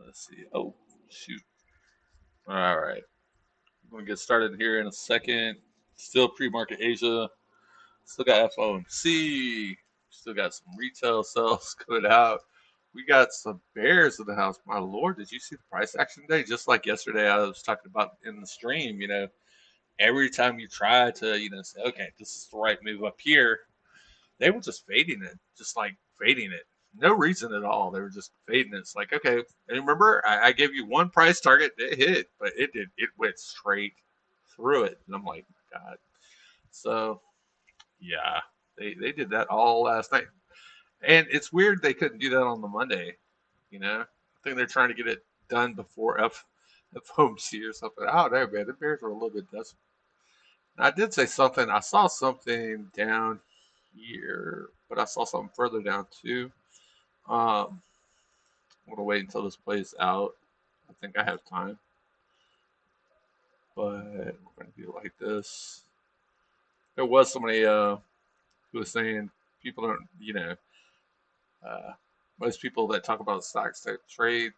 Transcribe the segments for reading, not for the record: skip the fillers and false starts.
Let's see. Oh, shoot. All right. We're going to get started here in a second. Still pre-market Asia. Still got FOMC. Still got some retail sales coming out. We got some bears in the house. My lord, did you see the price action day? Just like yesterday, I was talking about in the stream. Every time you try to, say, okay, this is the right move up here, they were just fading it, just like fading it. No reason at all. They were just fading it. It's like, okay, and remember, I gave you one price target, it hit, but it went straight through it. And I'm like, God. So, yeah, they did that all last night. And it's weird they couldn't do that on the Monday. I think they're trying to get it done before FOMC or something. I don't know, man. The Bears were a little bit desperate. I did say something. I saw something down here, but I saw something further down too. I'm gonna wait until this plays out. I think I have time, but we're gonna do it like this. There was somebody who was saying people don't, uh, most people that talk about stocks that trade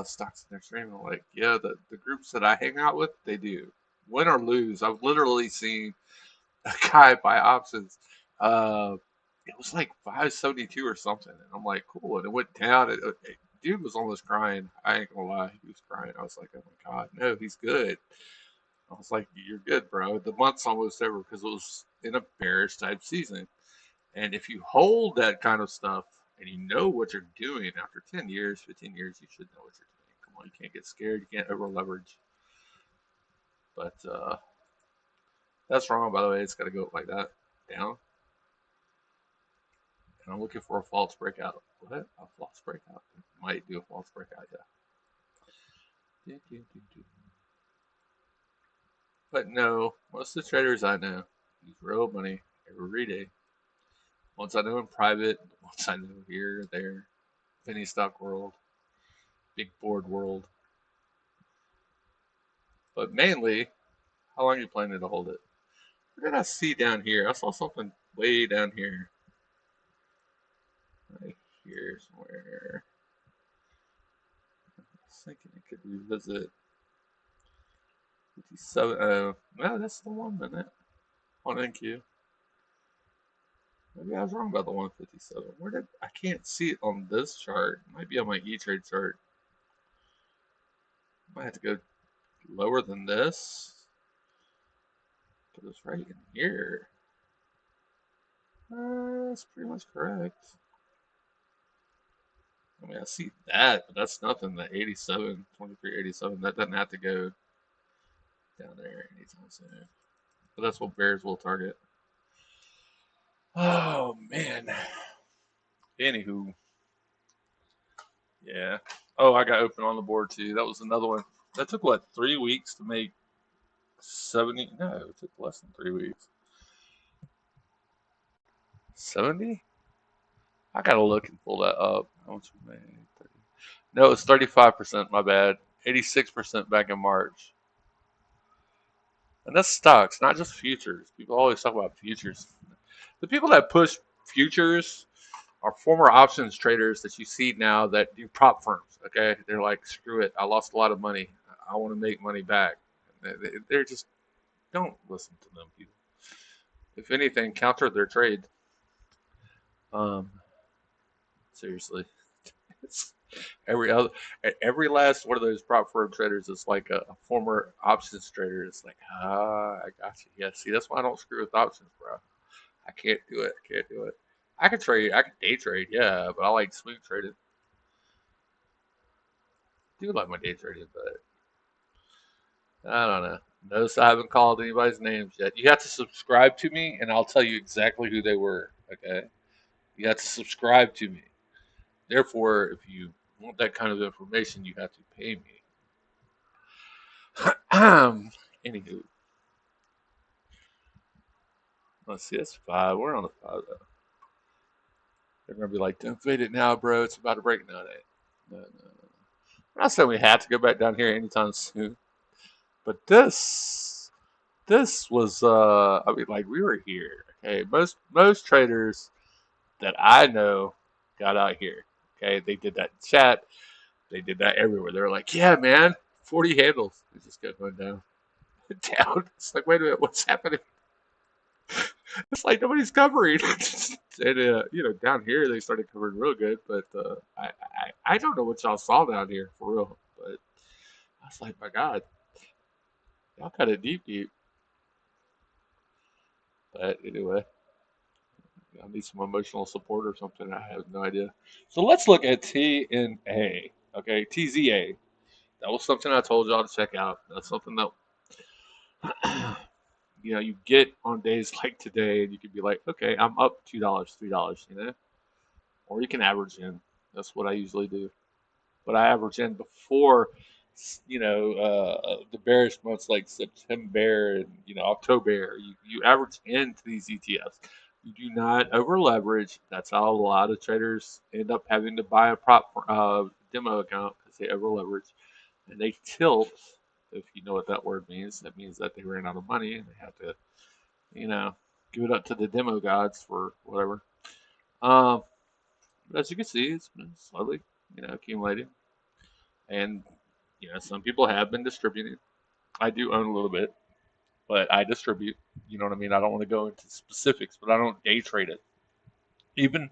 stocks in their stream are like, yeah, the groups that I hang out with, they do. Win or lose, I've literally seen a guy buy options. Uh, it was like 572 or something, and I'm like, cool. And it went down. Dude was almost crying. I ain't gonna lie, he was crying. I was like, oh my god, no, he's good. I was like, you're good, bro. The month's almost over because it was in a bearish type season. And if you hold that kind of stuff and you know what you're doing after 10 years, 15 years, you should know what you're doing. Come on, you can't get scared. You can't over leverage. But that's wrong, by the way. It's got to go like that, down. And I'm looking for a false breakout. What? A false breakout? Might do a false breakout, yeah. But no, most of the traders I know use real money every day. Once I know in private, once I know here, there, penny stock world, big board world. But mainly, how long are you planning to hold it? What did I see down here? I saw something way down here. Right here somewhere. I was thinking it could revisit 57. Oh, no, that's the 1 minute on NQ. Maybe I was wrong about the 157. Where did I can't see it on this chart? It might be on my E-Trade chart. Might have to go lower than this. But it's right in here. That's pretty much correct. I mean, I see that, but that's nothing. The 87, 2387, that doesn't have to go down there anytime soon. But that's what bears will target. Oh, man. Anywho, yeah. Oh, I got open on the board too. That was another one. That took what, 3 weeks to make 70? No, it took less than 3 weeks. 70? I gotta look and pull that up. How much we made? No, it's 35%. My bad. 86% back in March. And that's stocks, not just futures. People always talk about futures. The people that push futures are former options traders that you see now that do prop firms. Okay, they're like, screw it. I lost a lot of money. I want to make money back. They're just don't listen to them people. If anything, counter their trade. Um, seriously, it's every other, every last one of those prop firm traders is like a former options trader. It's like, I got you. Yeah, see, that's why I don't screw with options, bro. I can't do it. I can't do it. I can trade. I can day trade, yeah, but I like swing trading. I do like my day trading, but I don't know. Notice I haven't called anybody's names yet. You have to subscribe to me, and I'll tell you exactly who they were. Okay, you have to subscribe to me. Therefore, if you want that kind of information, you have to pay me. Anywho, let's see. That's five. We're on the five though. They're gonna be like, "Don't fade it now, bro. It's about to break." No, no, no. I'm not saying we have to go back down here anytime soon, but this was I mean, like, we were here. Okay, most traders that I know got out here. Okay, they did that chat. They did that everywhere. They're like, yeah, man, 40 handles. It just kept going down, down. It's like, wait a minute, what's happening? It's like nobody's covering. And down here they started covering real good, but I don't know what y'all saw down here for real. But I was like, my God, y'all cut it deep, deep. But anyway, I need some emotional support or something. I have no idea. So let's look at TNA. Okay, TZA. That was something I told y'all to check out. That's something that you get on days like today, and you could be like, okay, I'm up $2, $3, or you can average in. That's what I usually do. But I average in before, the bearish months like September and October. You average into these ETFs. You do not over leverage. That's how a lot of traders end up having to buy a prop demo account because they over leverage and they tilt. If you know what that word means, that means that they ran out of money and they have to, you know, give it up to the demo gods for whatever. Um, but as you can see, it's been slowly, accumulating. And some people have been distributing. I do own a little bit, but I distribute. You know what I mean? I don't want to go into specifics, but I don't day trade it. Even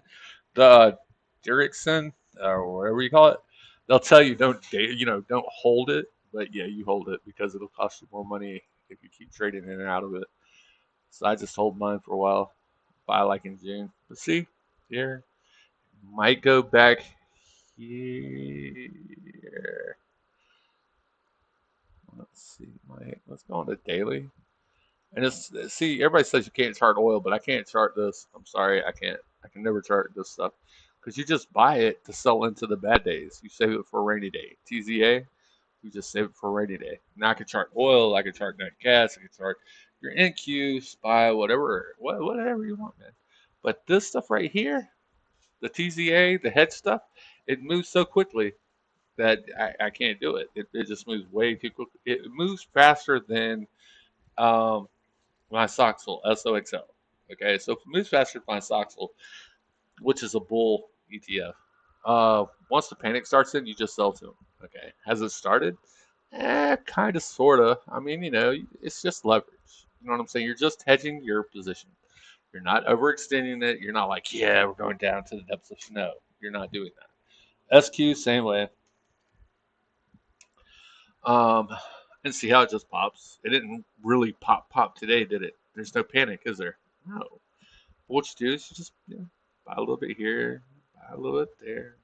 the Dirksen or whatever you call it, they'll tell you don't hold it, but yeah, you hold it because it'll cost you more money if you keep trading in and out of it. So I just hold mine for a while, buy like in June. But see, here might go back here. Let's see, let's go on to daily. And see, everybody says you can't chart oil, but I can't chart this. I'm sorry, I can't. I can never chart this stuff because you just buy it to sell into the bad days. You save it for a rainy day. TZA, you just save it for a rainy day. Now I can chart oil, I can chart net gas, I can chart your NQ, SPY, whatever you want, man. But this stuff right here, the TZA, the hedge stuff, it moves so quickly that I can't do it. It just moves way too quickly. It moves faster than um, my Soxel, SOXL. Okay, so if it moves faster than my Soxel, which is a bull ETF, once the panic starts in, you just sell to them. Okay, has it started? Kind of, sort of. I mean, it's just leverage. You know what I'm saying? You're just hedging your position. You're not overextending it. You're not like, yeah, we're going down to the depths of snow. You're not doing that. SQ, same way. Um, and see how it just pops. It didn't really pop today, did it? There's no panic, is there? No. What you do is you just buy a little bit here, buy a little bit there.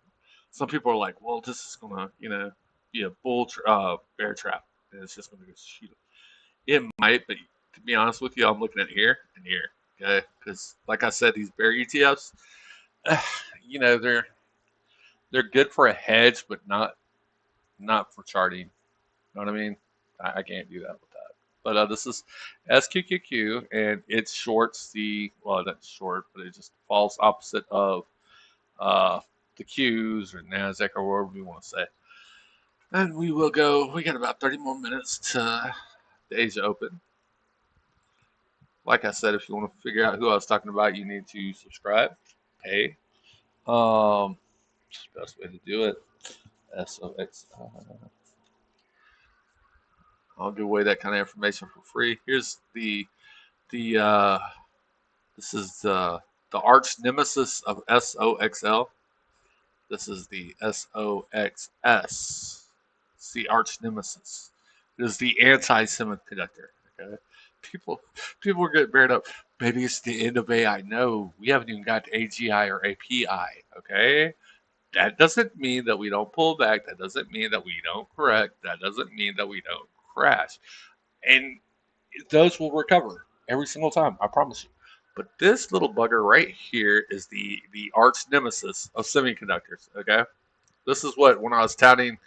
Some people are like, well, this is gonna, be a bear trap, and it's just gonna go shoot. It might, but to be honest with you, I'm looking at here and here, okay? Because like I said, these bear ETFs, they're good for a hedge, but not for charting. You know what I mean? I can't do that with that. But this is SQQQ, and it shorts well, not short, but it just falls opposite of uh, the Qs or NASDAQ or whatever we want to say. And we got about 30 more minutes to the Asia Open. Like I said, if you want to figure out who I was talking about, you need to subscribe, pay. It's the best way to do it. SOX. I'll give away that kind of information for free. Here's the this is the arch nemesis of SOXL. This is the SOXS. It's the arch nemesis. It is the anti-semiconductor. Okay, people people are getting burned up. Maybe it's the end of AI. No, we haven't even got to AGI or API. Okay, that doesn't mean that we don't pull back. That doesn't mean that we don't correct. That doesn't mean that we don't crash. And those will recover every single time. I promise you. But this little bugger right here is the arch nemesis of semiconductors. Okay, this is what when I was touting,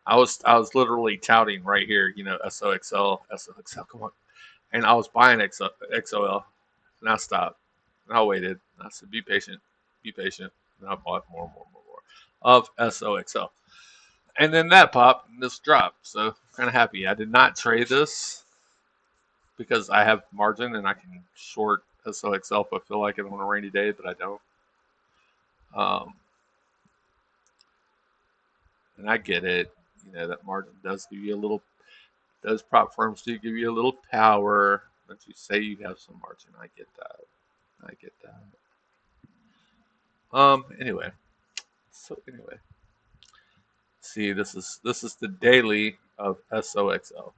I was literally touting right here. SOXL, SOXL. Come on, and I was buying XOL, and I stopped, and I waited. And I said, be patient. And I bought more of SOXL, and then that popped and this dropped. So kind of happy. I did not trade this because I have margin and I can short SOXL if I feel like it on a rainy day, but I don't. And and I get it. You know that margin does give you a little. Those prop firms do give you a little power that you say you have some margin. I get that. I get that. Anyway. So anyway, see, this is the daily of SOXL.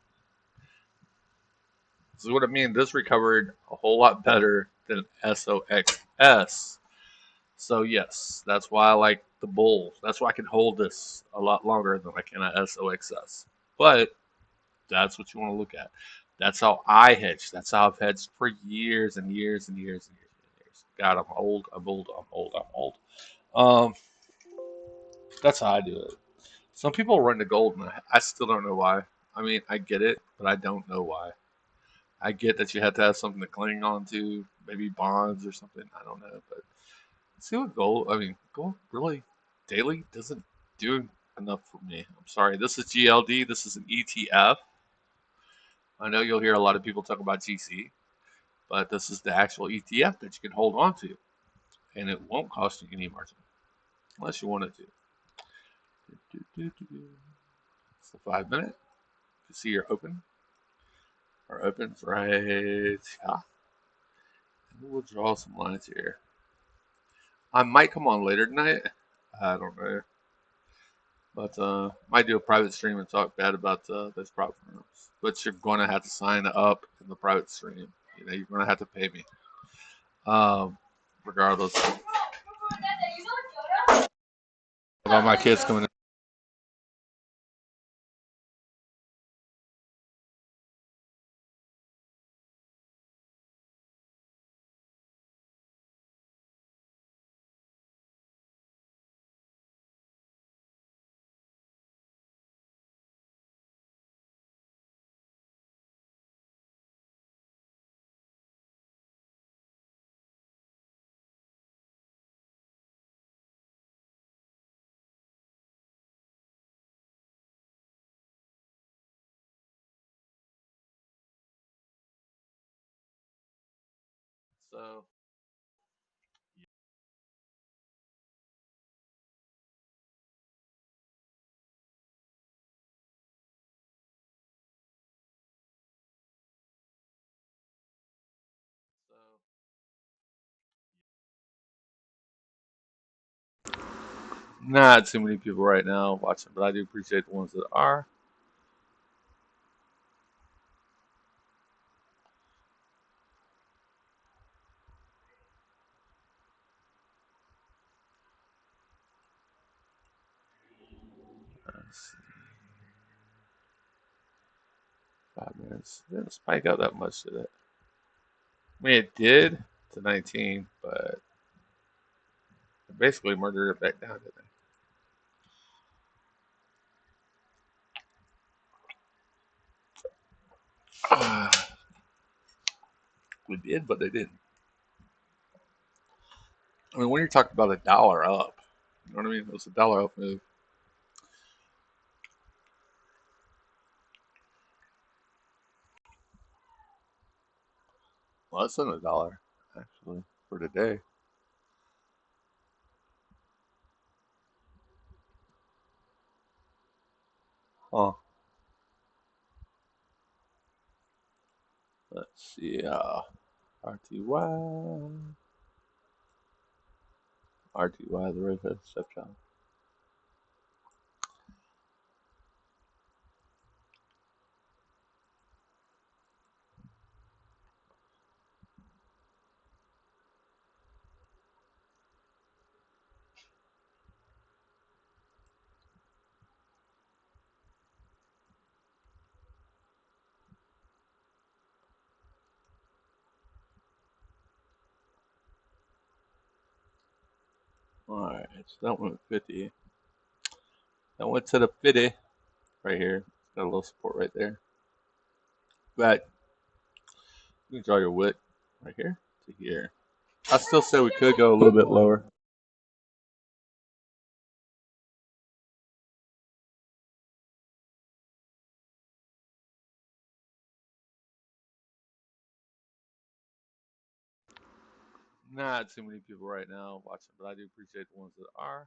This is what I mean. This recovered a whole lot better than SOXS. So yes, that's why I like the bulls. That's why I can hold this a lot longer than I can at SOXS. But that's what you want to look at. That's how I hedge. That's how I've hedged for years and years and years and years and years. God, I'm old. I'm old. I'm old. I'm old. Um, that's how I do it. Some people run to gold, and I still don't know why. I mean, I get it, but I don't know why. I get that you have to have something to cling on to, maybe bonds or something. I don't know, but see what gold. I mean, gold really daily doesn't do enough for me. I'm sorry. This is GLD. This is an ETF. I know you'll hear a lot of people talk about GC, but this is the actual ETF that you can hold on to, and it won't cost you any margin unless you want it to. It's the 5 minute. You see your open. Our open's right here. We'll draw some lines here. I might come on later tonight. I don't know. But might do a private stream and talk bad about those prop firms. But you're going to have to sign up in the private stream. You know, you're going to have to pay me. Regardless. About my kids coming in. So, not too many people right now watching, but I do appreciate the ones that are. Let's see. 5 minutes. It didn't spike out that much, did it? I mean, it did to 19, but it basically murdered it back down, didn't it? We did, but they didn't. I mean, when you're talking about a dollar up, you know what I mean? It was a dollar up move. Less than a dollar, actually, for today. Huh. Let's see. RTY. RTY, the Redhead Stepchild. Alright, so that went 50. That went to the 50 right here. Got a little support right there. But you can draw your wick right here to here. I still say we could go a little bit lower. Not too many people right now watching, but I do appreciate the ones that are.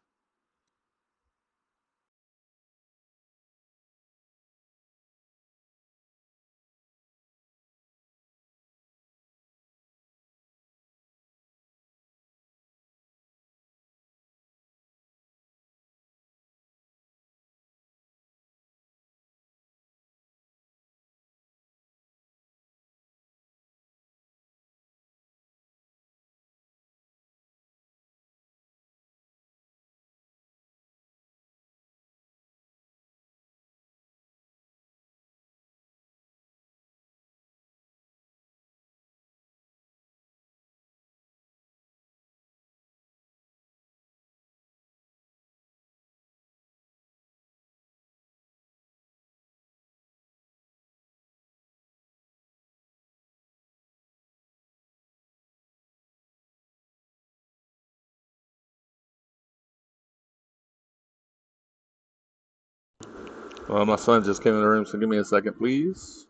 My son just came in the room, so give me a second, please.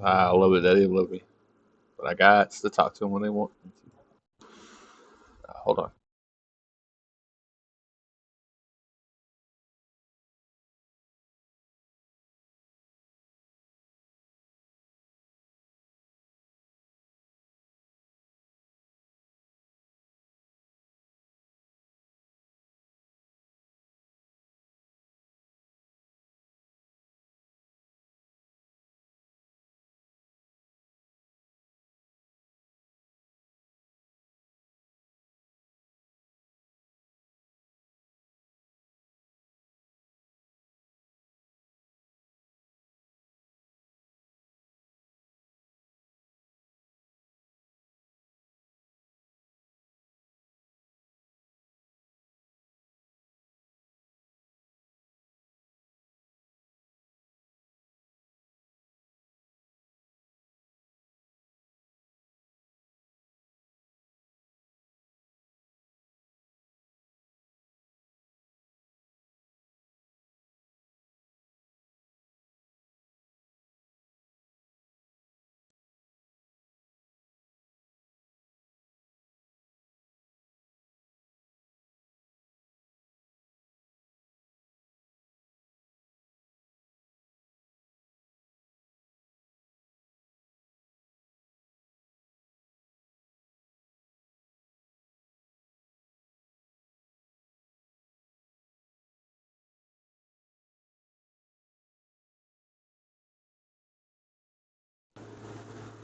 I love it that they love me, but I got to talk to them when they want me to. Hold on.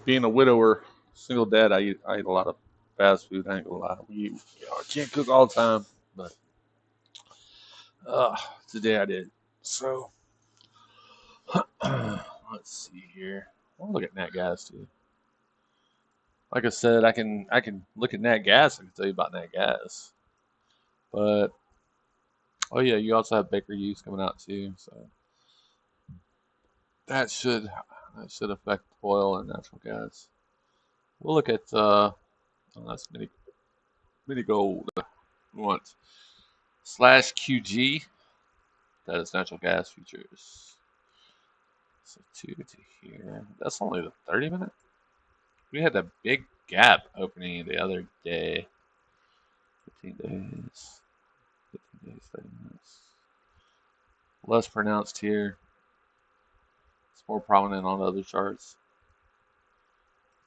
Being a widower, single dad, I eat a lot of fast food. I ain't gonna lie. I can't cook all the time, but uh, today I did. So let's see here. I want to look at Nat Gas too. Like I said, I can look at Nat Gas. I can tell you about Nat Gas, but oh yeah, you also have Baker Hughes coming out too. So that should that should affect oil and natural gas. We'll look at oh, that's mini gold. We want slash QG. That is natural gas futures. So two to here. That's only the 30-minute. We had a big gap opening the other day. 15 days. 15 days, 30 minutes. Less pronounced here. It's more prominent on other charts.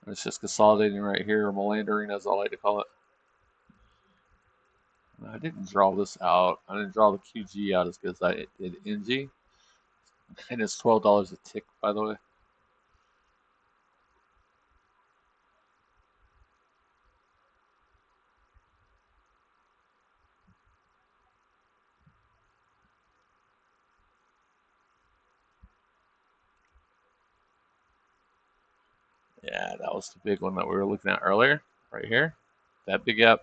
And it's just consolidating right here, or meandering as I like to call it. I didn't draw this out. I didn't draw the QG out as good as I did NG. And it's $12 a tick, by the way. Yeah, that was the big one that we were looking at earlier, right here. That big gap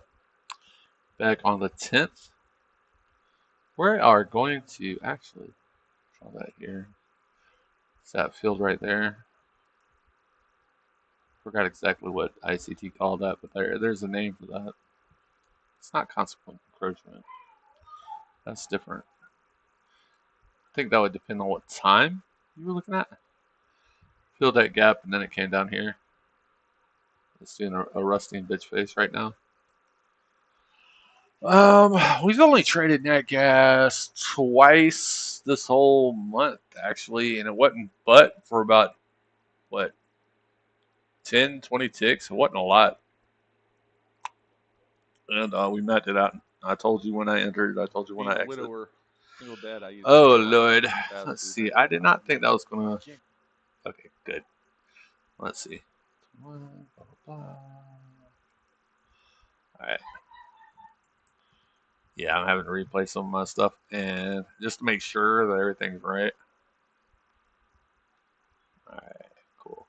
back on the 10th. We are going to actually draw that here. It's that field right there. Forgot exactly what ICT called that, but there's a name for that. It's not consequent encroachment. That's different. I think that would depend on what time you were looking at. Filled that gap and then it came down here. It's doing a rusting bitch face right now. We've only traded nat gas twice this whole month, actually, and it wasn't but for about, what, 10, 20 ticks? It wasn't a lot. And we mapped it out. I told you when I entered, I told you when I exited. Widower, single dad, oh, Lord. Let's see. I did not think that was going to. Okay, good. Let's see. Blah, blah, blah. All right. Yeah, I'm having to replay some of my stuff, and just to make sure that everything's right. All right, cool.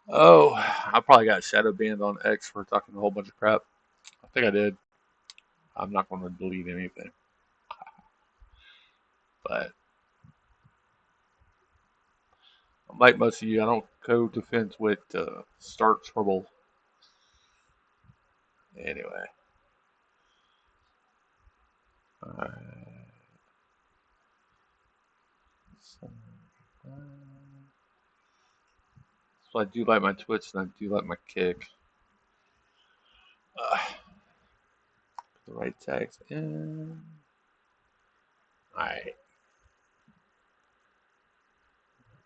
Oh, I probably got shadow banned on X for talking a whole bunch of crap. I think I did. I'm not going to delete anything, but like most of you, I don't go defense with start trouble. Anyway, Alright. So I do like my Twitch and I do like my kick. Put the right tags in. Alright.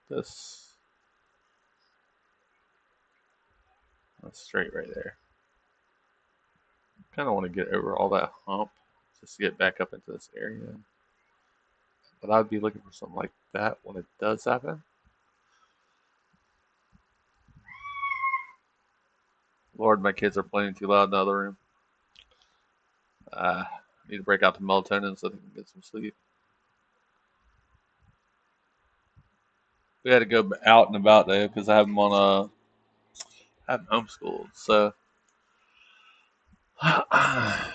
This. That's straight right there. Kind of want to get over all that hump just to get back up into this area. But I'd be looking for something like that when it does happen. Lord, my kids are playing too loud in the other room. I need to break out the melatonin so they can get some sleep. We had to go out and about though because I have them on I have them homeschooled. So I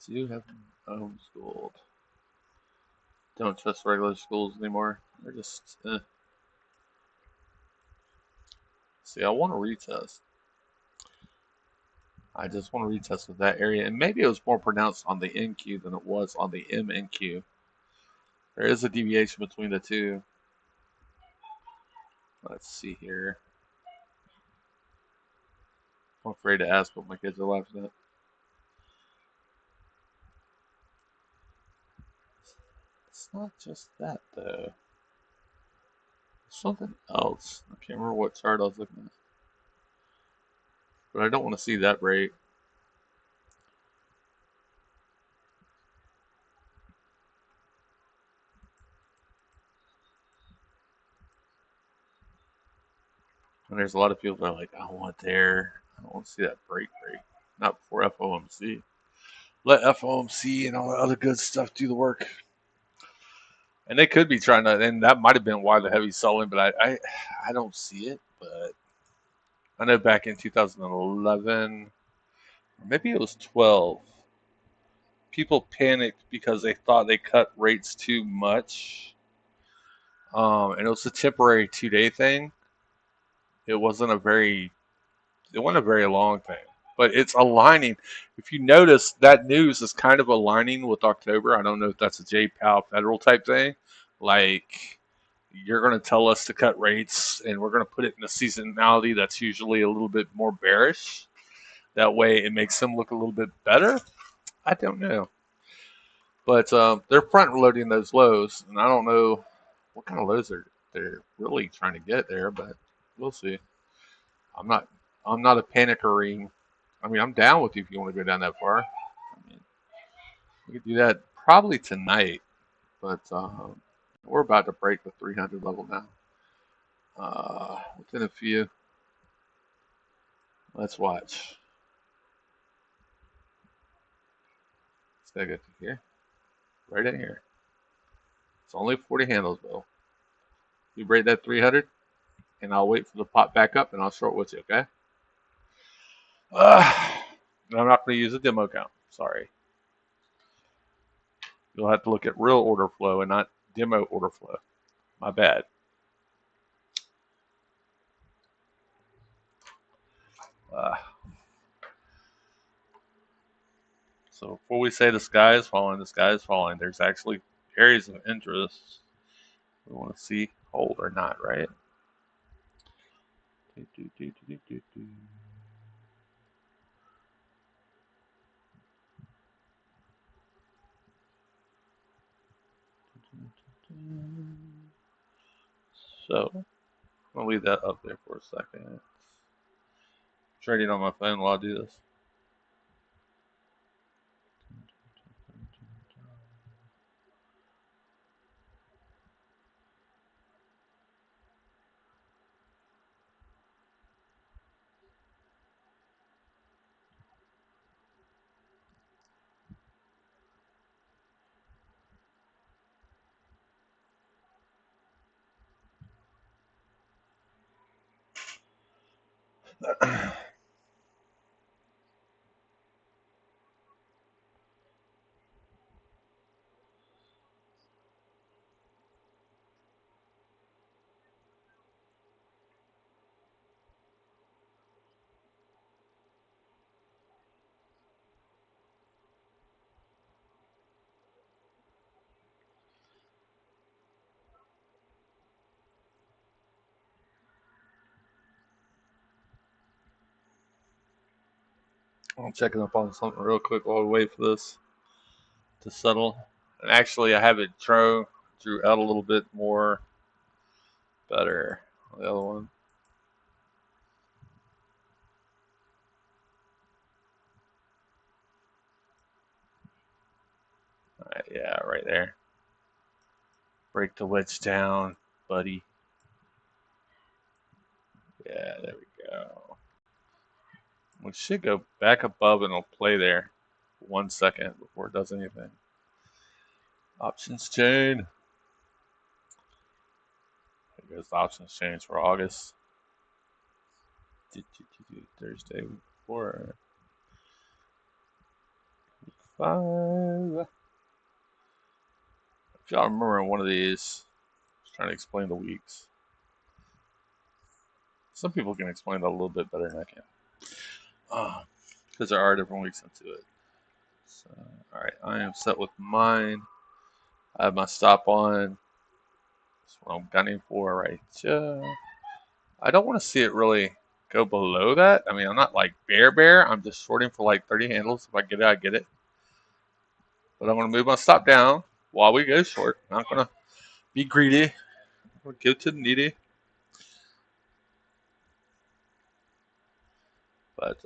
do have them homeschooled. Don't trust regular schools anymore. They're just See, I want to retest. I just want to retest with that area, and maybe it was more pronounced on the NQ than it was on the MNQ. There is a deviation between the two. Let's see here. I'm afraid to ask what my kids are laughing at. It's not just that though. Something else. I can't remember what chart I was looking at. But I don't want to see that break. And there's a lot of people that are like, I want there. I don't want to see that break. Not before FOMC. Let FOMC and all the other good stuff do the work. And they could be trying to, and that might have been why the heavy selling, but I don't see it. But I know back in 2011, or maybe it was 12, people panicked because they thought they cut rates too much. And it was a temporary 2 day thing. It wasn't a very long thing, but it's aligning. If you notice, that news is kind of aligning with October. I don't know if that's a J Powell federal type thing. Like, you're going to tell us to cut rates, and we're going to put it in a seasonality that's usually a little bit more bearish. That way, it makes them look a little bit better. I don't know, but they're front loading those lows, and I don't know what kind of lows they're really trying to get there, but we'll see. I'm not I'm not a panicker. I mean, I'm down with you if you want to go down that far. I mean, we could do that probably tonight, but we're about to break the 300 level now. Within a few. Let's watch. Let's go to here. Right in here. It's only 40 handles, though. You break that 300, and I'll wait for the pop back up, and I'll short with you, okay? I'm not going to use a demo count. Sorry. You'll have to look at real order flow and not demo order flow. My bad. So before we say the sky is falling, there's actually areas of interest we want to see hold or not, right? So I'll leave that up there for a second. Trading on my phone while I do this. I'm checking up on something real quick while we wait for this to settle. And actually, I have it drew out a little bit more better on the other one. All right, yeah, right there. Break the wedge down, buddy. Yeah, there we go. We should go back above and it'll play there 1 second before it does anything. Options chain. There goes the options change for August. Thursday before. 5. If y'all remember one of these, I was trying to explain the weeks. Some people can explain that a little bit better than I can. Because there are different weeks into it. So, alright, I am set with mine. I have my stop on. That's what I'm gunning for right here. I don't want to see it really go below that. I mean, I'm not like bear. I'm just shorting for like 30 handles. If I get it, I get it. But I'm going to move my stop down while we go short. Not going to be greedy. I'm going to give to the needy. But,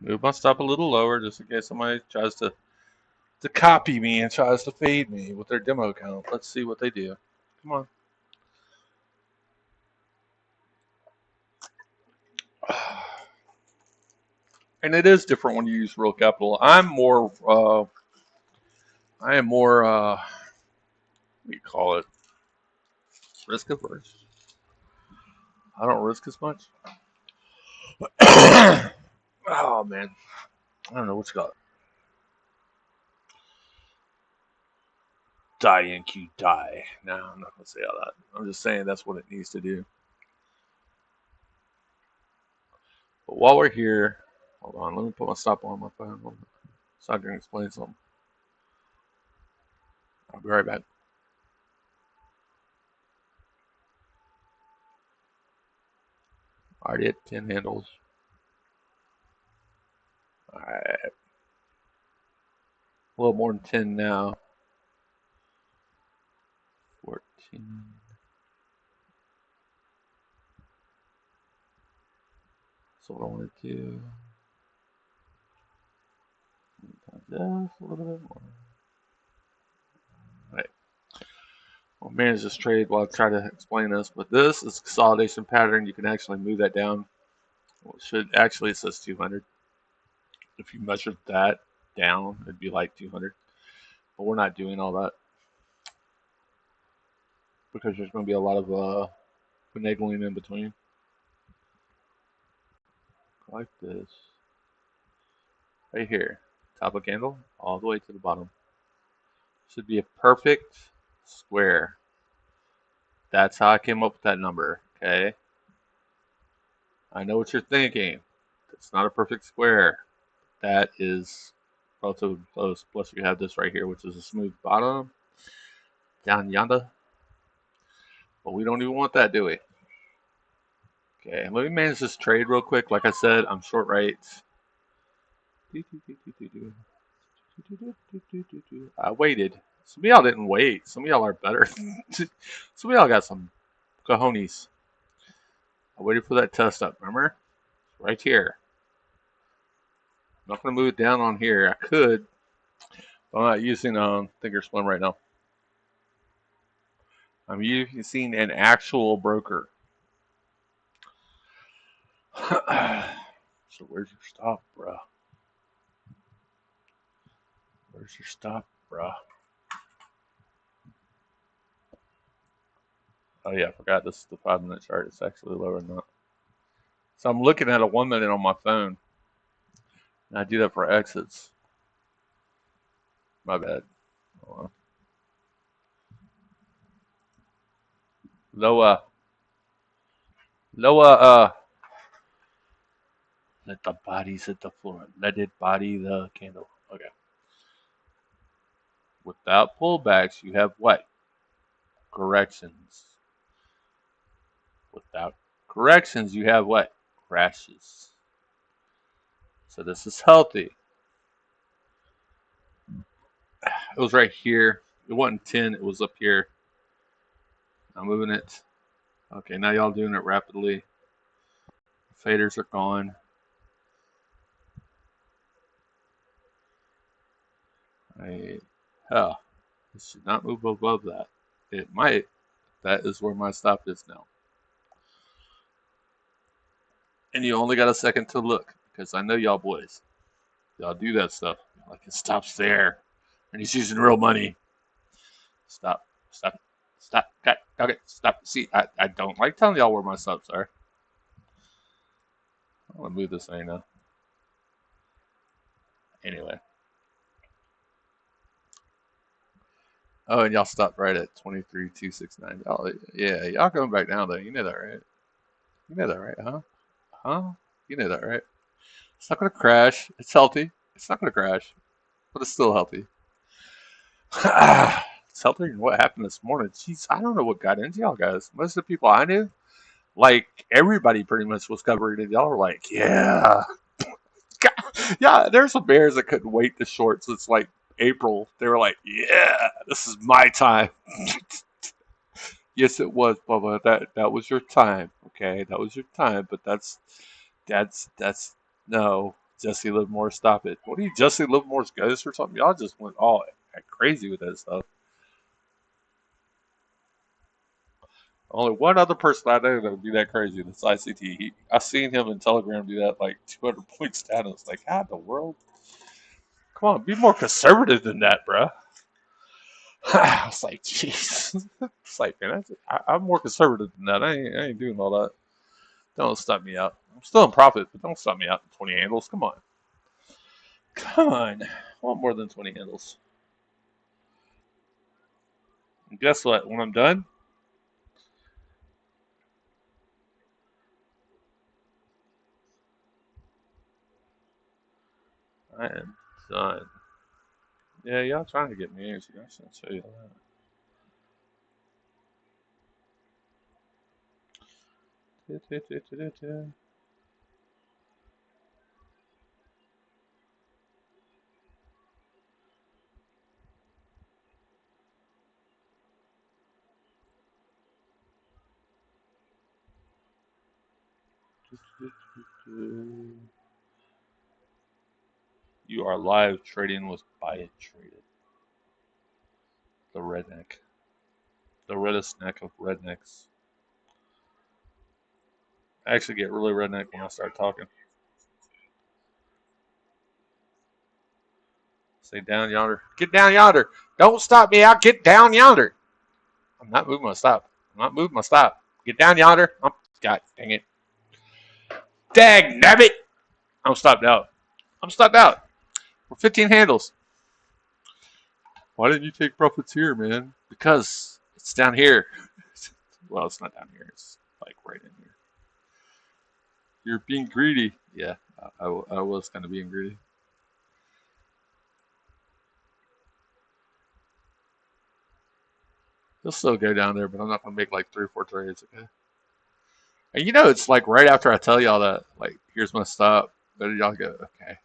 move my stop a little lower just in case somebody tries to copy me and tries to fade me with their demo account. Let's see what they do. Come on. And it is different when you use real capital. I am more, what do you call it? Risk averse. I don't risk as much. Oh, man. I don't know what you got. Die, NQ, die. No, I'm not going to say all that. I'm just saying that's what it needs to do. But while we're here, hold on. Let me put my stop on my phone. So I can explain something. I'll be right back. Already at 10 handles. Alright. A little more than 10 now. 14. So what I want to do. Just a little bit more. Alright. I'll manage this trade while I try to explain this. But this is a consolidation pattern. You can actually move that down. Well, it should actually, it says 200. If you measured that down, it'd be like 200. But we're not doing all that because there's going to be a lot of finagling in between. Like this. Right here. Top of candle, all the way to the bottom. Should be a perfect square. That's how I came up with that number, okay? I know what you're thinking. It's not a perfect square. That is relatively close. Plus you have this right here, which is a smooth bottom. Down yonder. But we don't even want that, do we? Okay, let me manage this trade real quick. Like I said, I'm short rates. I waited. Some of y'all didn't wait. Some of y'all are better. Some of y'all got some cojones. I waited for that test up, remember? Right here. I'm not going to move it down on here. I could, but I'm not using Thinkorswim right now. I'm using an actual broker. So where's your stop, bruh? Where's your stop, bruh? Oh yeah, I forgot this is the 5-minute chart. It's actually lower than that. So I'm looking at a 1 minute on my phone. And I do that for exits. My bad. Hold on. Lower. Let the bodies hit the floor. Let it body the candle. Okay. Without pullbacks, you have what? Corrections. Without corrections, you have what? Crashes. So this is healthy. It was right here. It wasn't 10, it was up here. I'm moving it. Okay, now y'all doing it rapidly. Faders are gone. Hell, it should not move above that. It might. That is where my stop is now. And you only got a second to look because I know y'all boys. Y'all do that stuff. Like it stops there. And he's using real money. Stop. Stop. Stop. Okay. Stop. See, I don't like telling y'all where my stops are. I'm going to move this thing now. Anyway. Oh, and y'all stopped right at 23,269. Y'all, yeah, y'all going back down though. You know that, right? You know that, right? Huh? You know that, right? It's not going to crash. It's healthy. It's not going to crash, but it's still healthy. It's healthier than what happened this morning. Jeez, I don't know what got into y'all guys. Most of the people I knew, like everybody pretty much was covering it. Y'all were like, yeah. Yeah, there's some bears that couldn't wait to short since like April. They were like, yeah, this is my time. Yes, it was, Bubba. That was your time. Okay, that was your time. But that's no. Jesse Livermore, stop it. What are you, Jesse Livermore's ghost or something? Y'all just went all crazy with that stuff. Only one other person I know that would be that crazy. That's ICT. I seen him in Telegram do that like 200 points down. I was like, how in the world? Come on, be more conservative than that, bro. I was like, jeez. It's like, man, I'm more conservative than that. I ain't doing all that. Don't stop me out. I'm still in profit, but don't stop me out in 20 handles. Come on. Come on. I want more than 20 handles. And guess what? When I'm done, I am done. Yeah, y'all trying to get me in. I should show you that. You are live trading with Buy It Traded. The redneck. The reddest neck of rednecks. I actually get really redneck when I start talking. Say down yonder. Get down yonder. Don't stop me out. Get down yonder. I'm not moving my stop. I'm not moving my stop. Get down yonder. Oh, God dang it. Dag nabbit. I'm stopped out. I'm stopped out. We're 15 handles. Why didn't you take profits here, man? Because it's down here. Well, it's not down here. It's like right in here. You're being greedy. Yeah, I was kind of being greedy. He'll still go down there, but I'm not going to make like 3 or 4 trades, okay? And you know, it's like right after I tell y'all that, like, here's my stop, then y'all go, okay.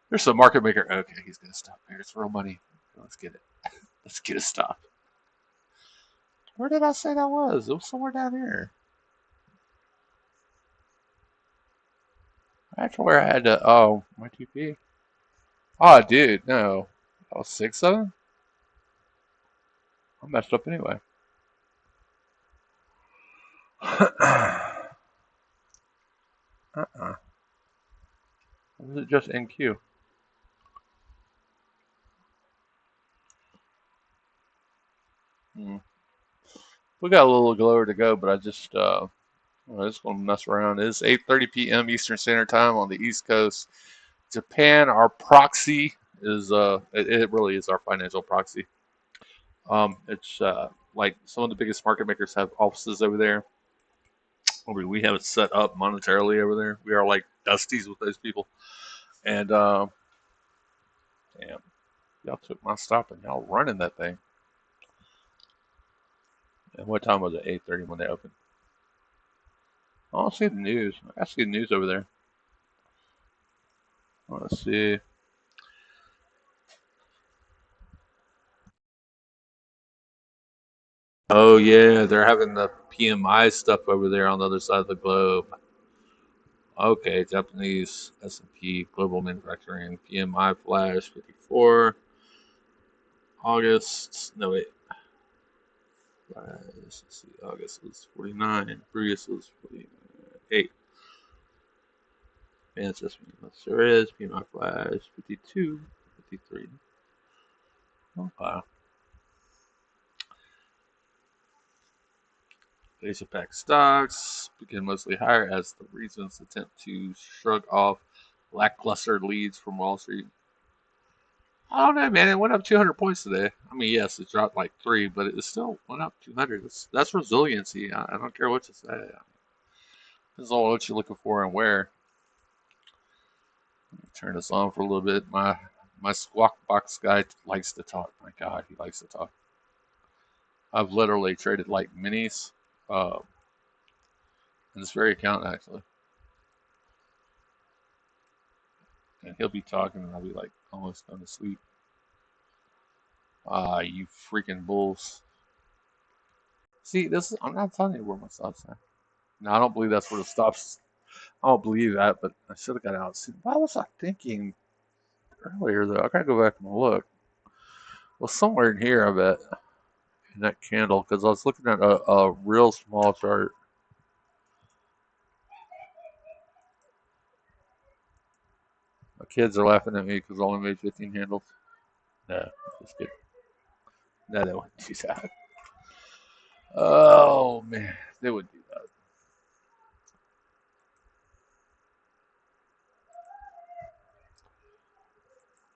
There's some market maker. Okay, he's gonna stop here. It's real money. Let's get it. Let's get a stop. Where did I say that was? It was somewhere down here. That's where I had to. Oh, my TP. Oh, dude, no. That was 6-7. I messed up anyway. uh-uh. Was it just NQ? Hmm. We got a little lower to go, but I just gonna mess around. It's 8:30 p.m. Eastern Standard Time on the East Coast. Japan, our proxy is it really is our financial proxy. It's like some of the biggest market makers have offices over there. We have it set up monetarily over there. We are like dusties with those people. And damn, y'all took my stop and y'all running that thing. And what time was it? 8:30 when they opened. I don't see the news. I see the news over there. Let's see. Oh yeah, they're having the PMI stuff over there on the other side of the globe. Okay, Japanese S&P Global Manufacturing PMI flash 54. August. No wait. Let's see. August was 49. Previous was 48. Advanced S&P sure is. PMI flash 52. 53. Okay. Asia Pac stocks begin mostly higher as the regions attempt to shrug off lackluster leads from Wall Street. I don't know, man. It went up 200 points today. I mean, yes, it dropped like 3, but it still went up 200. That's resiliency. I don't care what you say. This is all what you're looking for and where. Let me turn this on for a little bit. My squawk box guy likes to talk. My God, he likes to talk. I've literally traded like minis uh, in this very account actually, and he'll be talking and I'll be like almost going to sleep. Ah, you freaking bulls! See, this is I'm not telling you where my stops are. No, I don't believe that's where the stops. I don't believe that, but I should have got out. See, why was I thinking earlier though? I gotta go back and look. Well, somewhere in here, I bet, in that candle, because I was looking at a real small chart. My kids are laughing at me because I only made 15 handles. No, just kidding. No, they wouldn't do that. Oh man, they would do that.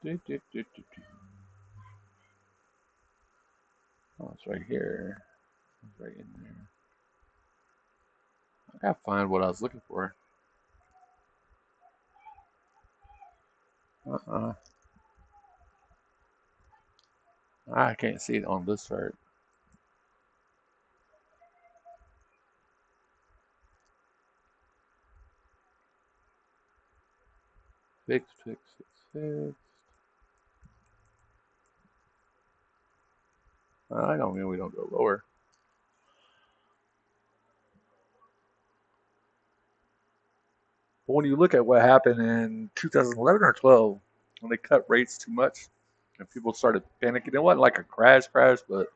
Do, do, do, do, do. Oh, it's right here. It's right in there. I gotta find what I was looking for. Uh-uh. I can't see it on this chart. Fix, fix, fix, fix. I don't mean we don't go lower. But when you look at what happened in 2011 or 12, when they cut rates too much and people started panicking, it wasn't like a crash, but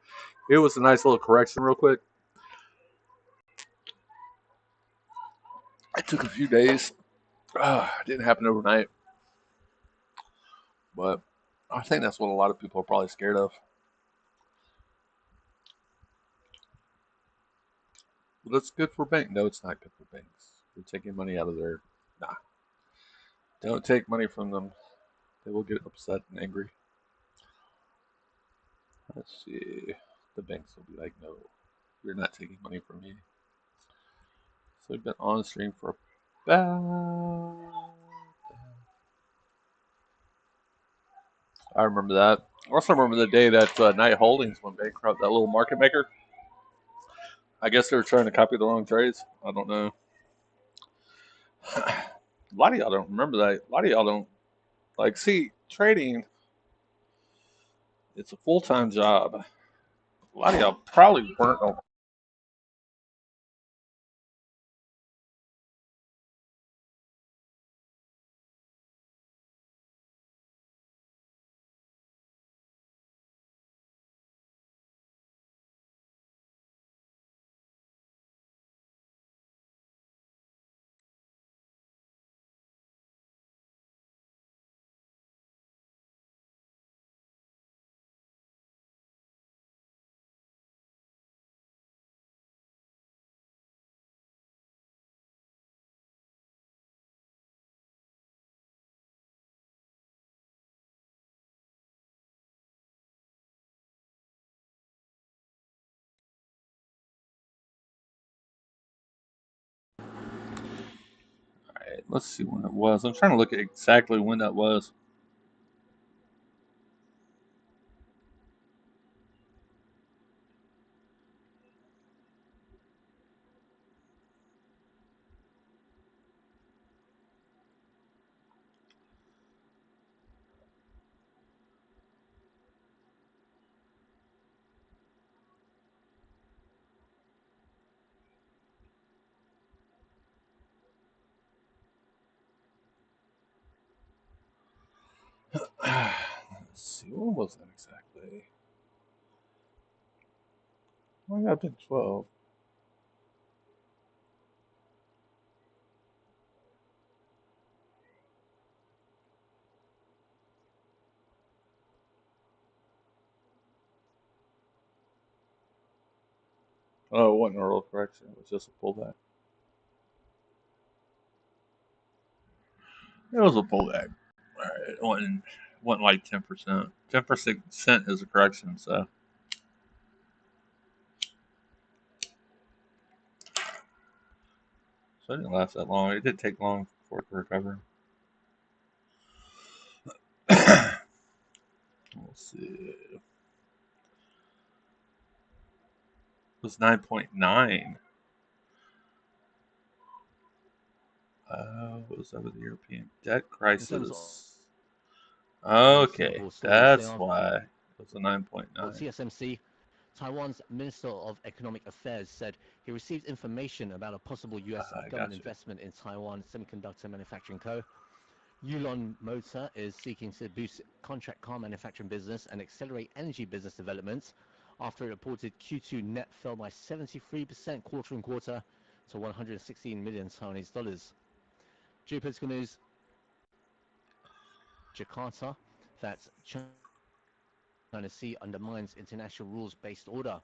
it was a nice little correction real quick. It took a few days. It didn't happen overnight, but I think that's what a lot of people are probably scared of. But that's good for banks. No, it's not good for banks. They're taking money out of their. Nah, don't take money from them. They will get upset and angry. Let's see. The banks will be like, no, you're not taking money from me. So we've been on stream for about. I remember that. I also remember the day that Knight Holdings went bankrupt, that little market maker. I guess they were trying to copy the wrong trades. I don't know. A lot of y'all don't remember that. A lot of y'all don't like see trading. It's a full time job. A lot of y'all probably weren't. All right, let's see when it was. I'm trying to look at exactly when that was. Let's see, when was that exactly? Why got been 12? Oh, it wasn't a real correction. It was just a pullback. It was a pullback. All right, it wasn't like 10%. 10% is a correction, so it didn't last that long. It did take long for it to recover. Let's see. It was 9.9. It was over the European debt In terms of crisis. Okay, Singapore stories, they that's are why it was a 9.9. TSMC. Taiwan's Minister of Economic Affairs said he received information about a possible U.S. I government got you. investment in Taiwan Semiconductor Manufacturing Co. Yulon Motor is seeking to boost contract car manufacturing business and accelerate energy business development after it reported Q2 net fell by 73% quarter on quarter to 116 million Taiwanese dollars. Geopolitical news: Jakarta, that China Sea undermines international rules-based order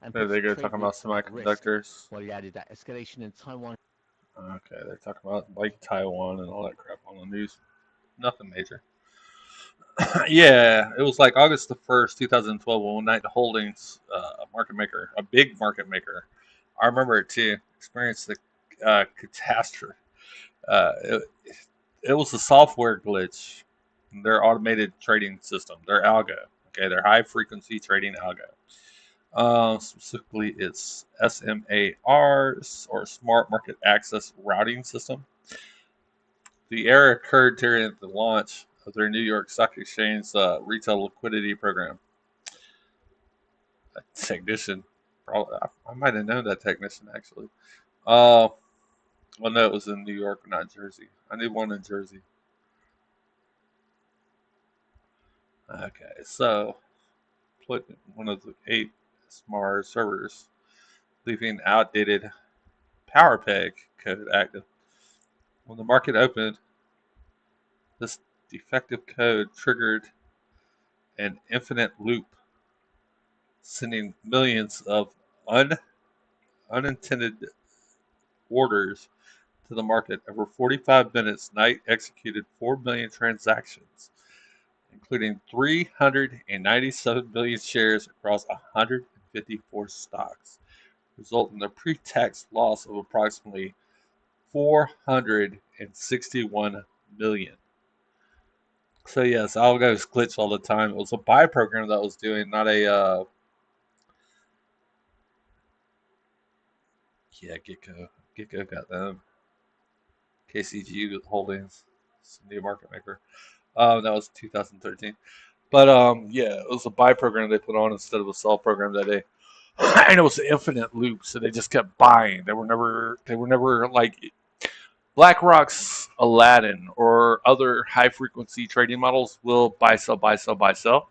and There puts they go trade talking about routes at risk, semiconductors. while he added that escalation in Taiwan. Okay, they're talking about like Taiwan and all that crap on the news. Nothing major. Yeah, it was like August the 1st, 2012, when Night Holdings, a market maker, a big market maker, I remember it too, experienced the catastrophe. It, it was a software glitch in their automated trading system, their algo, okay, their high frequency trading algo. Specifically, it's SMARs, or Smart Market Access Routing System. The error occurred during the launch of their New York Stock Exchange retail liquidity program. A technician, probably, I might have known that technician actually. Uh, well, no, it was in New York, not Jersey. I knew one in Jersey. Okay, so put one of the 8 SMART servers, leaving outdated PowerPeg code active. When the market opened, this defective code triggered an infinite loop, sending millions of un- unintended orders to the market. Over 45 minutes, Knight executed 4 million transactions, including 397 million shares across 154 stocks, resulting in a pre-tax loss of approximately 461 million. So yes, algos glitch all the time. It was a buy program that was doing, not a Yeah, Gitco. Gitco got them. KCG Holdings, new market maker. That was 2013. But yeah, it was a buy program they put on instead of a sell program that day. And it was infinite loops, so they just kept buying. They were never like BlackRock's Aladdin or other high frequency trading models will buy, sell, buy, sell, buy, sell.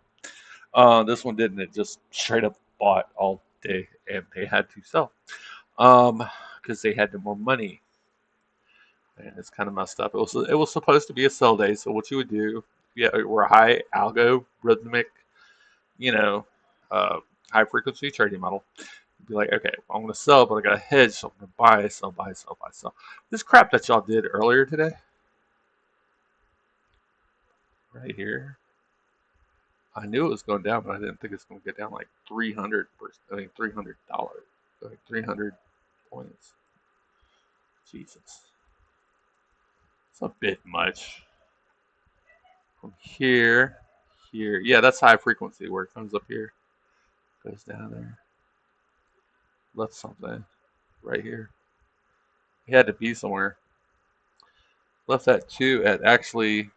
This one didn't. It just straight up bought all day, and they had to sell because they had more money. And it's kind of messed up. It was supposed to be a sell day, so what you would do, yeah, we're a high algo rhythmic, you know, uh, high frequency trading model. You'd be like, okay, I'm going to sell, but I got a hedge, so I'm going to buy, sell, buy, sell, buy, sell. This crap that y'all did earlier today, right here, I knew it was going down, but I didn't think it's going to get down like 300. I mean, $300, like 300 points. Jesus, it's a bit much. From here, here, yeah, that's high frequency where it comes up here, goes down there, left something right here. He had to be somewhere. Left that 2 at actually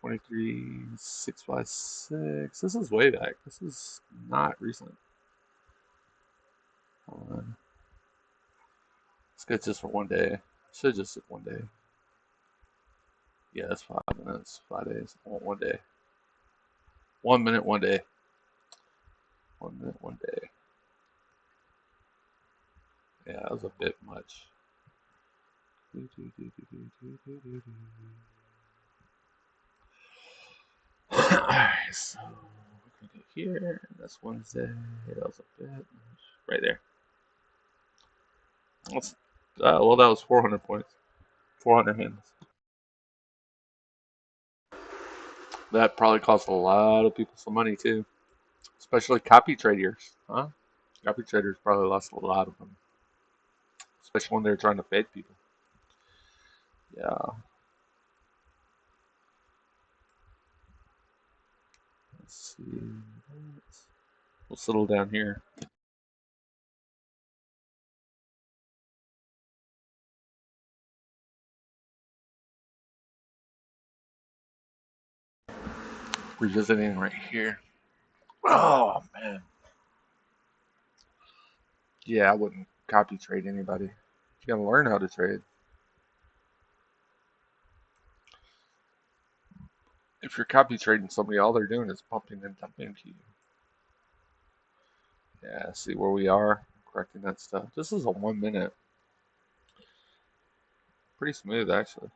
23,656. This is way back. This is not recent. Hold on. Let's get just for one day. Should just sit one day. Yeah, that's 5 minutes, 5 days. I want one day. 1 minute, one day. 1 minute, one day. Yeah, that was a bit much. Alright, so we're gonna go here. That's Wednesday. That was a bit much. Right there. That's, well, that was 400 points. 400 minutes. That probably cost a lot of people some money too, especially copy traders. Huh? Copy traders probably lost a lot of money, especially when they're trying to fade people. Yeah. Let's see. We'll settle down here. Revisiting right here. Oh man. Yeah, I wouldn't copy trade anybody. You gotta learn how to trade. If you're copy trading somebody, all they're doing is pumping and dumping to you. Yeah, see where we are, correcting that stuff. This is a 1 minute. Pretty smooth actually.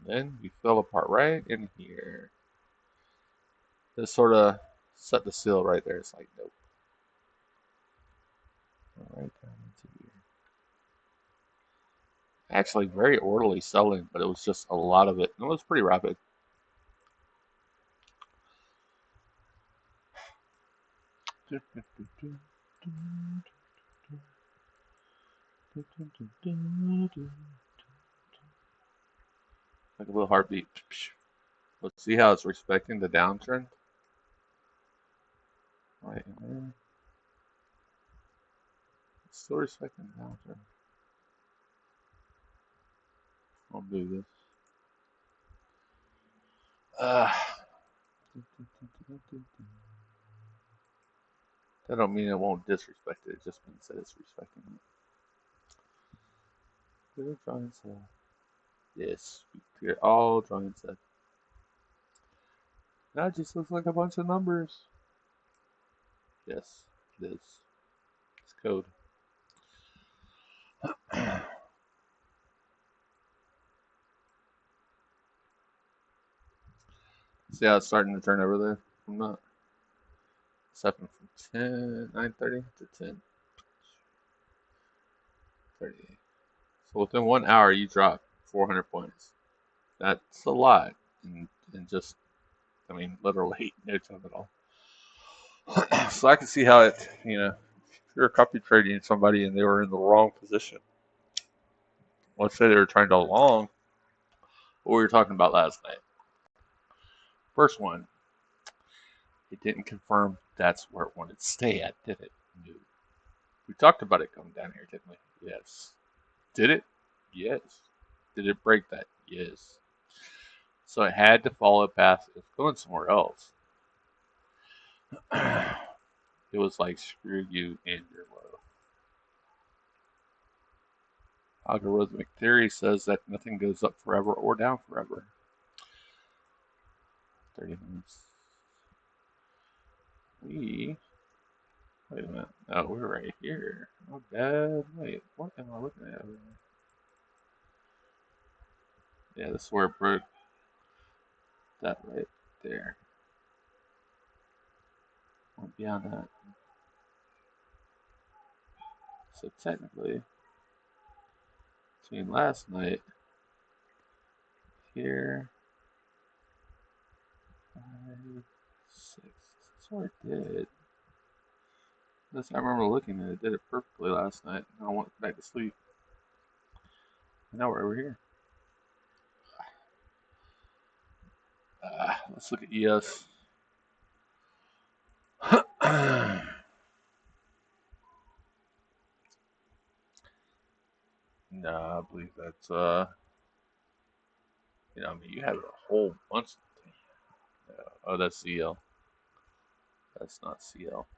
Then we fell apart right in here. This sort of set the seal right there. It's like, nope. Right down into here. Actually, very orderly selling, but it was just a lot of it. And it was pretty rapid. Like a little heartbeat. Let's see how it's respecting the downtrend. Right in there. It's still respecting the downtrend. I'll do this. That don't mean it won't disrespect it. It just means that it's respecting it. Clear drawing set. Yes, we clear all drawing set. Now it just looks like a bunch of numbers. Yes, it is. It's code. See how it's starting to turn over there? I'm not. It's happened from 9:30 to 10:30. So within 1 hour, you drop 400 points. That's a lot in just, I mean, literally no time at all. So I can see how it, if you're copy trading somebody and they were in the wrong position. Let's say they were trying to long, what we were talking about last night. First one, it didn't confirm that's where it wanted to stay at, did it? No. We talked about it coming down here, didn't we? Yes. Did it? Yes. Did it break that? Yes. So it had to follow a path. It was going somewhere else. It was like, screw you and your low. Algorithmic theory says that nothing goes up forever or down forever. 30 minutes. Wait a minute. Oh, we're right here. Oh, bad. Wait, what am I looking at? Yeah, this is where it broke that right there. Went beyond that. So technically, between last night here, 5, 6. That's what it did. I remember looking at it. It did it perfectly last night. And I went back to sleep. And now we're over here. Let's look at ES. No, I believe that's you know, I mean, you have a whole bunch. Oh, that's CL. That's not CL.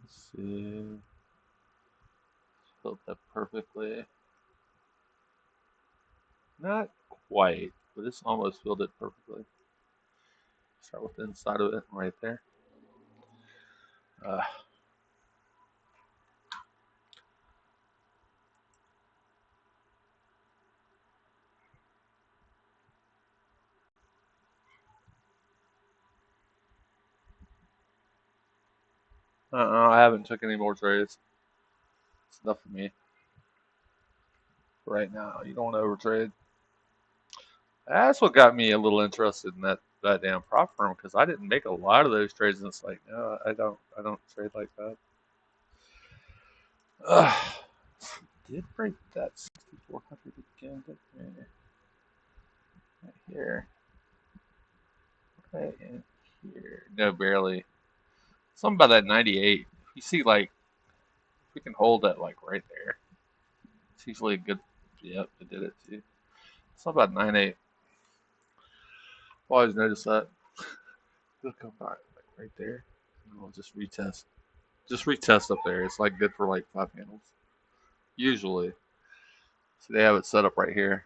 Let's see. Filled that perfectly. Not quite, but it's almost filled it perfectly. Start with the inside of it right there. I haven't took any more trades. It's enough for me right now. You don't want to overtrade. That's what got me a little interested in that damn prop firm, because I didn't make a lot of those trades, and it's like, no, I don't trade like that. Did break that 6,400 again, didn't we? Right here. Right in here. No, barely. Something about that 98. You see, like, if we can hold that, like, right there. It's usually a good. Yep, it did it too. Something about 9.8. I've always noticed that. It'll come back, like, right there. And we'll just retest. Just retest up there. It's like good for like 5 handles. Usually. So they have it set up right here.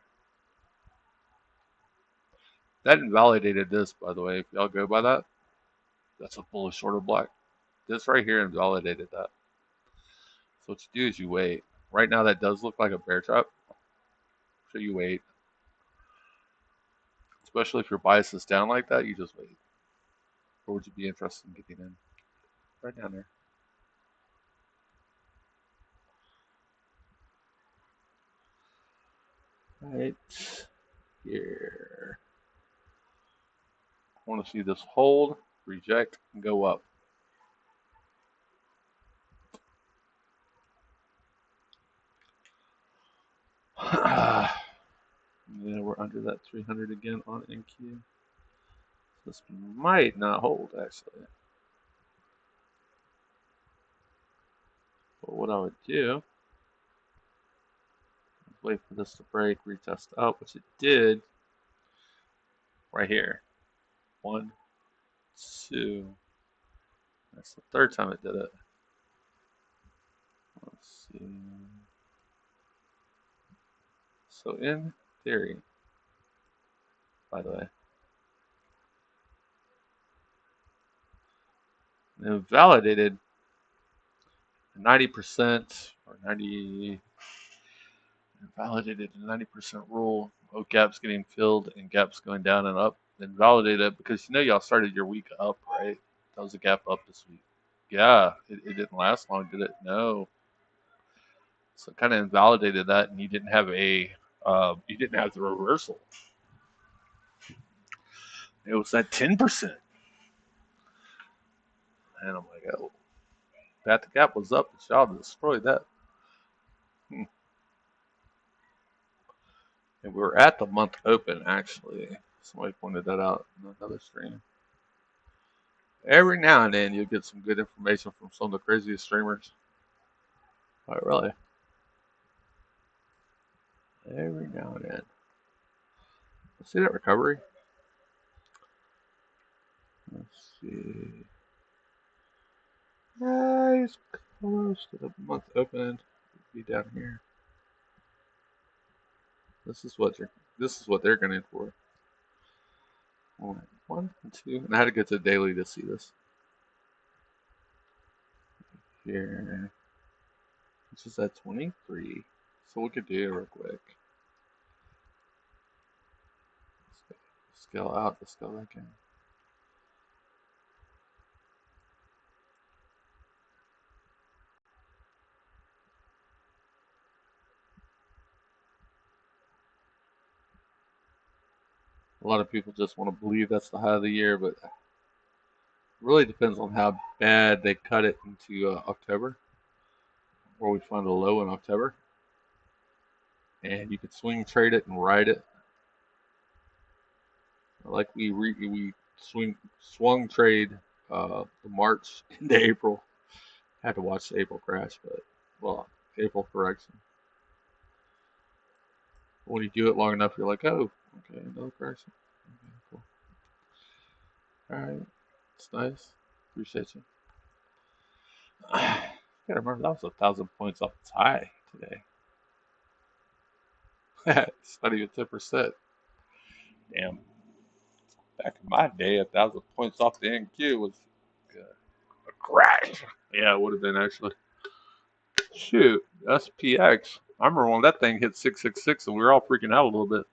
That invalidated this, by the way. If y'all go by that, that's a bullish shorter block. This right here invalidated that. So what you do is you wait. Right now that does look like a bear trap. So you wait. Especially if your bias is down like that, you just wait. Or would you be interested in getting in? Right down there. Right here. I want to see this hold, reject, and go up. Yeah, we're under that 300 again on NQ. This might not hold, actually. But what I would do is wait for this to break, retest up, which it did right here. 1, 2. That's the third time it did it. Let's see. So in theory, by the way, it validated 90% or 90. Validated a 90% rule of gaps getting filled and gaps going down and up. Then validate it because you know y'all started your week up, right? That was a gap up this week. Yeah, it didn't last long, did it? No. So it kind of invalidated that, and you didn't have the reversal. It was at 10%, and I'm like, oh, that the gap was up, but y'all destroyed that. Hmm. And we were at the month open actually. Somebody pointed that out in another stream. Every now and then you'll get some good information from some of the craziest streamers. Like really, every now and then. See that recovery? Let's see. Nice, close to the month open. Be down here. This is what they're going for. One and two, and I had to get to daily to see this. Here, which is at 23. So we could do it real quick. Scale out to scale back in. A lot of people just want to believe that's the high of the year, but it really depends on how bad they cut it into October, where we find a low in October. And you could swing trade it and ride it. Like we swung trade the March into April. Had to watch the April crash, but well, April correction. When you do it long enough, you're like, oh, okay, another correction. Okay, cool. All right, it's nice. Appreciate you. I gotta remember that was 1,000 points off its high today. It's not even 10%. Damn. Back in my day, 1,000 points off the NQ was a crash. Yeah, it would have been actually. Shoot, SPX. I remember when that thing hit 666 and we were all freaking out a little bit.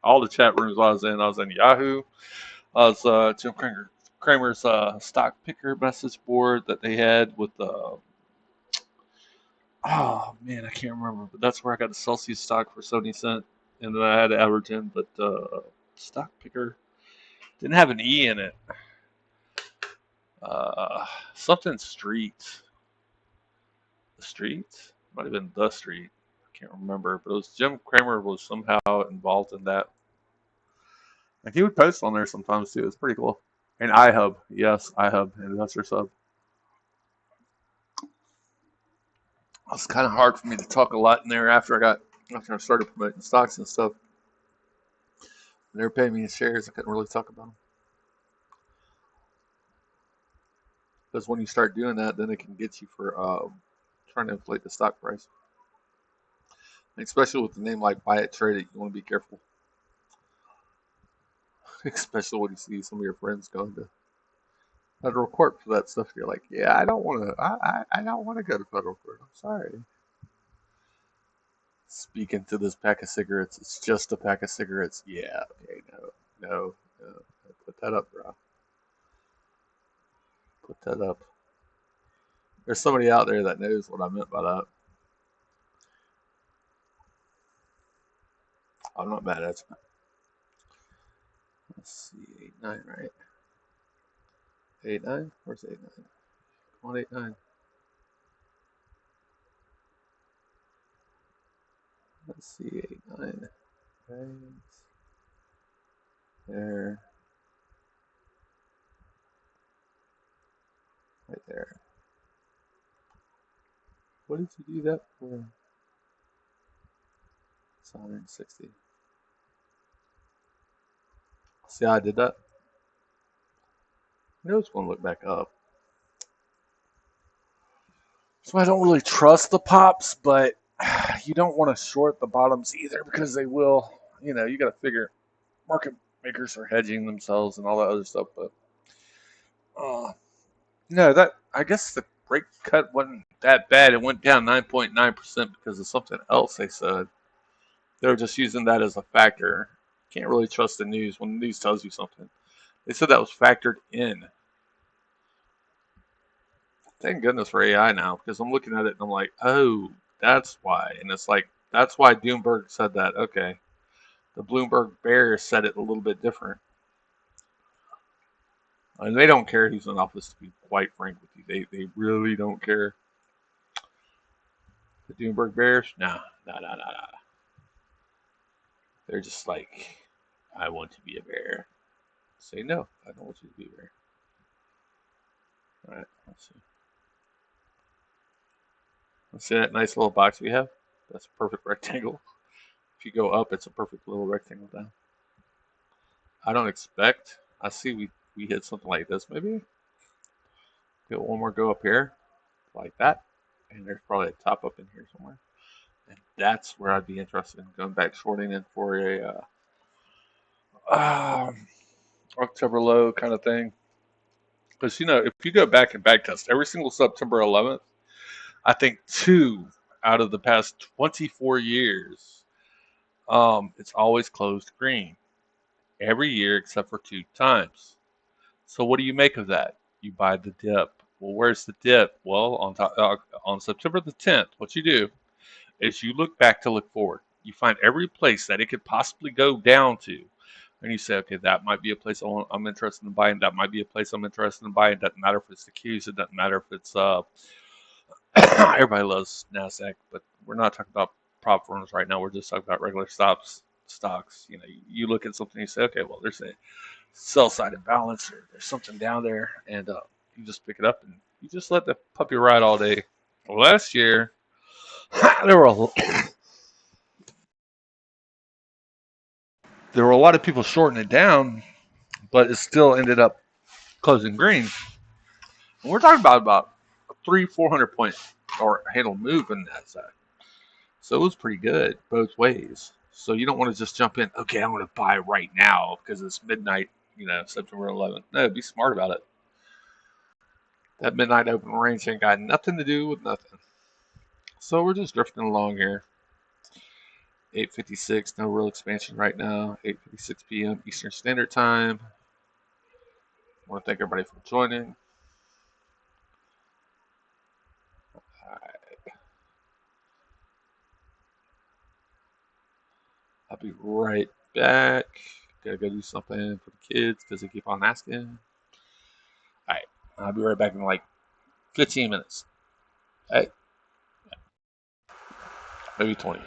All the chat rooms I was in Yahoo. I was Jim Cramer's stock picker message board that they had with the. Oh man, I can't remember, but that's where I got the Celsius stock for 70 cents, and then I had Everton, but stock picker didn't have an E in it. Something Street. The Street? Might have been The Street. I can't remember, but it was Jim Cramer was somehow involved in that. Like he would post on there sometimes too. It's pretty cool. And iHub, yes, iHub, Investor Sub. It was kind of hard for me to talk a lot in there after I started promoting stocks and stuff. When they were paying me in shares, I couldn't really talk about them. Because when you start doing that, then it can get you for trying to inflate the stock price. And especially with a name like Buy It, Trade It, you want to be careful. Especially when you see some of your friends going to federal court for that stuff. You're like, yeah, I don't want to. I don't want to go to federal court. I'm sorry. Speaking to this pack of cigarettes, it's just a pack of cigarettes. Yeah, okay, no. Put that up, bro. Put that up. There's somebody out there that knows what I meant by that. I'm not mad at you. Let's see, 8-9, right? 8-9? Where's 8-9? Come on, 8-9. Let's see, 8-9. Right there. Right there. What did you do that for? It's 160. See how I did that? I know it's going to look back up. So I don't really trust the pops, but you don't want to short the bottoms either because they will. You know, you got to figure market makers are hedging themselves and all that other stuff. But no, that I guess the break cut wasn't that bad. It went down 9.9% because of something else they said. They were just using that as a factor. Can't really trust the news when the news tells you something. They said that was factored in. thank goodness for AI now because I'm looking at it and I'm like, oh, that's why. And it's like, that's why Doomberg said that. Okay. The Bloomberg Bears said it a little bit different. And they don't care who's in office, to be quite frank with you. They really don't care. The Doomberg Bears? Nah, nah, nah, nah, nah. They're just like, I want to be a bear. Say no, I don't want you to be a bear. All right, let's see. Let's see that nice little box we have. That's a perfect rectangle. If you go up, it's a perfect little rectangle down. I don't expect. I see we hit something like this maybe. Get one more go up here, like that, and there's probably a top up in here somewhere. And that's where I'd be interested in going back shorting in for a October low kind of thing. Because if you go back and back test every single September 11th, I think 2 out of the past 24 years, it's always closed green every year except for 2 times. So what do you make of that? You buy the dip. Well, where's the dip? Well, on September the 10th, what you do is you look back to look forward. You find every place that it could possibly go down to, and you say, okay, that might be a place I'm interested in buying. That might be a place I'm interested in buying. It doesn't matter if it's the Qs. It doesn't matter if it's everybody loves Nasdaq, but we're not talking about prop firms right now. We're just talking about regular stocks. You look at something, you say, okay, well, there's a sell side imbalance, or there's something down there, and you just pick it up and you just let the puppy ride all day. Well, last year, there were a lot of people shorting it down, but it still ended up closing green. And we're talking about a 300-400 point or handle move in that side. So it was pretty good both ways. So you don't want to just jump in, okay, I'm going to buy right now because it's midnight, September 11th. No, be smart about it. That midnight open range ain't got nothing to do with nothing. So we're just drifting along here. 8:56, no real expansion right now. 8:56 p.m. Eastern Standard Time. I want to thank everybody for joining. I'll be right back. Gotta go do something for the kids because they keep on asking. Alright, I'll be right back in like 15 minutes. Hey, maybe 20.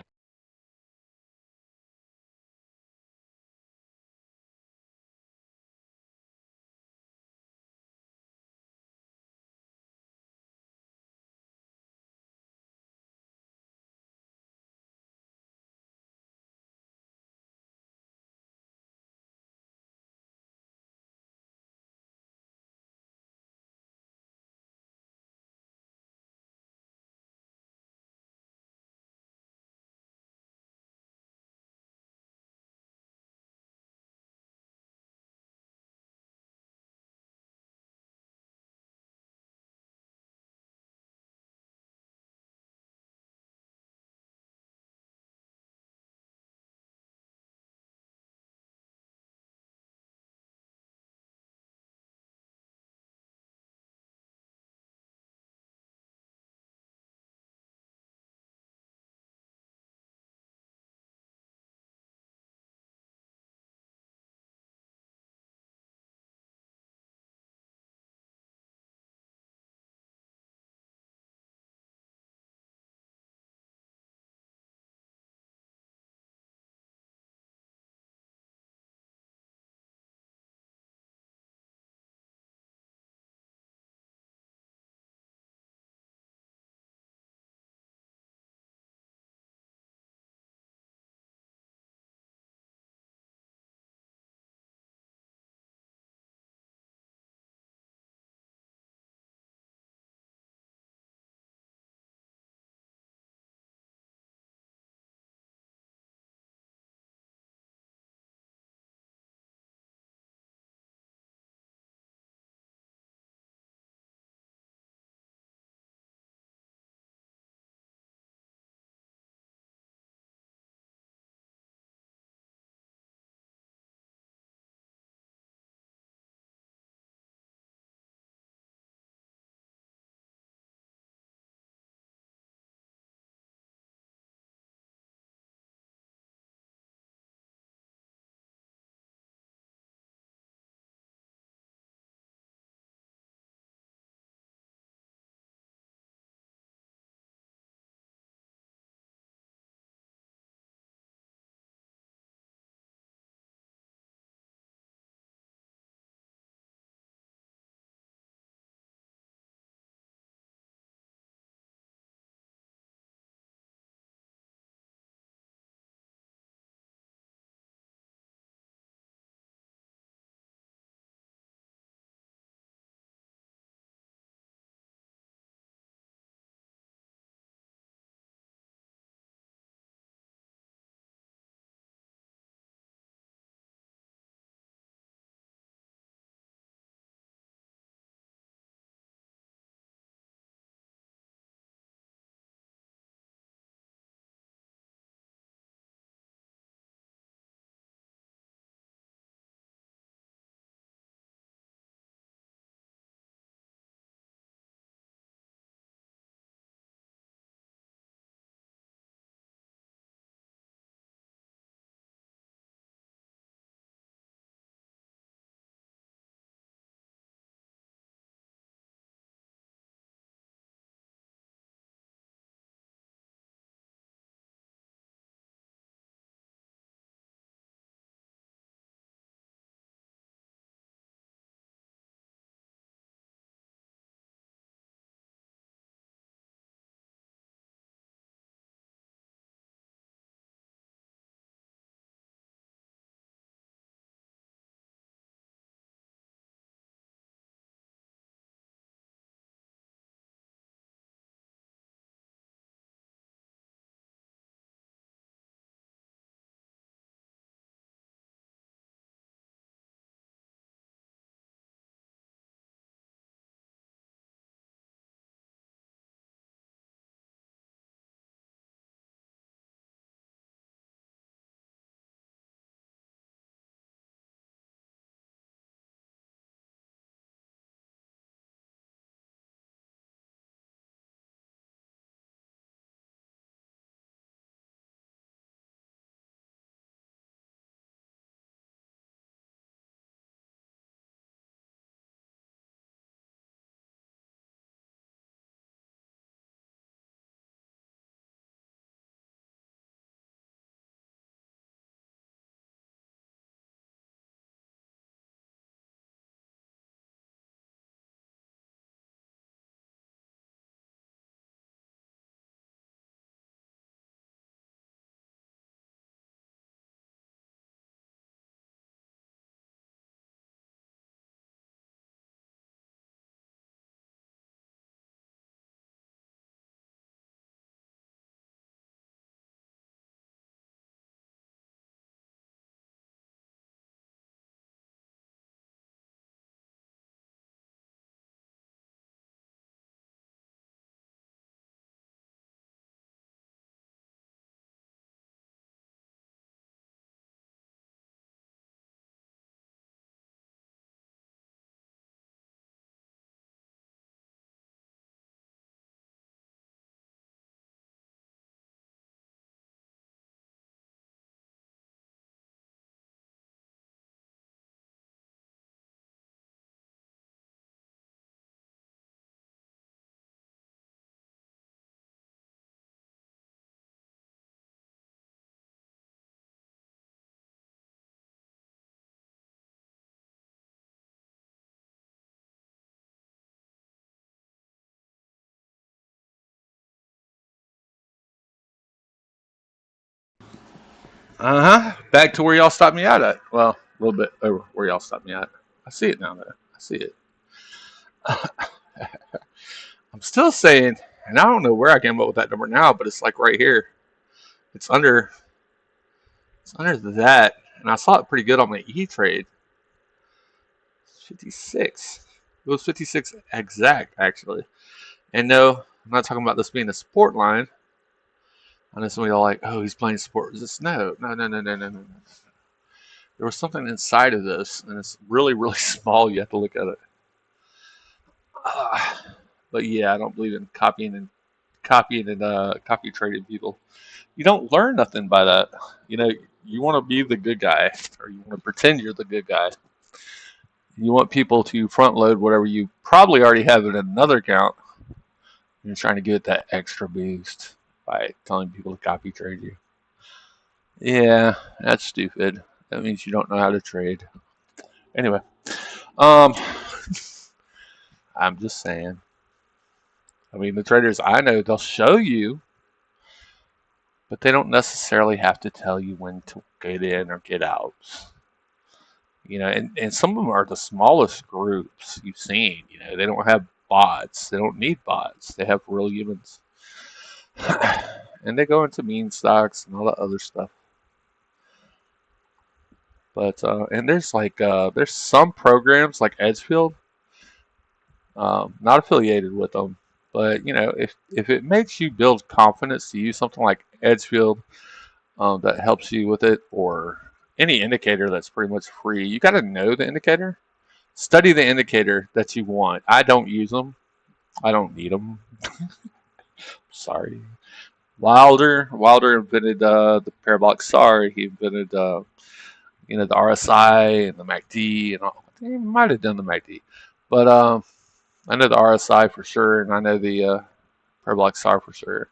Back to where y'all stopped me out at. Well, a little bit over where y'all stopped me at. I see it now, though. I see it. I'm still saying, and I don't know where I came up with that number now, but it's like right here. It's under. It's under that, and I saw it pretty good on my E Trade. 56. It was 56 exact, actually. And no, I'm not talking about this being a support line. I know somebody all like, oh, he's playing support resistance. No. There was something inside of this, and it's really, really small. You have to look at it. But yeah, I don't believe in copying and copy trading people. You don't learn nothing by that. You know, you want to be the good guy, or you want to pretend you're the good guy. You want people to front load whatever you probably already have in another account. You're trying to get that extra boost by telling people to copy trade you. Yeah, that's stupid. That means you don't know how to trade. Anyway, I'm just saying. I mean, the traders I know, they'll show you, but they don't necessarily have to tell you when to get in or get out. You know, and some of them are the smallest groups you've seen. You know, they don't have bots. They don't need bots. They have real humans. And they go into meme stocks and all that other stuff. But and there's some programs like Edgefield, not affiliated with them, but you know, if it makes you build confidence to use something like Edgefield, that helps you with it, or any indicator that's pretty much free, you got to know the indicator. Study the indicator that you want. I don't use them. I don't need them. Sorry. Wilder invented the parabolic SAR. He invented you know, the RSI and the MACD and all. He might have done the MACD, but I know the RSI for sure, and I know the parabolic SAR for sure.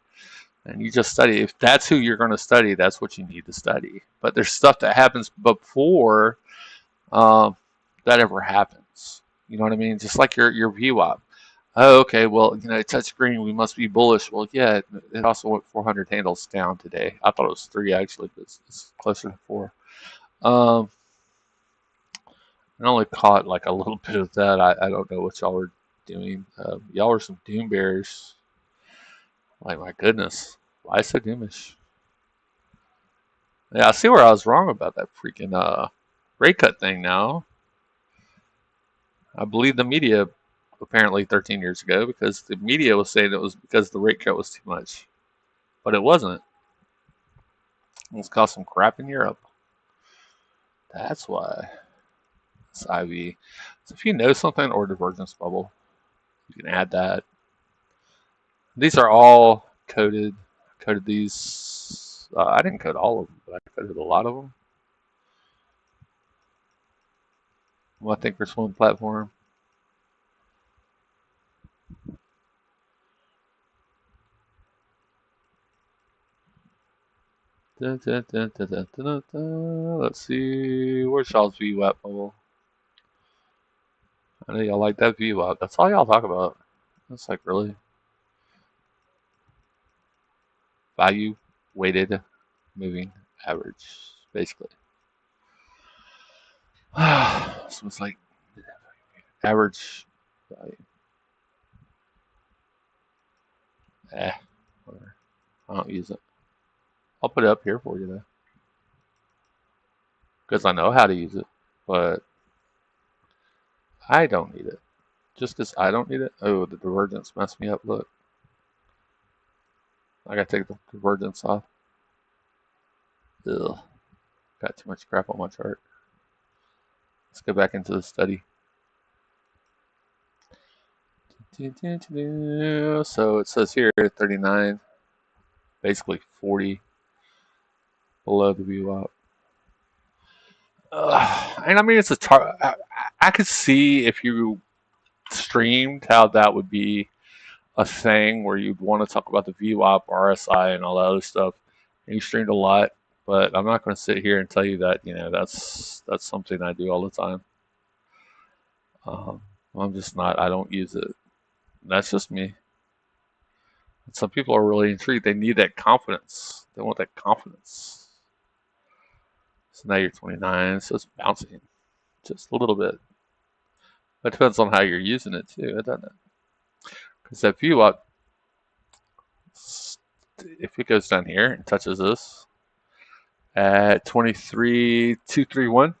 And you just study. If that's who you're going to study, that's what you need to study. But there's stuff that happens before that ever happens. You know what I mean? Just like your VWAP. Oh, okay. Well, you know, touch green, we must be bullish. Well, yeah, it also went 400 handles down today. I thought it was 3 actually, but it's closer to 4. Um, I only caught like a little bit of that. I don't know what y'all were doing. Y'all were some doom bears. Like, my goodness. Why so doomish? Yeah, I see where I was wrong about that freaking rate cut thing now. I believe the media apparently 13 years ago, because the media was saying it was because the rate cut was too much. But it wasn't. It was causing some crap in Europe. That's why. It's IV. So if you know something, or divergence bubble, you can add that. These are all coded. I coded these. I didn't code all of them, but I coded a lot of them. Well, I think there's one platform. Let's see. Where's y'all's VWAP bubble? I know y'all like that VWAP. That's all y'all talk about. That's like, really? Value weighted moving average, basically. So it's like average value. Whatever. I don't use it. I'll put it up here for you though, because I know how to use it, but I don't need it. Just because I don't need it. Oh, the divergence messed me up. Look, I gotta take the divergence off. Ugh, got too much crap on my chart. Let's go back into the study. So it says here 39, basically 40 below the VWAP. And I mean, it's I could see if you streamed how that would be a thing where you'd want to talk about the VWAP, RSI, and all that other stuff. And you streamed a lot, but I'm not going to sit here and tell you that, you know, that's something I do all the time. I'm just not. I don't use it. That's just me. And some people are really intrigued. They need that confidence. They want that confidence. So now you're 29, so it's bouncing just a little bit. It depends on how you're using it too, doesn't it? Because if it goes down here and touches this at 23,231,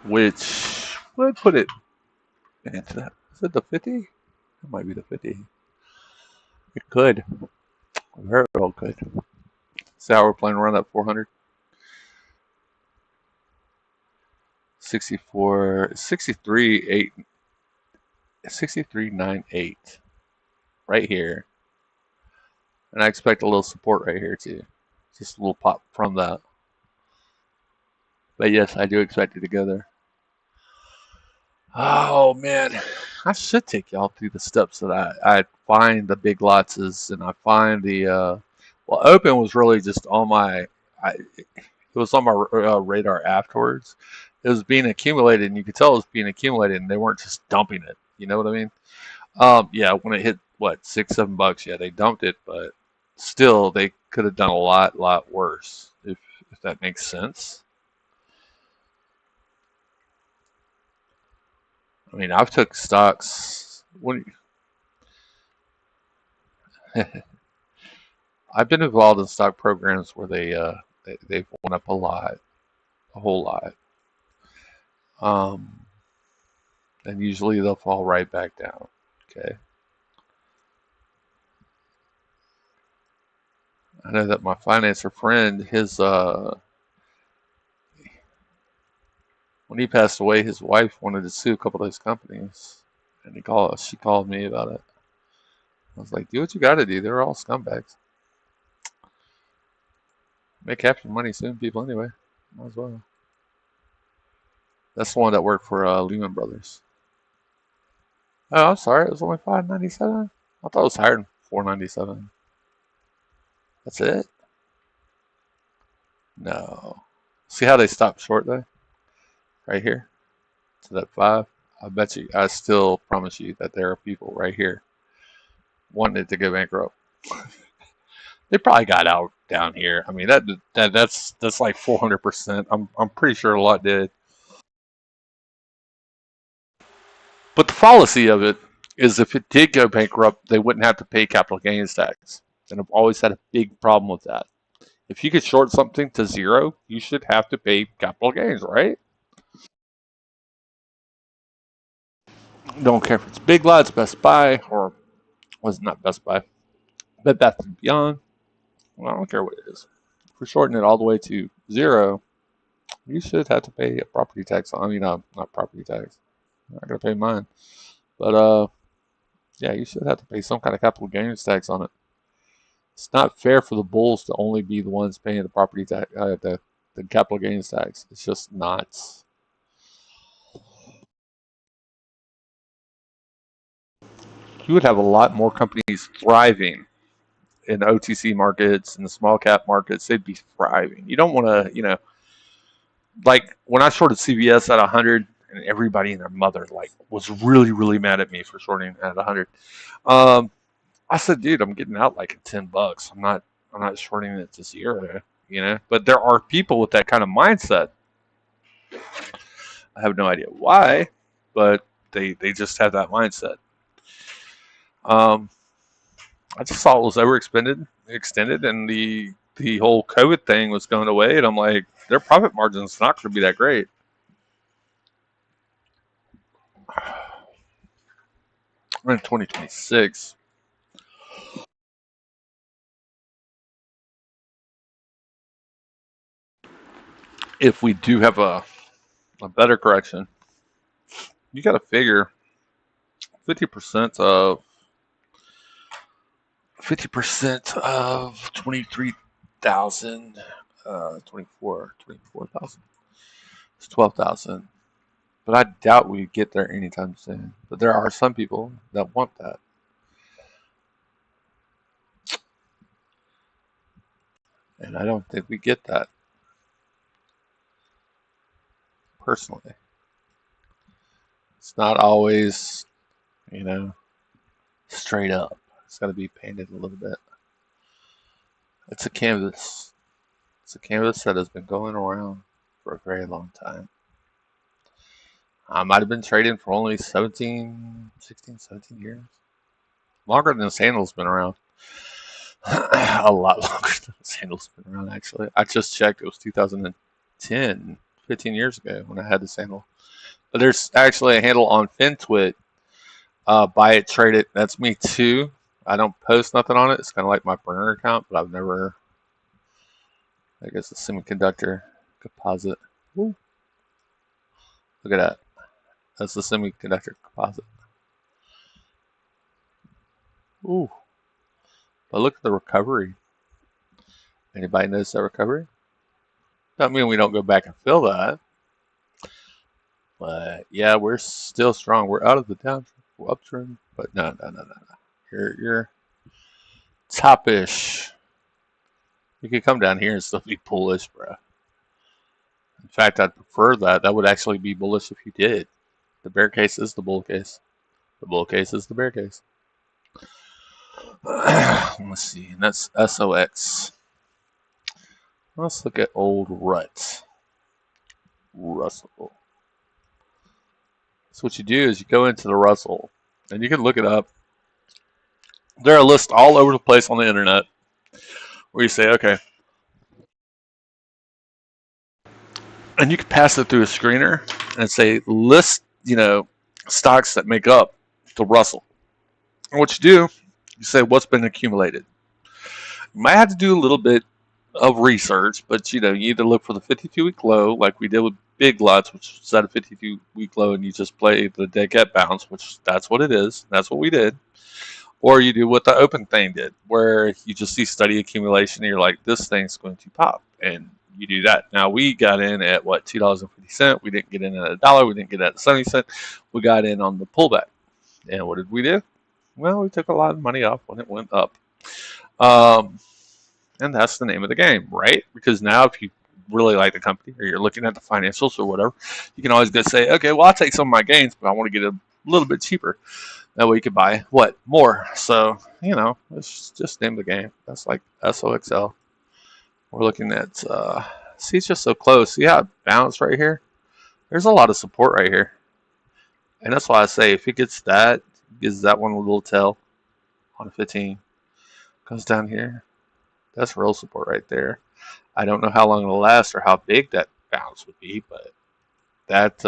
which would put it into that. Is it the 50? It might be the 50. It could. Very well could. See how we're playing around that 400? 64, 63, 8, 63.98 right here. And I expect a little support right here too. Just a little pop from that. But yes, I do expect it to go there. Oh man, I should take y'all through the steps that I find the big lots is, and I find the well, open was really just on my, it was on my radar afterwards. It was being accumulated, and you could tell it was being accumulated, and they weren't just dumping it. You know what I mean? Yeah, when it hit what $6, $7, yeah, they dumped it, but still, they could have done a lot worse if that makes sense. I mean, I've took stocks. I've been involved in stock programs where they've went up a whole lot, um, and usually they'll fall right back down. Okay, I know that my financer friend, his when he passed away, his wife wanted to sue a couple of those companies, and she called me about it. I was like, do what you got to do. They're all scumbags. Make half your money suing people anyway. Might as well. That's the one that worked for Lehman Brothers. Oh, I'm sorry. It was only $5.97. I thought it was higher than $4.97. That's it? No. See how they stopped short there? Right here? To that 5? I bet you, I still promise you that there are people right here wanting it to go bankrupt. They probably got out down here. I mean, that's like 400%. I'm pretty sure a lot did. But the fallacy of it is if it did go bankrupt, they wouldn't have to pay capital gains tax. And I've always had a big problem with that. If you could short something to zero, you should have to pay capital gains, right? Don't care if it's Big Lots, Best Buy, or was it not Best Buy? Bed Bath and Beyond. Well, I don't care what it is. If we're shorting it all the way to zero, you should have to pay a property tax. I mean, not property tax. I'm not gonna pay mine, but yeah, you should have to pay some kind of capital gains tax on it. It's not fair for the bulls to only be the ones paying the property tax, the capital gains tax. It's just not. You would have a lot more companies thriving in the OTC markets and the small cap markets. They'd be thriving. You don't want to, like when I shorted CVS at 100, and everybody and their mother like was really mad at me for shorting at 100. Um, I said, dude, I'm getting out like at $10. I'm not shorting it to zero. But there are people with that kind of mindset. I have no idea why, but they just have that mindset. Um, I just thought it was extended, and the whole COVID thing was going away, and I'm like, their profit margin's not going to be that great. We're in 2026. If we do have a better correction, you got to figure 50% of 23,000, 24,000. It's 12,000. But I doubt we get there anytime soon. But there are some people that want that. And I don't think we get that personally. It's not always, you know, straight up. It's got to be painted a little bit. It's a canvas. It's a canvas that has been going around for a very long time. I might have been trading for only 17 years. Longer than the sandal's been around. A lot longer than the sandal's been around, actually. I just checked. It was 2010, 15 years ago when I had the sandal. But there's actually a handle on FinTwit. Buy it, trade it. That's me too. I don't post nothing on it. It's kind of like my burner account, but I've never. I guess a semiconductor composite. Ooh. Look at that. That's the semiconductor composite. Ooh. But look at the recovery. Anybody notice that recovery? Doesn't mean we don't go back and fill that. But yeah, we're still strong. We're out of the downtrend. We're uptrend. But no. You're top-ish. You could come down here and still be bullish, bro. In fact, I'd prefer that. That would actually be bullish if you did. The bear case is the bull case. The bull case is the bear case. Let's see. That's SOX. Let's look at old Russell. So what you do is you go into the Russell, and you can look it up. There are lists all over the place on the internet where you say, okay, and you can pass it through a screener and say list, stocks that make up the Russell. And what you do, you say what's been accumulated. You might have to do a little bit of research, but you need to look for the 52-week low, like we did with Big Lots, which was at a 52-week low, and you just play the dead cat bounce, which that's what it is. That's what we did. Or you do what the open thing did, where you just see steady accumulation, and you're like, this thing's going to pop, and you do that. Now we got in at what, $2.50. We didn't get in at $1. We didn't get in at 70 cents. We got in on the pullback, and what did we do? Well, we took a lot of money off when it went up. And that's the name of the game, right? Because now if you really like the company or you're looking at the financials or whatever, you can always go say, okay, well, I'll take some of my gains, but I want to get a little bit cheaper. That way you can buy what? More. So, it's just name the game. That's like SOXL. We're looking at, see, it's just so close. See how it bounced right here? There's a lot of support right here. And that's why I say if it gets that, gives that one a little tail on a 15, goes down here. That's real support right there. I don't know how long it'll last or how big that bounce would be, but that,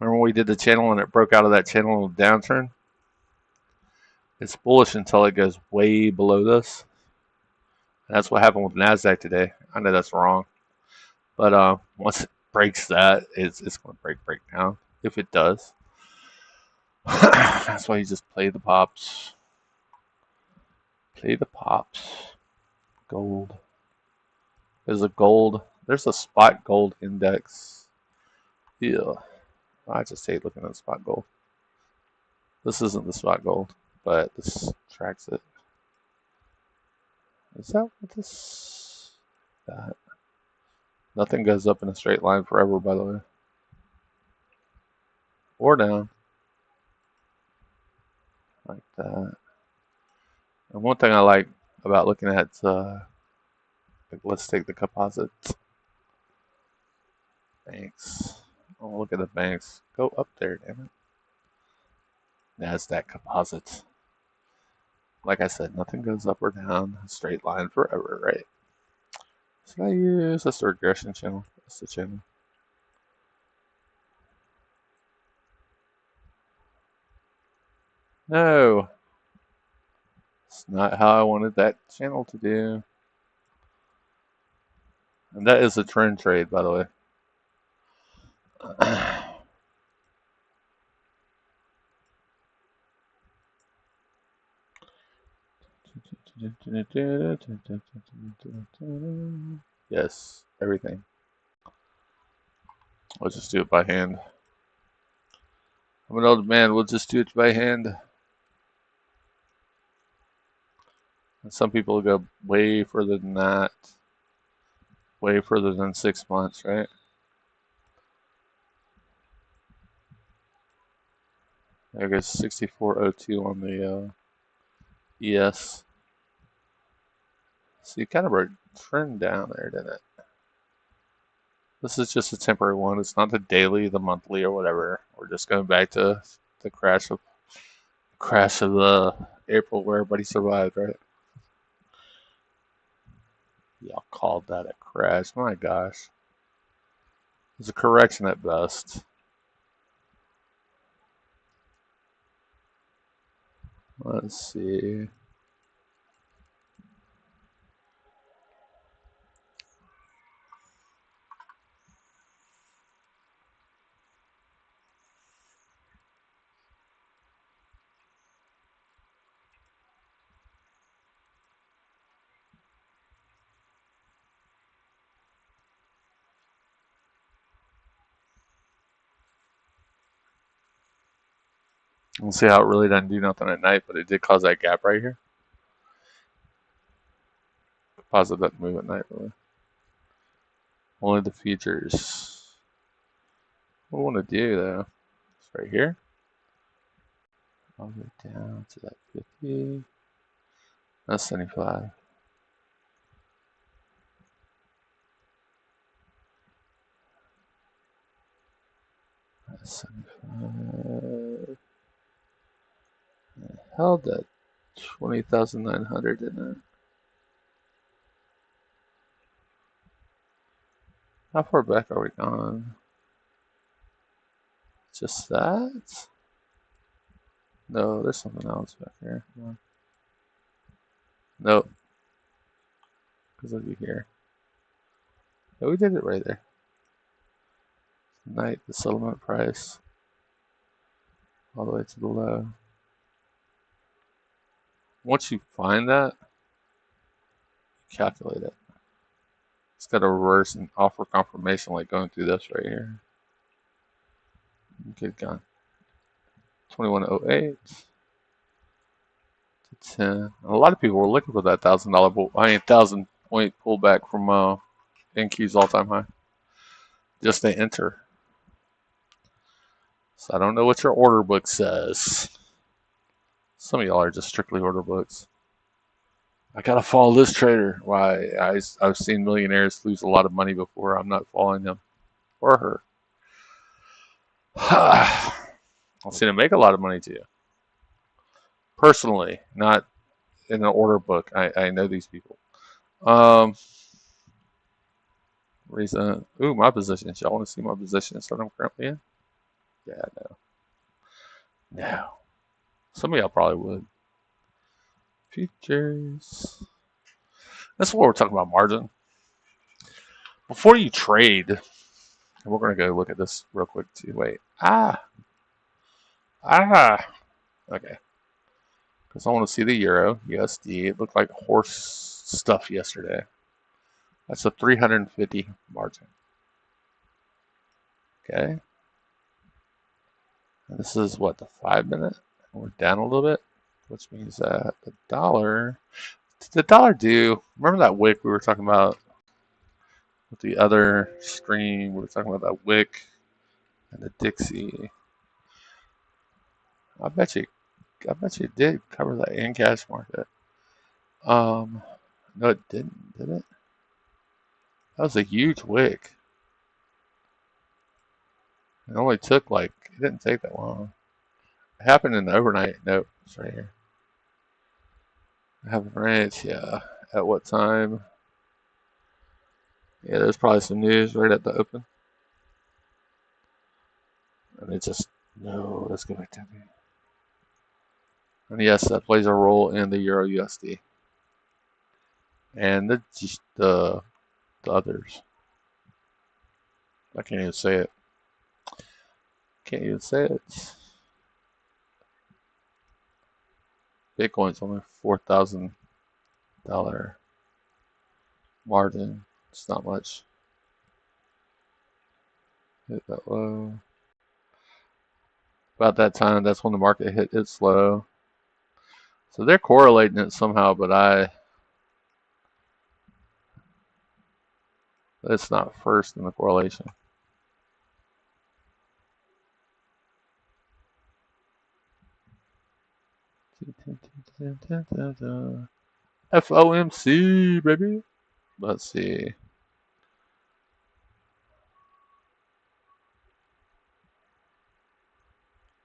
remember when we did the channel and it broke out of that channel in the downturn? It's bullish until it goes way below this. And that's what happened with NASDAQ today. I know that's wrong. But once it breaks that, it's going to break down, if it does. That's why you just play the pops. Play the pops. Gold. There's a spot gold index. Yeah. I just hate looking at spot gold. This isn't the spot gold, but this tracks it. Is that what this? That. Nothing goes up in a straight line forever, by the way. Or down. Like that. And one thing I like about looking at, let's take the composites. Banks. Oh, look at the banks. Go up there, damn it. NASDAQ composites. Like I said, nothing goes up or down a straight line forever, right? So I use this regression channel. That's the channel. No. It's not how I wanted that channel to do. And that is a trend trade, by the way. Yes, everything. We'll just do it by hand. I'm an old man, we'll just do it by hand. And some people go way further than that. Way further than 6 months, right? There goes 6402 on the ES. So you kind of a trend down there, didn't it? This is just a temporary one. It's not the daily, the monthly, or whatever. We're just going back to the crash of April where everybody survived, right? Y'all called that a crash. My gosh. It was a correction at best. Let's see. Let's see how it really doesn't do nothing at night, but it did cause that gap right here. Composite doesn't move at night, really. Only the futures. What I want to do, though, is right here. I'll go down to that 50. That's 75. That's 75. It held at 20,900, didn't it? How far back are we gone? Just that? No, there's something else back here. Nope. Because looky here. Oh, we did it right there. Night, the settlement price. All the way to the low. Once you find that, calculate it. It's got a reverse and offer confirmation like going through this right here. Good gun. 2108 to 10. A lot of people were looking for that $1,000 point pullback from NQ's all-time high. Just to enter. So I don't know what your order book says. Some of y'all are just strictly order books. I gotta follow this trader. Why? I've seen millionaires lose a lot of money before. I'm not following them or her. I've seen them make a lot of money too. Personally, not in an order book. I know these people. Reason. Ooh, my positions. Y'all want to see my positions that I'm currently in? Yeah, no. No. Some of y'all probably would. Futures. That's what we're talking about, margin. Before you trade, and we're going to go look at this real quick too. Wait. Okay. Because I want to see the Euro, USD. It looked like horse stuff yesterday. That's a 350 margin. Okay. And this is what, the 5 minute? We're down a little bit, which means that the dollar. Did the dollar do? Remember that wick we were talking about with the other stream? We were talking about that wick and the Dixie. I bet you it did cover that in cash market. No, it didn't, did it? That was a huge wick. It only took it didn't take that long. It happened in the overnight. Nope, it's right here. It happened right, yeah. At what time? Yeah, there's probably some news right at the open. And it just, no, let's go back to me. And yes, that plays a role in the Euro USD. And the others. I can't even say it. Can't even say it. Bitcoin's only $4,000 margin. It's not much. Hit that low. About that time, that's when the market hit its low. So they're correlating it somehow, but it's not first in the correlation. FOMC, baby. Let's see.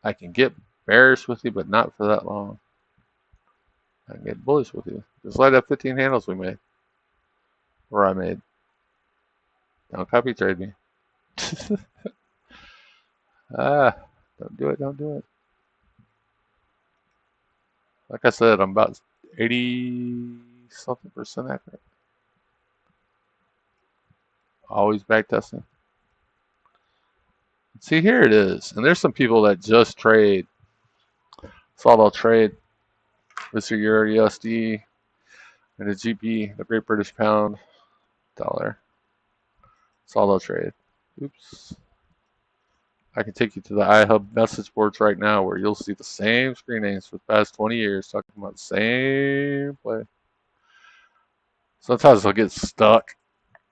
I can get bearish with you, but not for that long. I can get bullish with you. Just like that 15 handles we made. Or I made. Don't copy trade me. Don't do it, don't do it. Like I said, I'm about 80-something% accurate. Always back testing. See, here it is. And there's some people that just trade. That's all they'll trade. Mr. Euro USD and the GP, the Great British Pound, dollar. That's all they'll trade. Oops. I can take you to the iHub message boards right now where you'll see the same screen names for the past 20 years talking about the same play. Sometimes they'll get stuck.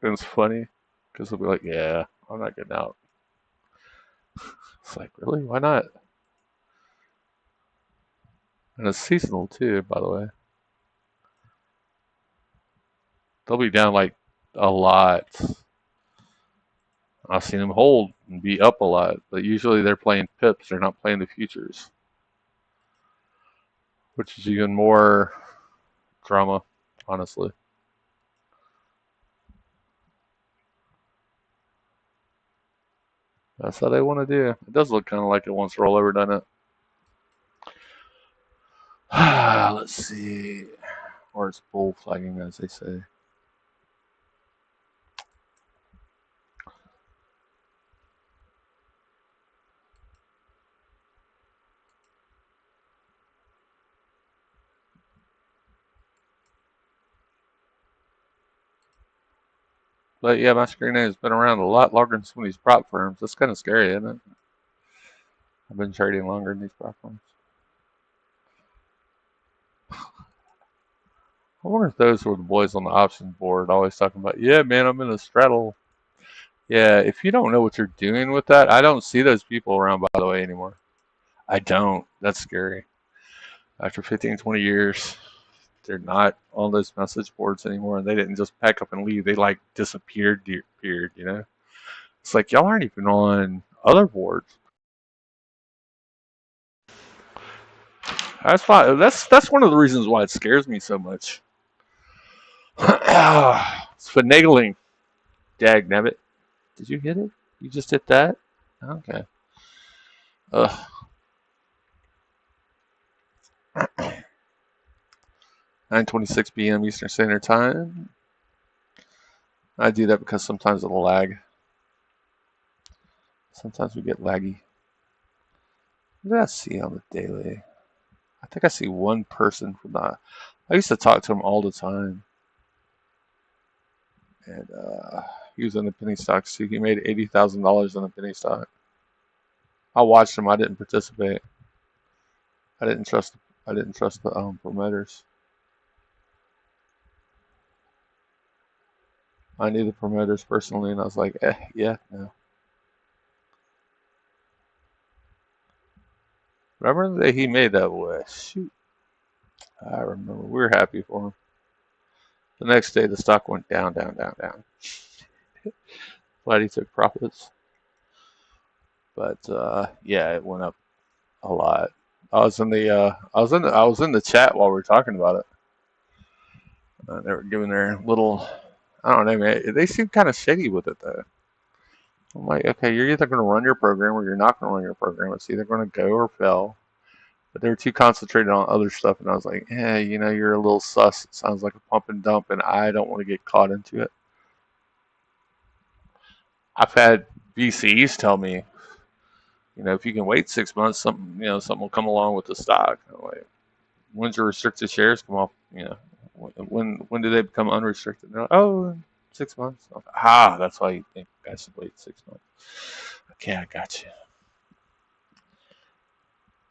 And it's funny because they'll be like, yeah, I'm not getting out. It's like, really? Why not? And it's seasonal too, by the way. They'll be down like a lot. I've seen them hold and be up a lot, but usually they're playing pips. They're not playing the futures, which is even more drama, honestly. That's how they want to do. It does look kind of like it wants to roll over, doesn't it? Let's see. Or it's bull flagging, as they say. But yeah, my screen name has been around a lot longer than some of these prop firms. That's kind of scary, isn't it? I've been trading longer than these prop firms. I wonder if those were the boys on the options board always talking about, yeah, man, I'm in a straddle. Yeah, if you don't know what you're doing with that, I don't see those people around, by the way, anymore. I don't. That's scary. After 15, 20 years, they're not on those message boards anymore, and they didn't just pack up and leave. They like disappeared, you know? It's like y'all aren't even on other boards. That's fine. That's one of the reasons why it scares me so much. It's finagling. Dag nabbit. Did you hit it? You just hit that? Okay. 9:26 p.m. Eastern Standard Time. I do that because sometimes it'll lag. Sometimes we get laggy. What did I see on the daily? I think I see one person from that. I used to talk to him all the time. And he was in the penny stocks too. He made $80,000 in the penny stock. I watched him. I didn't participate. I didn't trust the promoters. I knew the promoters personally, and I was like, yeah, no. Remember the day he made that way? Shoot. I remember. We were happy for him. The next day, the stock went down. Glad he took profits. But yeah, it went up a lot. I was in the chat while we were talking about it. They were giving their little, I don't know, man. They seem kind of shady with it though. I'm like, okay, you're either going to run your program or you're not going to run your program. It's either going to go or fail. But they were too concentrated on other stuff, and I was like, you're a little sus. It sounds like a pump and dump, and I don't want to get caught into it. I've had VCs tell me, if you can wait 6 months, something will come along with the stock. I'm like, when's your restricted shares come off? When do they become unrestricted? They're like, oh, 6 months. Like, that's why you think I should wait 6 months. Okay, I got you.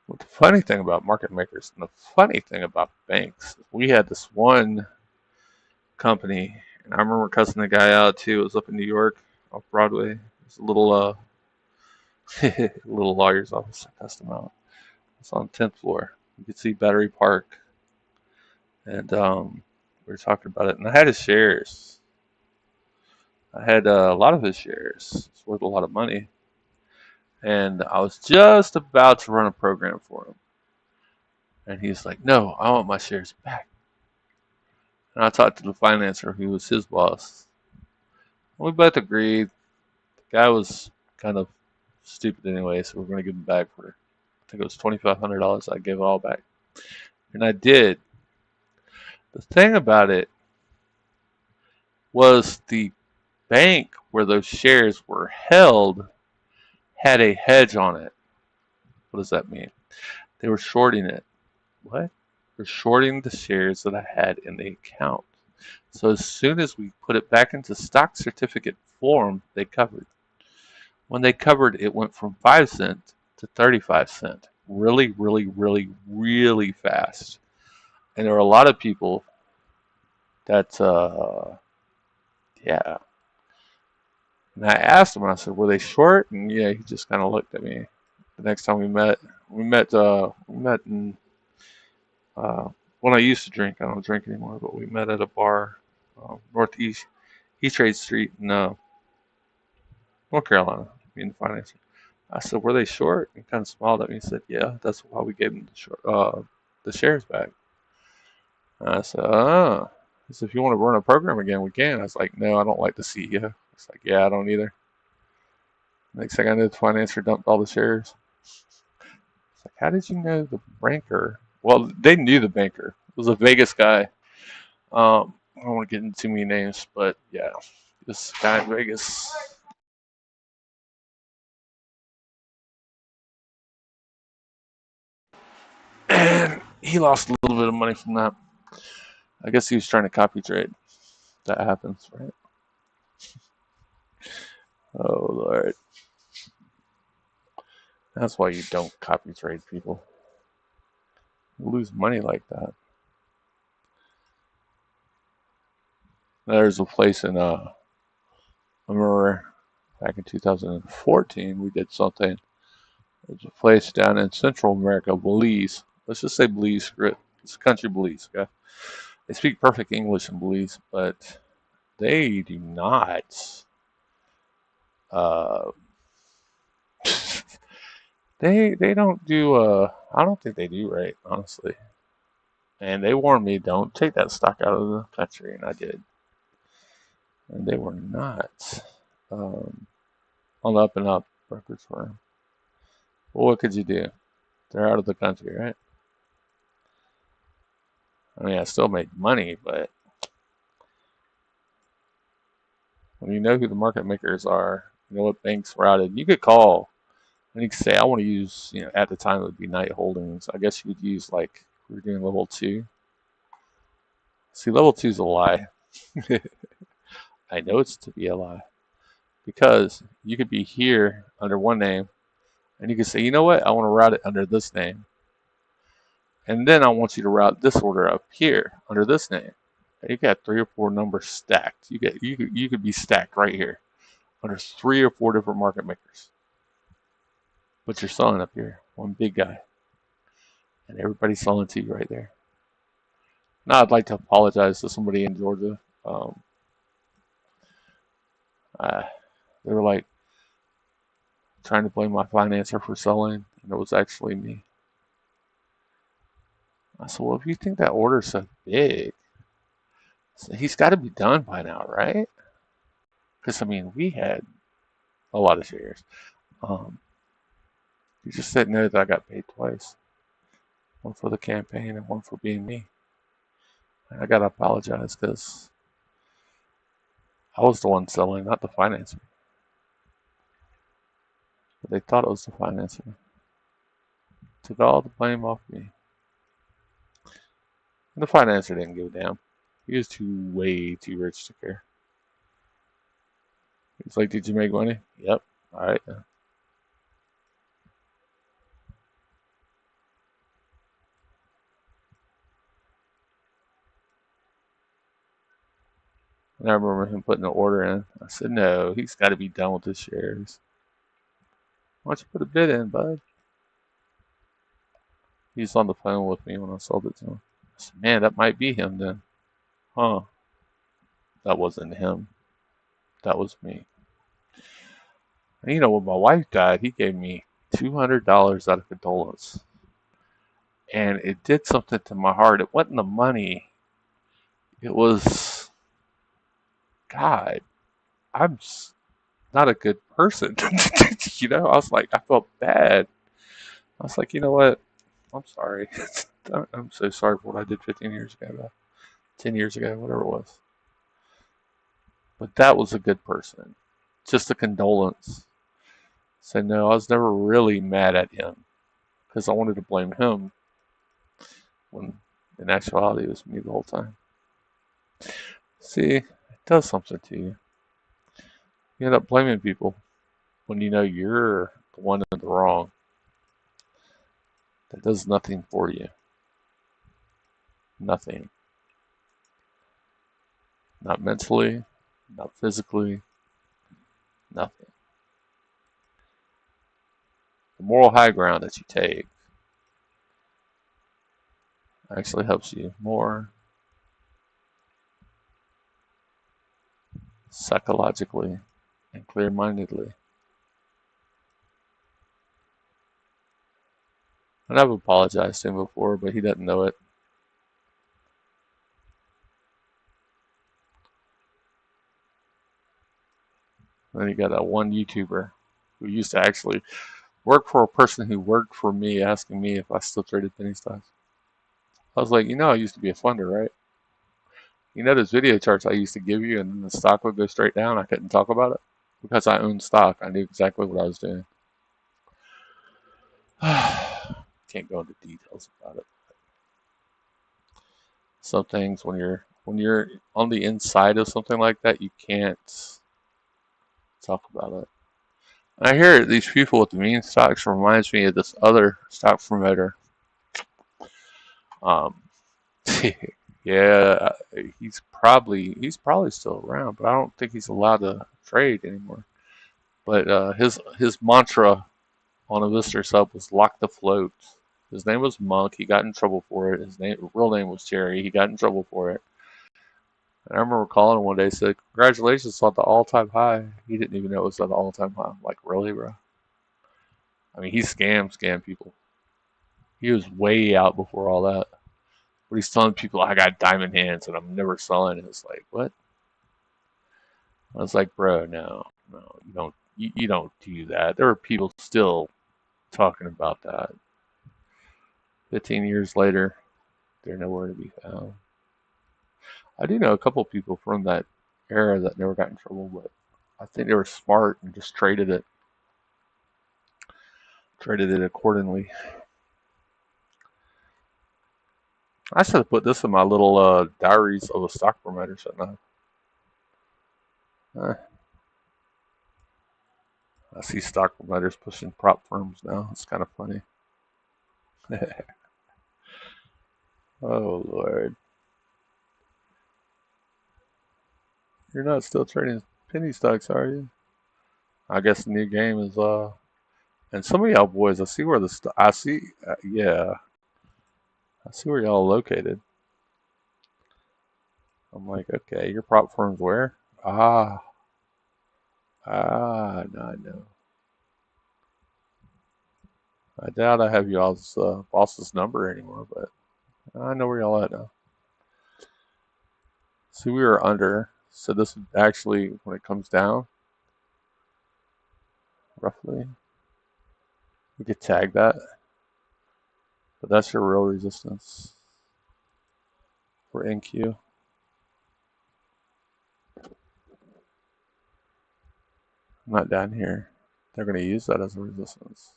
Well, the funny thing about market makers and the funny thing about banks, we had this one company, and I remember cussing the guy out too. It was up in New York, off Broadway. It's a little lawyer's office. I cussed him out. It's on the 10th floor. You could see Battery Park, and we were talking about it. And I had his shares. I had a lot of his shares. It's worth a lot of money. And I was just about to run a program for him. And he's like, "No, I want my shares back." And I talked to the financer who was his boss. We both agreed. The guy was kind of stupid anyway, so we're going to give him back for, I think it was $2,500. I gave it all back. And I did. The thing about it was the bank where those shares were held had a hedge on it. What does that mean? They were shorting it. What? They're shorting the shares that I had in the account. So as soon as we put it back into stock certificate form, they covered. When they covered, it went from 5 cents to 35 cents. Really, really, really, really fast. And there were a lot of people that, yeah. And I asked him, I said, "Were they short?" And yeah, he just kind of looked at me. The next time we met in, when I used to drink. I don't drink anymore, but we met at a bar, Northeast East Trade Street in North Carolina, me and the financer. I said, "Were they short?" He kind of smiled at me and said, "Yeah, that's why we gave them the shares back." And I said, "Ah." He said, "If you want to run a program again, we can." I was like, "No, I don't like the CEO." It's like, "Yeah, I don't either." Next thing I knew, the financer dumped all the shares. It's like, how did you know the banker? Well, they knew the banker. It was a Vegas guy. I don't want to get into too many names, but yeah, this guy in Vegas. And he lost a little bit of money from that. I guess he was trying to copy trade. That happens, right? Oh, Lord. That's why you don't copy trade people. You lose money like that. There's a place in, I remember back in 2014, we did something. There's a place down in Central America, Belize. Let's just say Belize. It's country Belize, okay? They speak perfect English in Belize, but they do not. Uh, they don't do. I don't think they do right, honestly. And they warned me, don't take that stock out of the country, and I did. And they were not on the up and up brokerage firm. Well, what could you do? They're out of the country, right? I mean, I still make money, but when you know who the market makers are, you know what banks routed, you could call and you could say, "I want to use," at the time it would be Knight Holdings. I guess you would use, like, we were doing level 2. See, level 2 is a lie. I know it's to be a lie because you could be here under one name and you could say, "You know what? I want to route it under this name. And then I want you to route this order up here under this name." And you got 3 or 4 numbers stacked. You could be stacked right here under 3 or 4 different market makers. But you're selling up here, one big guy. And everybody's selling to you right there. Now I'd like to apologize to somebody in Georgia. They were like trying to blame my financer for selling, and it was actually me. I said, "Well, if you think that order's so big, so he's got to be done by now, right?" Because, I mean, we had a lot of shares. You just didn't know that I got paid twice. One for the campaign and one for being me. And I got to apologize because I was the one selling, not the financer. But they thought it was the financer. Took all the blame off me. And the financer didn't give a damn. He was way too rich to care. He's like, "Did you make money?" "Yep." "All right." And I remember him putting the order in. I said, "No, he's got to be done with his shares. Why don't you put a bid in, bud?" He's on the phone with me when I sold it to him. I said, man, that might be him then. Huh. That wasn't him. That was me. And you know, when my wife died, he gave me $200 out of condolence. And it did something to my heart. It wasn't the money. It was, God, I'm not a good person. You know, I was like, I felt bad. I was like, you know what? I'm sorry. I'm so sorry for what I did 15 years ago, 10 years ago, whatever it was. But that was a good person. Just a condolence. So no, I was never really mad at him because I wanted to blame him when in actuality it was me the whole time. See, it does something to you. You end up blaming people when you know you're the one in the wrong. That does nothing for you. Nothing. Not mentally, not physically, nothing. The moral high ground that you take actually helps you more psychologically and clear-mindedly. And I've apologized to him before, but he doesn't know it. And then you got that one YouTuber who used to actually work for a person who worked for me, asking me if I still traded penny stocks. I was like, you know, I used to be a funder, right? You know those video charts I used to give you and then the stock would go straight down? I couldn't talk about it because I owned stock. I knew exactly what I was doing. Can't go into details about it. Some things when you're on the inside of something like that, you can't talk about it. And I hear these people with the meme stocks reminds me of this other stock promoter. Um, yeah, he's probably still around, but I don't think he's allowed to trade anymore. But his mantra on a visitor sub was "lock the float." His name was Monk. He got in trouble for it. His real name was Jerry. He got in trouble for it. And I remember calling him one day and said, "Congratulations on the all-time high." He didn't even know it was at the all-time high. I'm like, really, bro? I mean, he scammed people. He was way out before all that. But he's telling people, I got diamond hands and I'm never selling. It's like, what? I was like, bro, no, you don't do that. There are people still talking about that. 15 years later, they're nowhere to be found. I do know a couple of people from that era that never got in trouble, but I think they were smart and just traded it accordingly. I should have put this in my little diaries of a stock promoter, shouldn't I? I see stock promoters pushing prop firms now. It's kind of funny. Oh Lord, you're not still trading penny stocks, are you? I guess the new game is and some of y'all boys, I see where I see, yeah, I see where y'all are located. I'm like, okay, your prop firm's where? Ah, no, I know. I doubt I have y'all's boss's number anymore, but I know where y'all at now. See, we were under, so this would actually, when it comes down, roughly, we could tag that, but that's your real resistance for NQ. Not down here. They're going to use that as a resistance.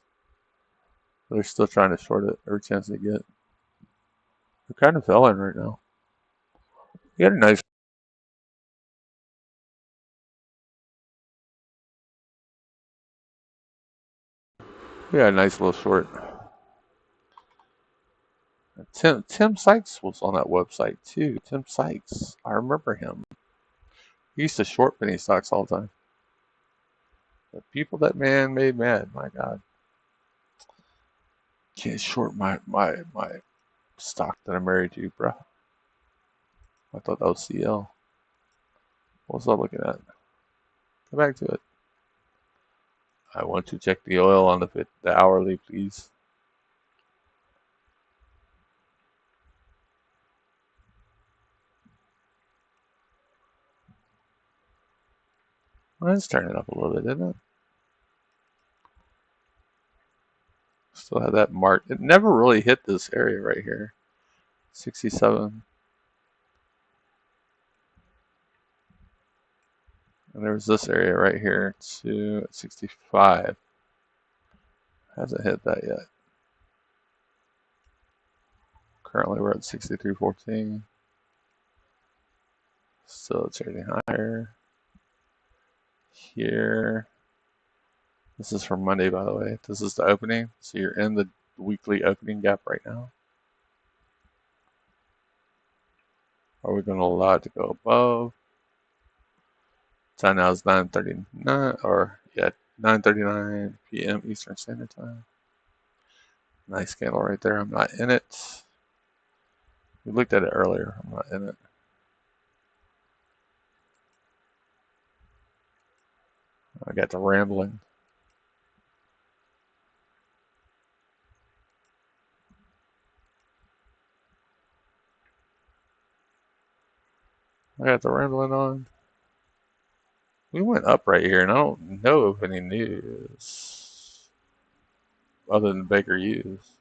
They're still trying to short it every chance they get. They're kind of selling right now. We had a nice little short. Tim Sykes was on that website too. Tim Sykes. I remember him. He used to short penny stocks all the time. The people that man made mad, my God. Can't short my stock that I'm married to, bro. I thought that was CL. What was I looking at? Go back to it. I want to check the oil on the hourly, please. Well, it's turning up a little bit, isn't it? Still have that mark. It never really hit this area right here. 67. And there was this area right here to 65. Hasn't hit that yet. Currently we're at 63.14. Still trading higher. Here. This is from Monday, by the way. This is the opening. So you're in the weekly opening gap right now. Are we going to allow it to go above? Time now is 9:39, or yeah, 9:39 p.m. Eastern Standard Time. Nice candle right there. I'm not in it. We looked at it earlier. I'm not in it. I got the rambling. I got the rambling on. We went up right here, and I don't know of any news other than Baker Hughes.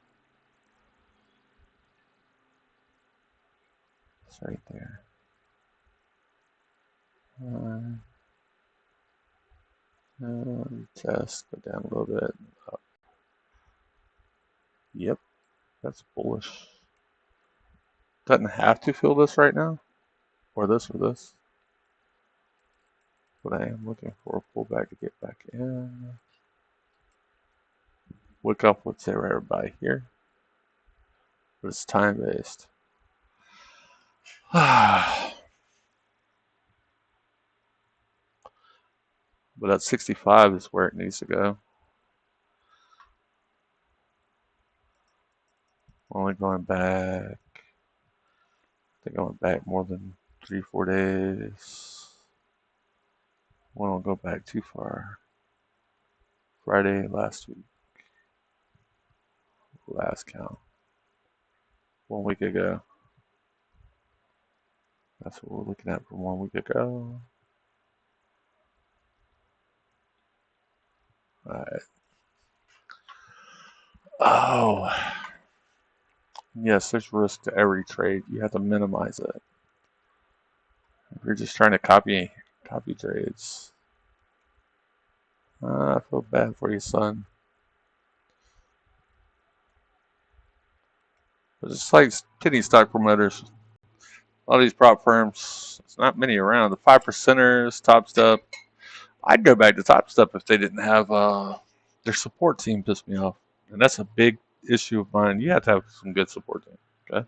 It's right there. Test, go down a little bit. Up. Yep, that's bullish. Doesn't have to fill this right now, or this, or this. But I am looking for a pullback to get back in. Look up, let's say right by here. But it's time based. But at 65 is where it needs to go. Only going back. I think I went back more than 3-4 days. We don't go back too far. Friday last week. Last count. 1 week ago. That's what we're looking at from 1 week ago. Alright. Oh. Yes, there's risk to every trade. You have to minimize it. If you're just trying to copy trades. I feel bad for you, son. But it's like penny stock promoters. A lot of these prop firms, it's not many around. The 5%ers, Top Step. I'd go back to Top Step if they didn't have their support team pissed me off. And that's a big issue of mine. You have to have some good support team. Okay?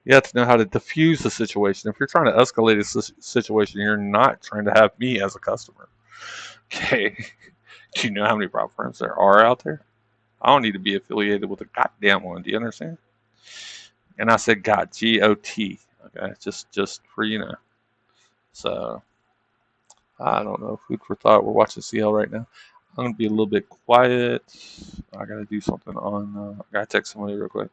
You have to know how to diffuse the situation. If you're trying to escalate a situation, you're not trying to have me as a customer. Okay? Do you know how many prop firms there are out there? I don't need to be affiliated with a goddamn one. Do you understand? And I said "got," G-O-T. Okay, just for you know. So I don't know. Food for thought. We're watching CL right now. I'm gonna be a little bit quiet. I gotta do something on. I gotta text somebody real quick.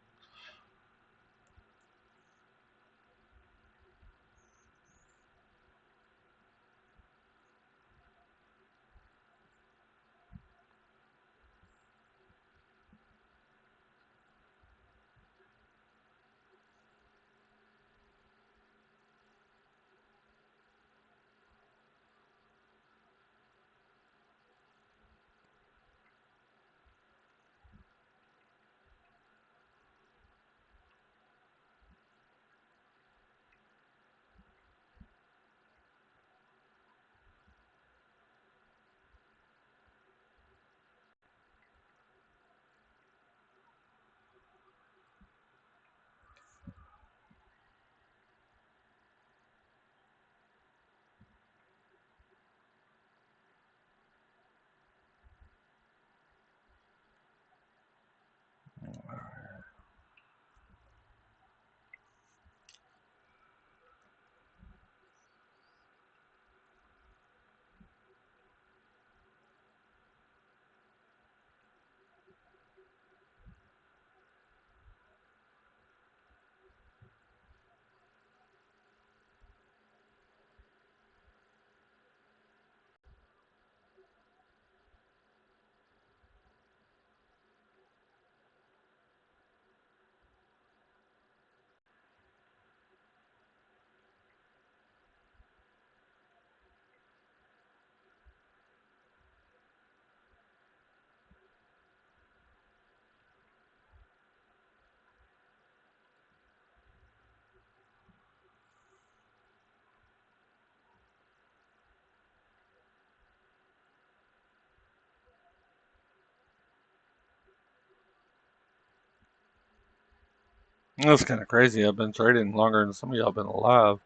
That's kind of crazy. I've been trading longer than some of y'all been alive.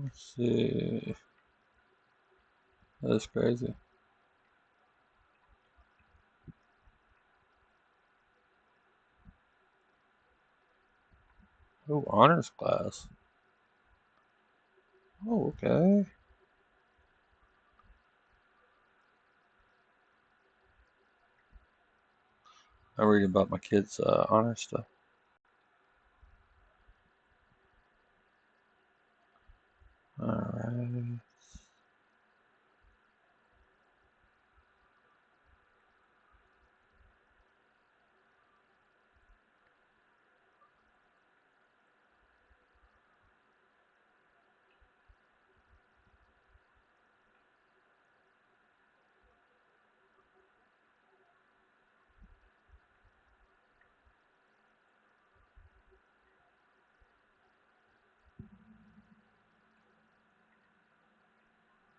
Let's see. That's crazy. Oh, honors class. Oh, okay. I'm reading about my kids' honor stuff. All right.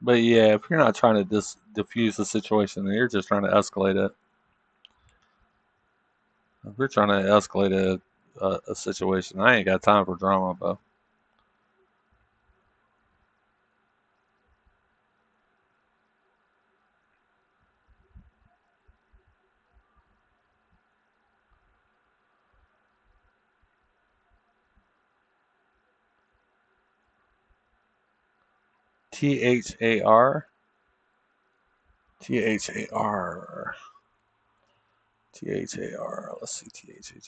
But yeah, if you're not trying to diffuse the situation, then you're just trying to escalate it. If you're trying to escalate a situation, I ain't got time for drama, bro. THAR. THAR. THAR. Let's see.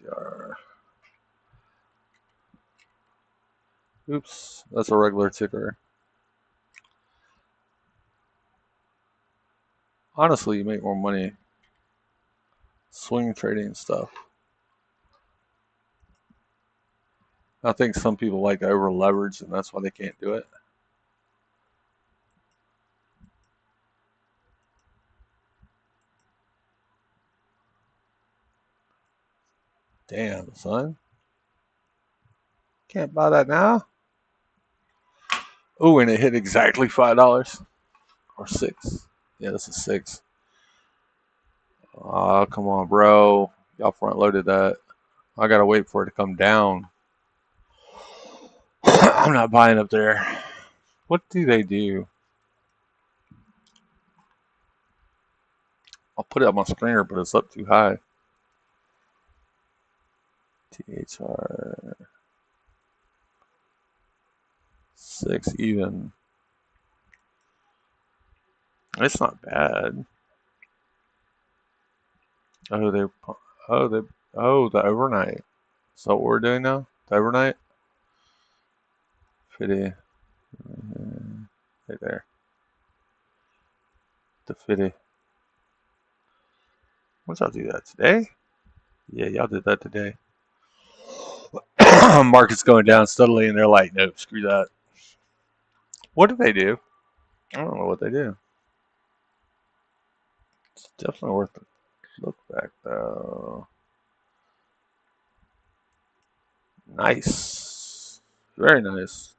THAR. Oops. That's a regular ticker. Honestly, you make more money swing trading stuff. I think some people like over leverage, and that's why they can't do it. Damn, son. Can't buy that now? Oh, and it hit exactly $5 or 6. Yeah, this is 6. Oh, come on, bro. Y'all front loaded that. I gotta wait for it to come down. I'm not buying up there. What do they do? I'll put it on my screener, but it's up too high. THR 6 even. It's not bad. Oh, the overnight. So what we're doing now? The overnight? 50. Right there. The 50. When y'all do that today? Yeah, y'all did that today. Market's going down steadily, and they're like, nope, screw that. What do they do? I don't know what they do. It's definitely worth a look back, though. Nice. Very nice.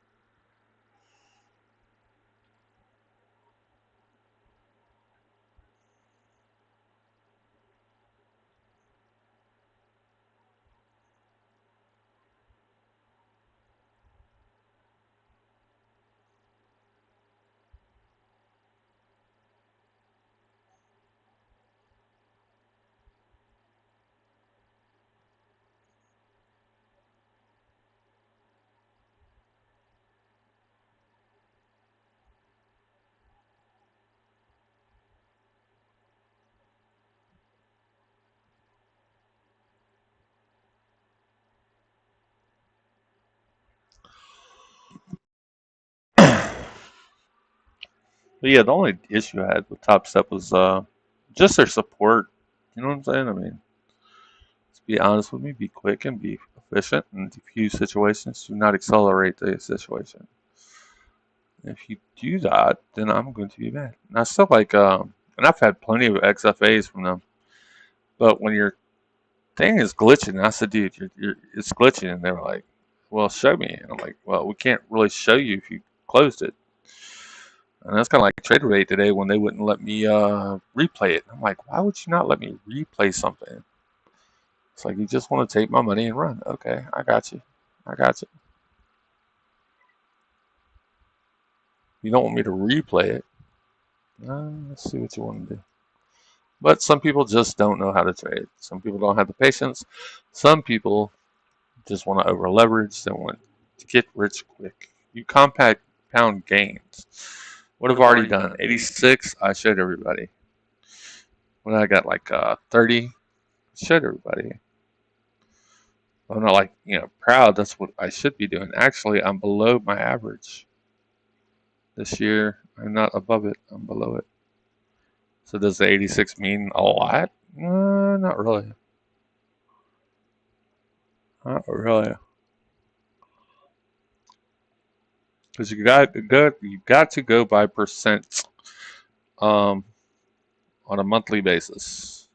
But yeah, the only issue I had with Top Step was just their support. You know what I'm saying? I mean, to be honest with me, be quick and be efficient and diffuse situations. Do not accelerate the situation. If you do that, then I'm going to be mad. And I still like, and I've had plenty of XFAs from them. But when your thing is glitching, I said, dude, it's glitching. And they were like, well, show me. And I'm like, well, we can't really show you if you closed it. And that's kind of like TraderRate today when they wouldn't let me replay it. I'm like, why would you not let me replay something? It's like, you just want to take my money and run. Okay, I got you. I got you. You don't want me to replay it. Let's see what you want to do. But some people just don't know how to trade. Some people don't have the patience. Some people just want to over leverage. They want to get rich quick. You compound gains. What have I already done? 86. I showed everybody. When I got like 30, I showed everybody. I'm not like, proud. That's what I should be doing. Actually, I'm below my average. This year, I'm not above it. I'm below it. So does the 86 mean a lot? Not really. Not really. Because you got to go by percent on a monthly basis.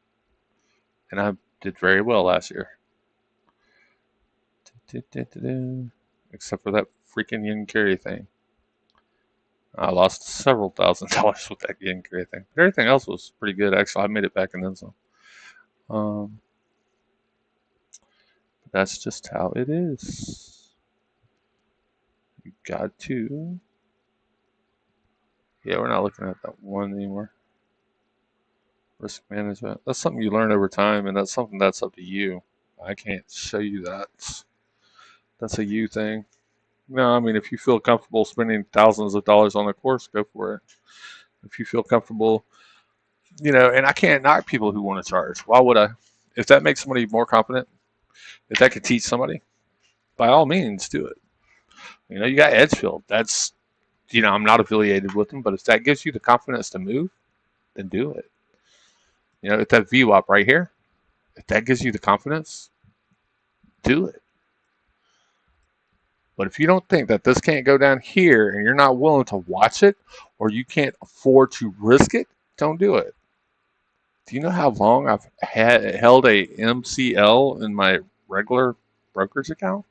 And I did very well last year. Except for that freaking yen carry thing. I lost several $1,000s with that yen carry thing. But everything else was pretty good. Actually, I made it back and then some. That's just how it is. You got to. Yeah, we're not looking at that one anymore. Risk management. That's something you learn over time, and that's something that's up to you. I can't show you that. That's a you thing. No, I mean, if you feel comfortable spending thousands of dollars on a course, go for it. If you feel comfortable, and I can't knock people who want to charge. Why would I? If that makes somebody more confident, if that could teach somebody, by all means, do it. You got Edgefield. That's, I'm not affiliated with them, but if that gives you the confidence to move, then do it. If that VWAP right here, if that gives you the confidence, do it. But if you don't think that this can't go down here and you're not willing to watch it, or you can't afford to risk it, don't do it. Do you know how long I've held a MCL in my regular brokerage account?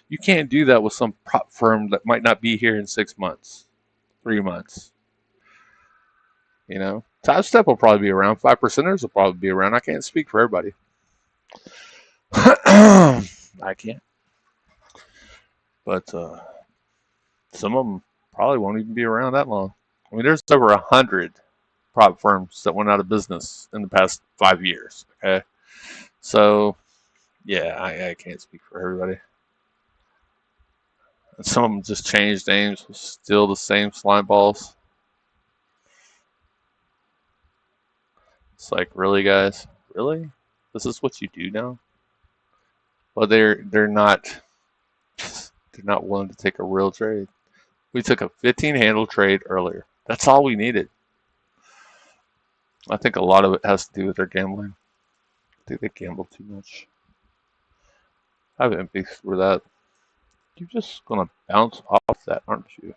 You can't do that with some prop firm that might not be here in 6 months, 3 months. Top Step will probably be around. 5%ers will probably be around. I can't speak for everybody. I can't. But some of them probably won't even be around that long. I mean, there's over 100 prop firms that went out of business in the past 5 years. Okay, so yeah, I can't speak for everybody. And some of them just changed names, still the same slime balls. It's like, really, guys, really? This is what you do now? Well, they're not willing to take a real trade. We took a 15 handle trade earlier. That's all we needed. I think a lot of it has to do with their gambling. I think they gamble too much. I have empathy for that. You're just gonna bounce off that, aren't you?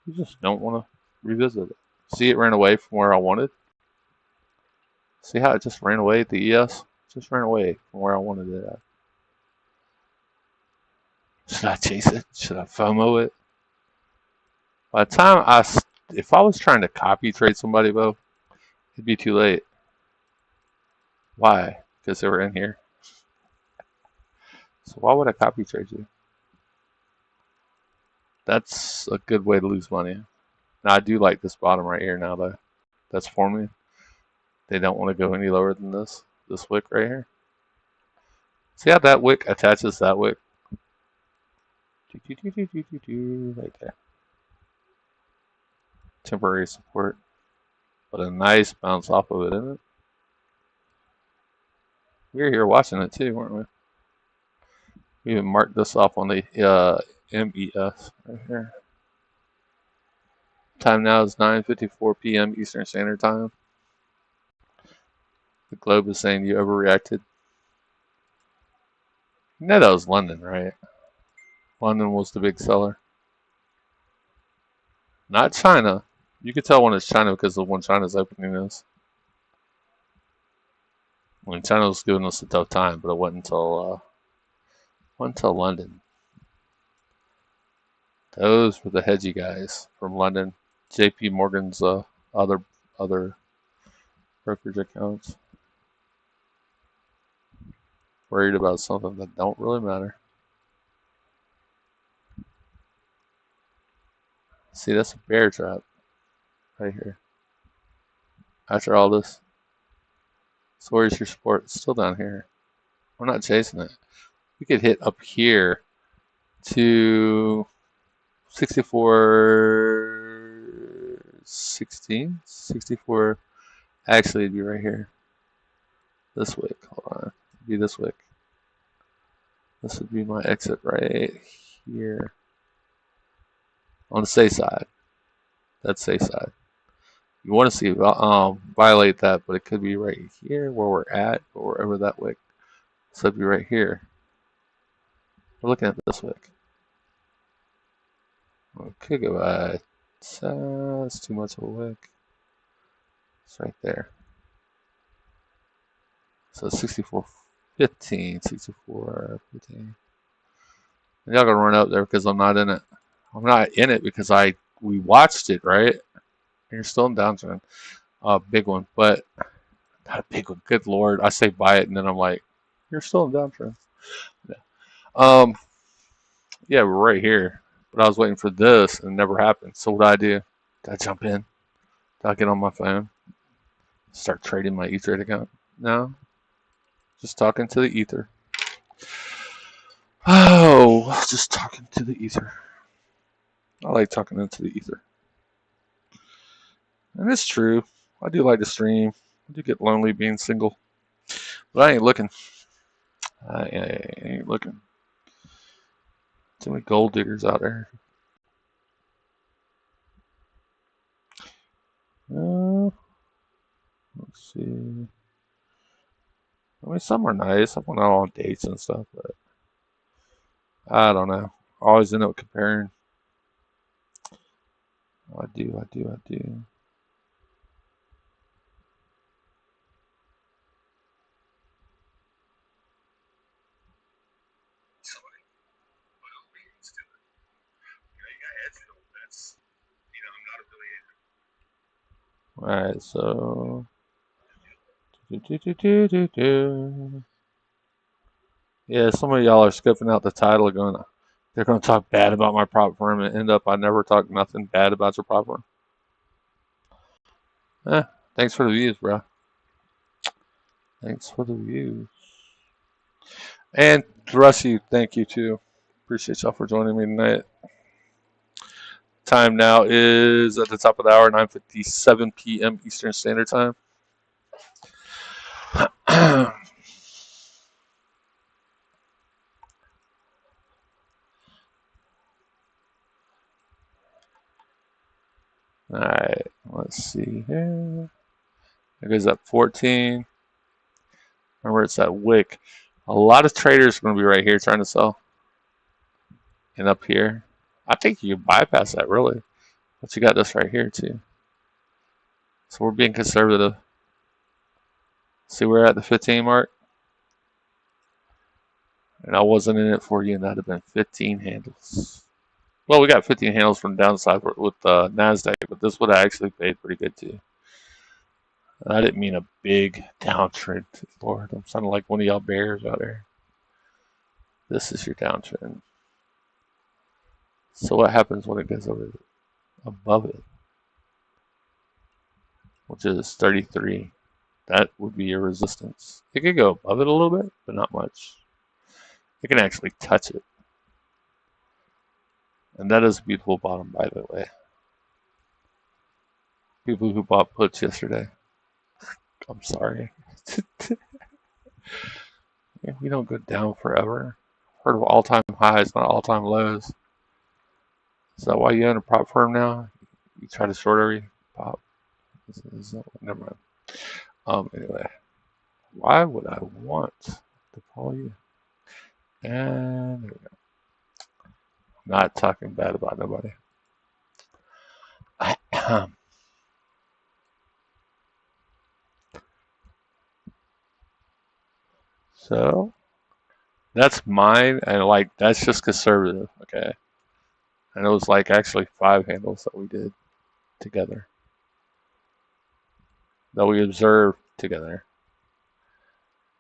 You just don't want to revisit it. See, it ran away from where I wanted. See how it just ran away at the ES? Just ran away from where I wanted it at. Should I chase it? Should I FOMO it? By the time if I was trying to copy trade somebody, though, it'd be too late. Why? Because they were in here. So why would I copy trade you? That's a good way to lose money. Now, I do like this bottom right here now, though. That's forming. They don't want to go any lower than this wick right here. See how that wick attaches that wick? Right there. Temporary support. But a nice bounce off of it, isn't it? We were here watching it too, weren't we? We even marked this off on the MES right here. Time now is 9:54 p.m. Eastern Standard Time. The Globe is saying you overreacted. You know that was London, right? London was the big seller. Not China. You could tell when it's China because of when China's opening is. I mean, China was giving us a tough time, but it wasn't until London. Those were the hedgy guys from London. JP Morgan's other brokerage accounts. Worried about something that don't really matter. See, that's a bear trap right here. After all this, so where's your support? It's still down here. We're not chasing it. We could hit up here to 64.16, 64. Actually, it'd be right here. This wick. Hold on. It'd be this wick. This would be my exit right here. On the safe side. That's safe side. You want to see violate that, but it could be right here where we're at, or wherever that wick. So it'd be right here. We're looking at this wick. We could go by. It's too much of a wick. It's right there. So 64.15, 64.15. Y'all gonna run up there because I'm not in it. I'm not in it because we watched it, right? You're still in downtrend. Big one, but not a big one. Good lord, I say buy it, and then I'm like, you're still in downtrend. Yeah. Yeah, we're right here, but I was waiting for this, and it never happened. So what did I do? Did I jump in? Did I get on my phone? Start trading my E-Trade account? No, just talking to the ether. Oh, just talking to the ether. I like talking into the ether. And it's true. I do like to stream. I do get lonely being single. But I ain't looking. I ain't looking. Too many gold diggers out there. Let's see. I mean, some are nice. I went out on dates and stuff, but I don't know. I always end up comparing. I do. Alright, so. Yeah, some of y'all are skipping out the title going, they're going to talk bad about my prop firm and end up I never talk nothing bad about your prop firm. Thanks for the views, bro. Thanks for the views. And the rest of you, thank you too. Appreciate y'all for joining me tonight. Time now is at the top of the hour, 9:57 p.m. Eastern Standard Time. Alright, let's see here. It goes up 14. Remember, it's that wick. A lot of traders are going to be right here trying to sell. And up here. I think you can bypass that, really. But you got this right here, too. So we're being conservative. See, we're at the 15 mark. And I wasn't in it for you, and that'd have been 15 handles. Well, we got 15 handles from the downside with NASDAQ, but this would have actually paid pretty good, too. I didn't mean a big downtrend, Lord. I'm sounding like one of y'all bears out there. This is your downtrend. So what happens when it goes over above it? Which is 33. That would be your resistance. It could go above it a little bit, but not much. It can actually touch it. And that is a beautiful bottom, by the way. People who bought puts yesterday, I'm sorry. We don't go down forever. Heard of all-time highs, not all-time lows. Is that why you own a prop firm now? You try to short every pop? Never mind. Anyway, why would I want to call you? And there we go. Not talking bad about nobody. So that's mine, and like that's just conservative, okay? And it was like actually 5 handles that we did together, that we observed together.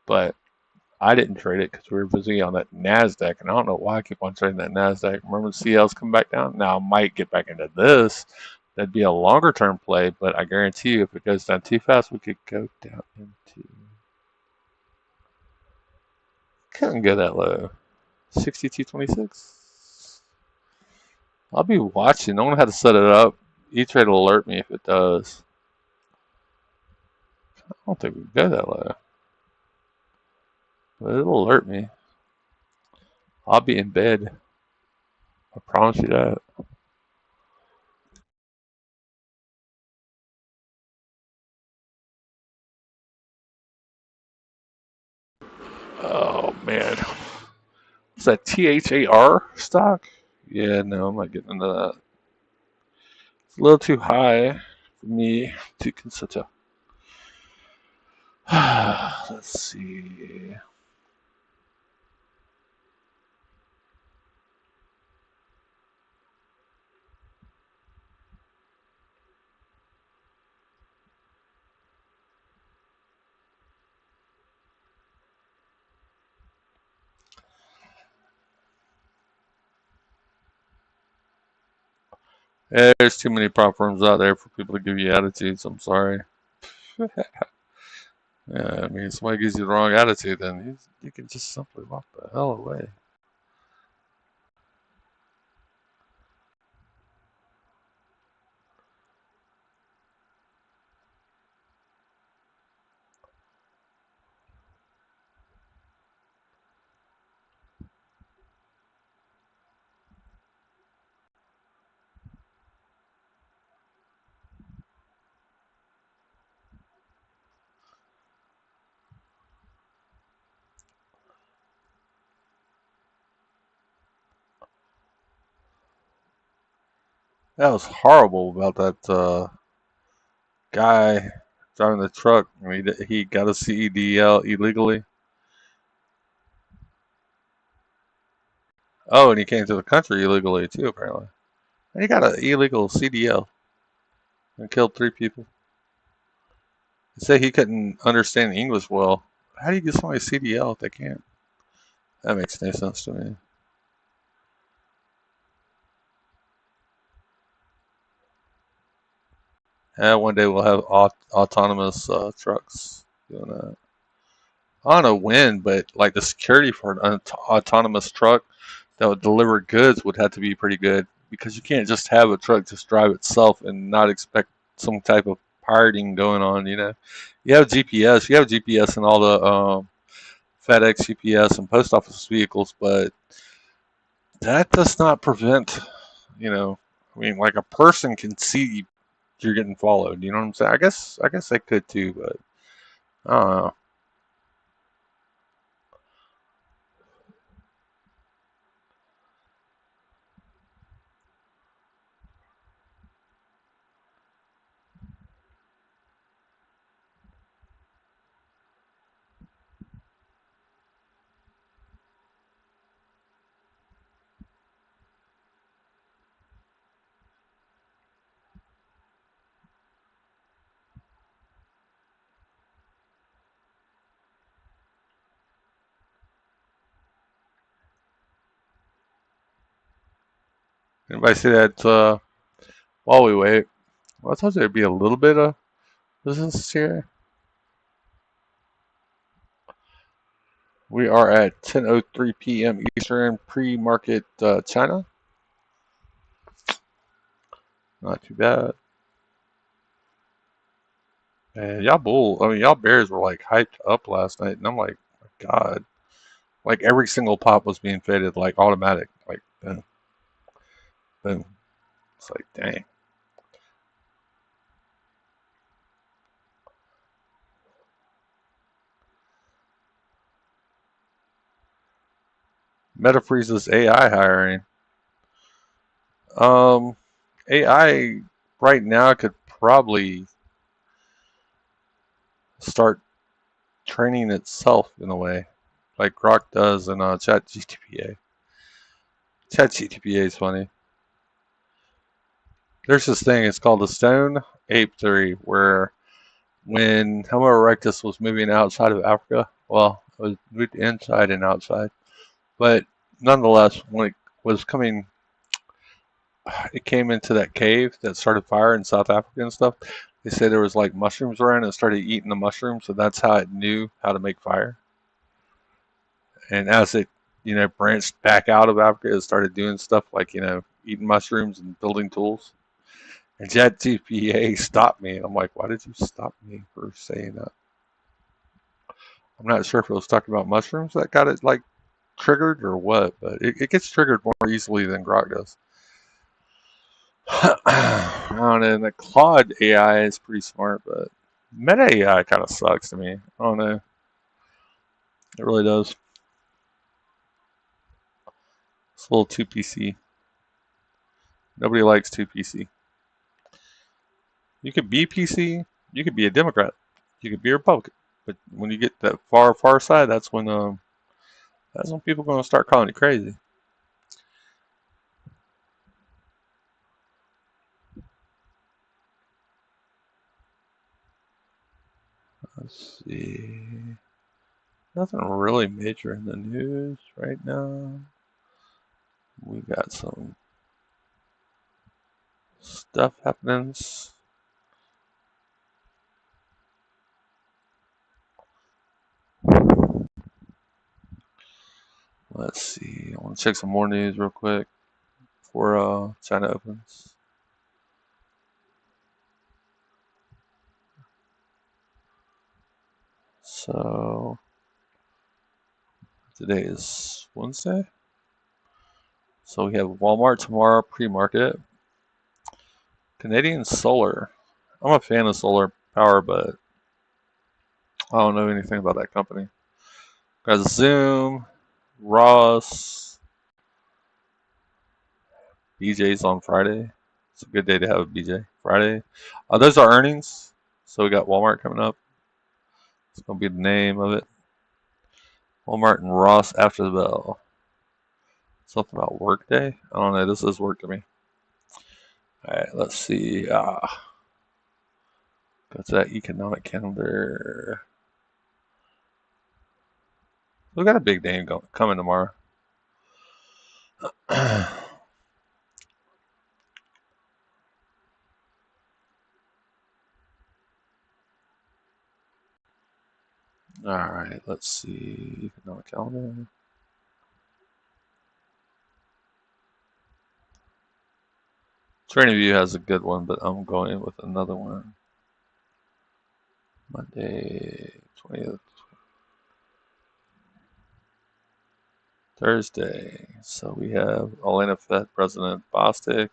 But I didn't trade it because we were busy on that NASDAQ, and I don't know why I keep on trading that NASDAQ. Remember the CL's come back down? Now I might get back into this. That'd be a longer term play, but I guarantee you if it goes down too fast, we could go down into... Couldn't go that low. 62.26. I'll be watching. I don't know how to set it up. E-Trade will alert me if it does. I don't think we can go that low. But it'll alert me. I'll be in bed. I promise you that. Oh, man. Is that THAR stock? Yeah, no, I'm not getting into that. It's a little too high for me to consider. Let's see. There's too many prop firms out there for people to give you attitudes. I'm sorry. Yeah, I mean, if somebody gives you the wrong attitude, then you can just simply walk the hell away. That was horrible about that guy driving the truck. I mean, he got a CEDL illegally. Oh, and he came to the country illegally too, apparently. And he got an illegal CDL and killed 3 people. He said he couldn't understand English well. How do you get somebody a CDL if they can't? That makes no sense to me. And one day we'll have autonomous trucks doing that. I don't know when, but like the security for an autonomous truck that would deliver goods would have to be pretty good because you can't just have a truck just drive itself and not expect some type of pirating going on. You have GPS. You have GPS in all the FedEx, UPS, and post office vehicles, but that does not prevent. I mean, like a person can see you're getting followed. You know what I'm saying? I guess they could too, but I don't know. Anybody see that while we wait? Well, I thought there'd be a little bit of business here. We are at 10:03 p.m. Eastern, pre-market China. Not too bad. And y'all bears were like hyped up last night, and I'm like, my God, like every single pop was being faded like automatic, like boom, boom. It's like, dang. MetaFreeze's AI hiring. AI right now could probably start training itself in a way, like Grok does in ChatGPT. ChatGPT is funny. There's this thing, it's called the Stone Ape Theory, where when Homo erectus was moving outside of Africa, well, It was moved inside and outside. But nonetheless, when it was coming, it came into that cave that started fire in South Africa and stuff. They said there was like mushrooms around and it started eating the mushrooms, so that's how it knew how to make fire. And as it, branched back out of Africa, it started doing stuff like, eating mushrooms and building tools. And ChatGPT stopped me, and I'm like, why did you stop me for saying that? I'm not sure if it was talking about mushrooms that got it like triggered or what, but it gets triggered more easily than Grok does. I don't know. And the Claude AI is pretty smart, but Meta AI kind of sucks to me. I don't know. It really does. It's a little too PC. Nobody likes too PC. You could be PC. You could be a Democrat. You could be a Republican. But when you get that far side, that's when people are going to start calling you crazy. Let's see. Nothing really major in the news right now. We got some stuff happening. Let's see. I want to check some more news real quick before China opens. So today is Wednesday. So we have Walmart tomorrow, pre-market. Canadian Solar. I'm a fan of solar power, but I don't know anything about that company. Got Zoom, Ross, BJ's on Friday. It's a good day to have a BJ. Friday. Those are earnings. So we got Walmart coming up. It's going to be the name of it. Walmart and Ross after the bell. Something about workday? I don't know. This is work to me. All right, let's see. Go to that economic calendar. We got a big day coming tomorrow. All right, let's see. Economic calendar. TradingView has a good one, but I'm going with another one. Monday, 20th. Thursday. So we have Atlanta Fed President Bostic.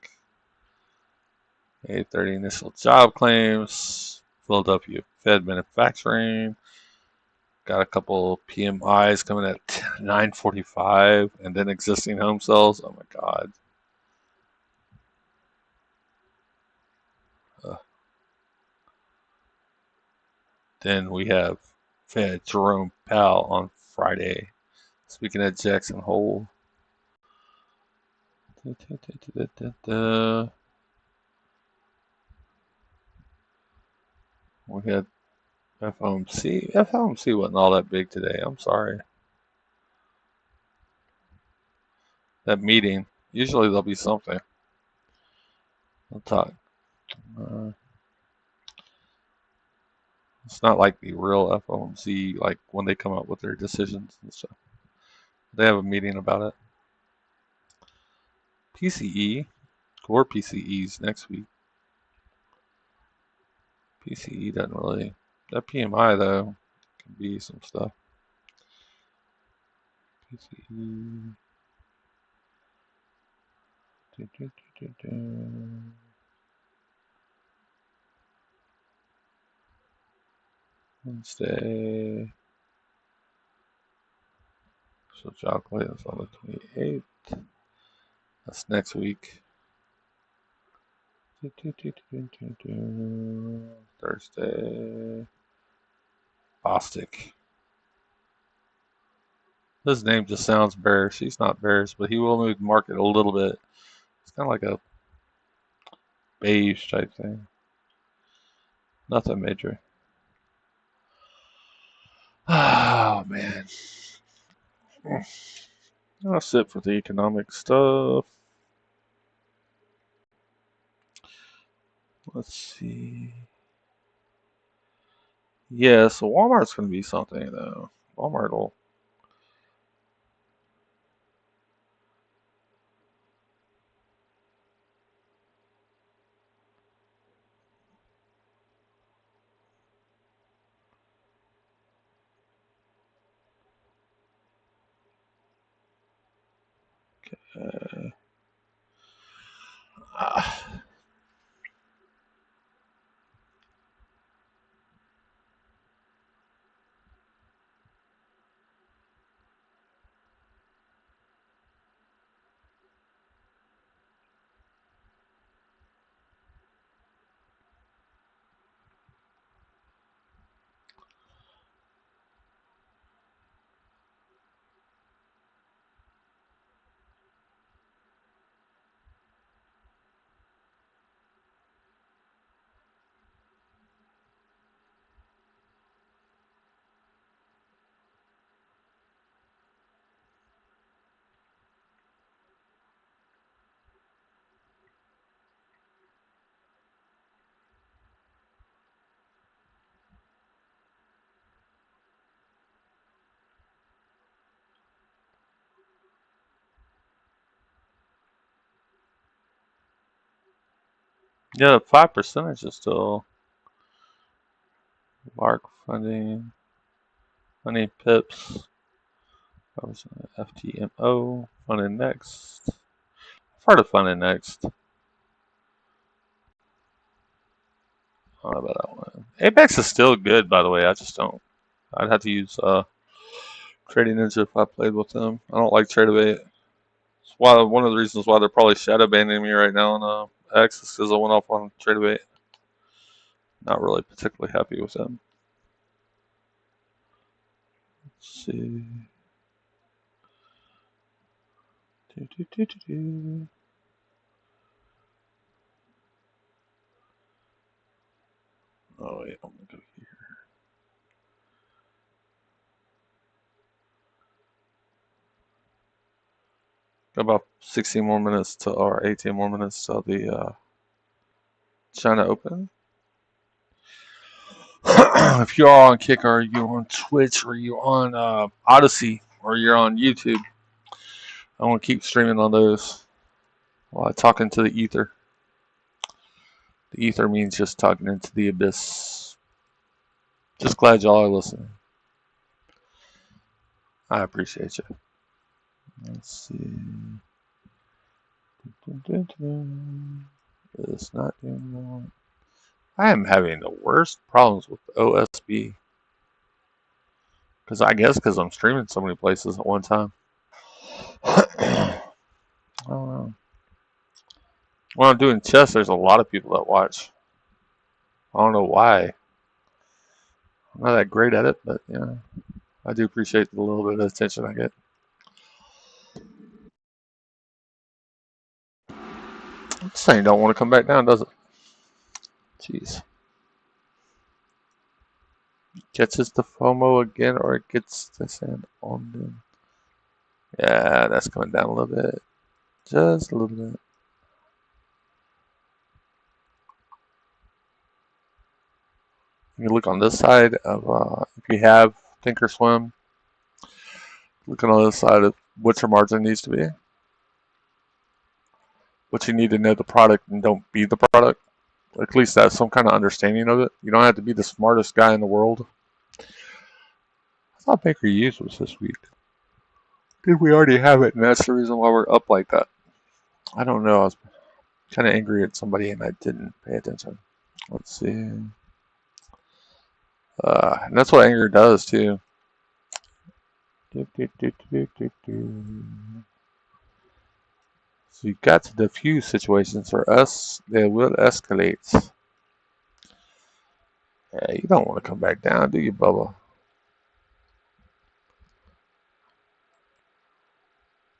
8:30 initial job claims. Philadelphia Fed manufacturing. Got a couple PMIs coming at 9:45, and then existing home sales. Oh my God. Then we have Fed Jerome Powell on Friday, speaking at Jackson Hole. We had FOMC. FOMC wasn't all that big today. I'm sorry. That meeting. Usually there'll be something. I'll talk. It's not like the real FOMC, like when they come up with their decisions and stuff. They have a meeting about it. PCE, core PCEs next week. PCE doesn't really. That PMI though can be some stuff. PCE. Wednesday. So job claim is on the 28th. That's next week. Thursday. Bostic. His name just sounds bearish. He's not bearish, but he will move the market a little bit. It's kind of like a beige type thing. Nothing major. Oh man. That's it for the economic stuff. Let's see. Yeah, so Walmart's going to be something though. Walmart will. Ah. Yeah, the 5% is still Lark funding, Honey Pips, FTMO, funding next. I've heard of funding next. I don't know about that one. Apex is still good, by the way. I just don't. I'd have to use Trading Ninja if I played with them. I don't like Tradeaway. It's why one of the reasons why they're probably shadow banning me right now on X is because I went off on Tradeaway. Not really particularly happy with them. Let's see. Oh wait, I'm gonna go here. Got about 16 more minutes to, or 18 more minutes till the China Open. If you are on Kick, or you're on Twitch, or you're on Odyssey, or you're on YouTube, I want to keep streaming on those while talking to the ether. The ether means just talking into the abyss. Just glad y'all are listening. I appreciate you. Let's see. It's not doing well. I am having the worst problems with OSB. Because I'm streaming so many places at one time. I don't know. When I'm doing chess, there's a lot of people that watch. I don't know why. I'm not that great at it, but yeah, I do appreciate the little bit of attention I get. This thing don't want to come back down, does it? Jeez. Catches the FOMO again, or it gets the sand on them. Yeah, that's coming down a little bit. Just a little bit. You look on this side of, if you have Thinkorswim, looking on this side of what your margin needs to be. What you need to know the product and don't be the product. At least have some kind of understanding of it. You don't have to be the smartest guy in the world. I thought Baker Hughes was this week. Did we already have it? And that's the reason why we're up like that. I don't know. I was kind of angry at somebody and I didn't pay attention. Let's see. And that's what anger does too. So you got to diffuse situations, or else they will escalate. Yeah, you don't want to come back down, do you, Bubba?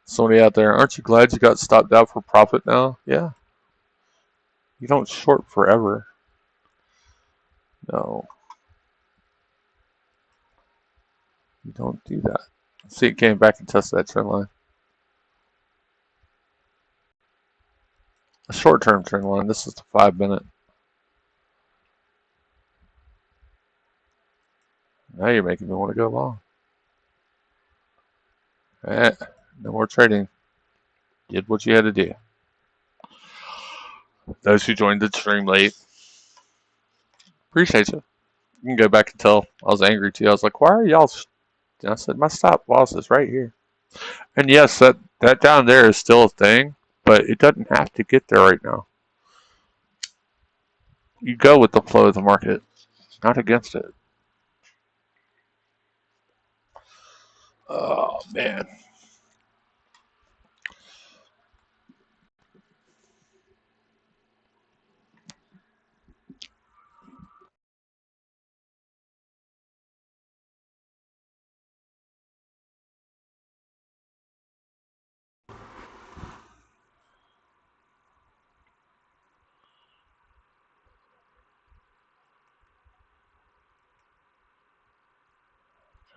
Somebody out there, aren't you glad you got stopped out for profit now? Yeah. You don't short forever. No. You don't do that. See, it came back and tested that trend line. A short-term trend line. This is the 5-minute. Now you're making me want to go long. No more trading. Did what you had to do. Those who joined the stream late, appreciate you. You can go back and tell I was angry too. I was like, why are y'all? And I said, my stop loss is right here. And yes, that down there is still a thing, but it doesn't have to get there right now. You go with the flow of the market, not against it. Oh, man.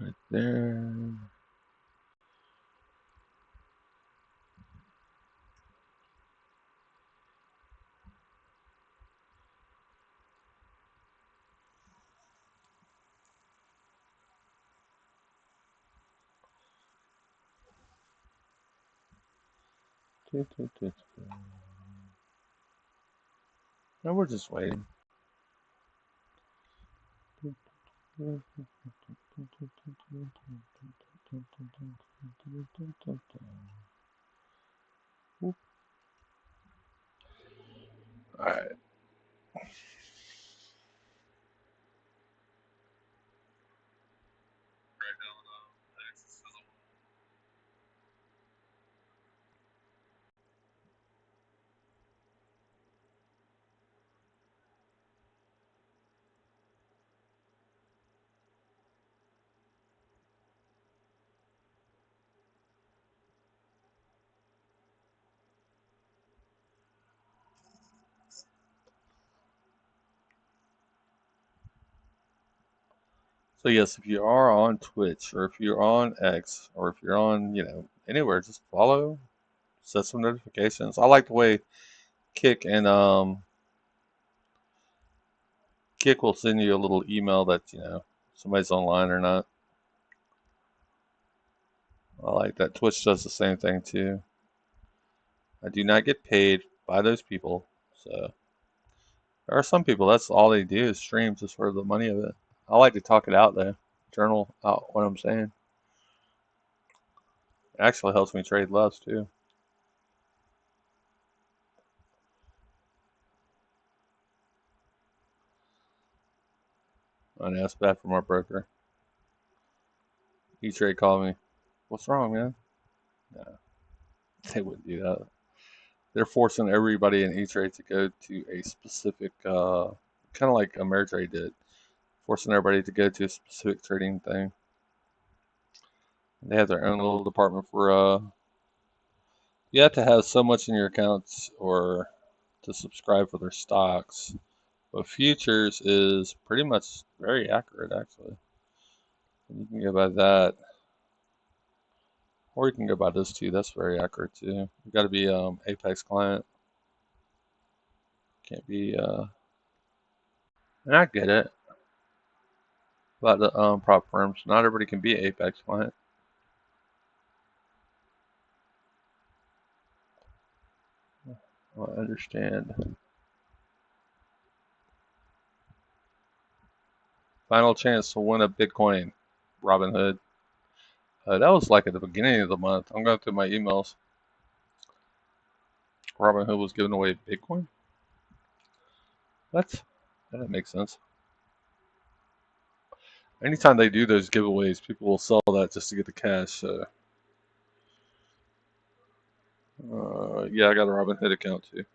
Right there. No, we're just waiting. All right. So yes, if you are on Twitch or if you're on X or if you're on, anywhere, just follow, set some notifications. I like the way Kick and Kick will send you a little email that somebody's online or not. I like that. Twitch does the same thing too. I do not get paid by those people, so there are some people that's all they do is stream just for the money of it. I like to talk it out though, journal out what I'm saying. It actually helps me trade less too. I know it's bad for my broker. E-Trade called me. What's wrong, man? No, they wouldn't do that. They're forcing everybody in E-Trade to go to a specific, kind of like Ameritrade did, forcing everybody to go to a specific trading thing. They have their own little department for, you have to have so much in your accounts or to subscribe for their stocks. But futures is pretty much very accurate, actually. You can go by that. Or you can go by this too. That's very accurate too. You got to be Apex client. Can't be. And I get it about the prop firms. Not everybody can be Apex client. I understand. Final chance to win a Bitcoin, Robinhood. That was like at the beginning of the month. I'm going through my emails. Robinhood was giving away Bitcoin. That doesn't make sense. Anytime they do those giveaways, people will sell that just to get the cash. So, yeah, I got a Robinhood account too.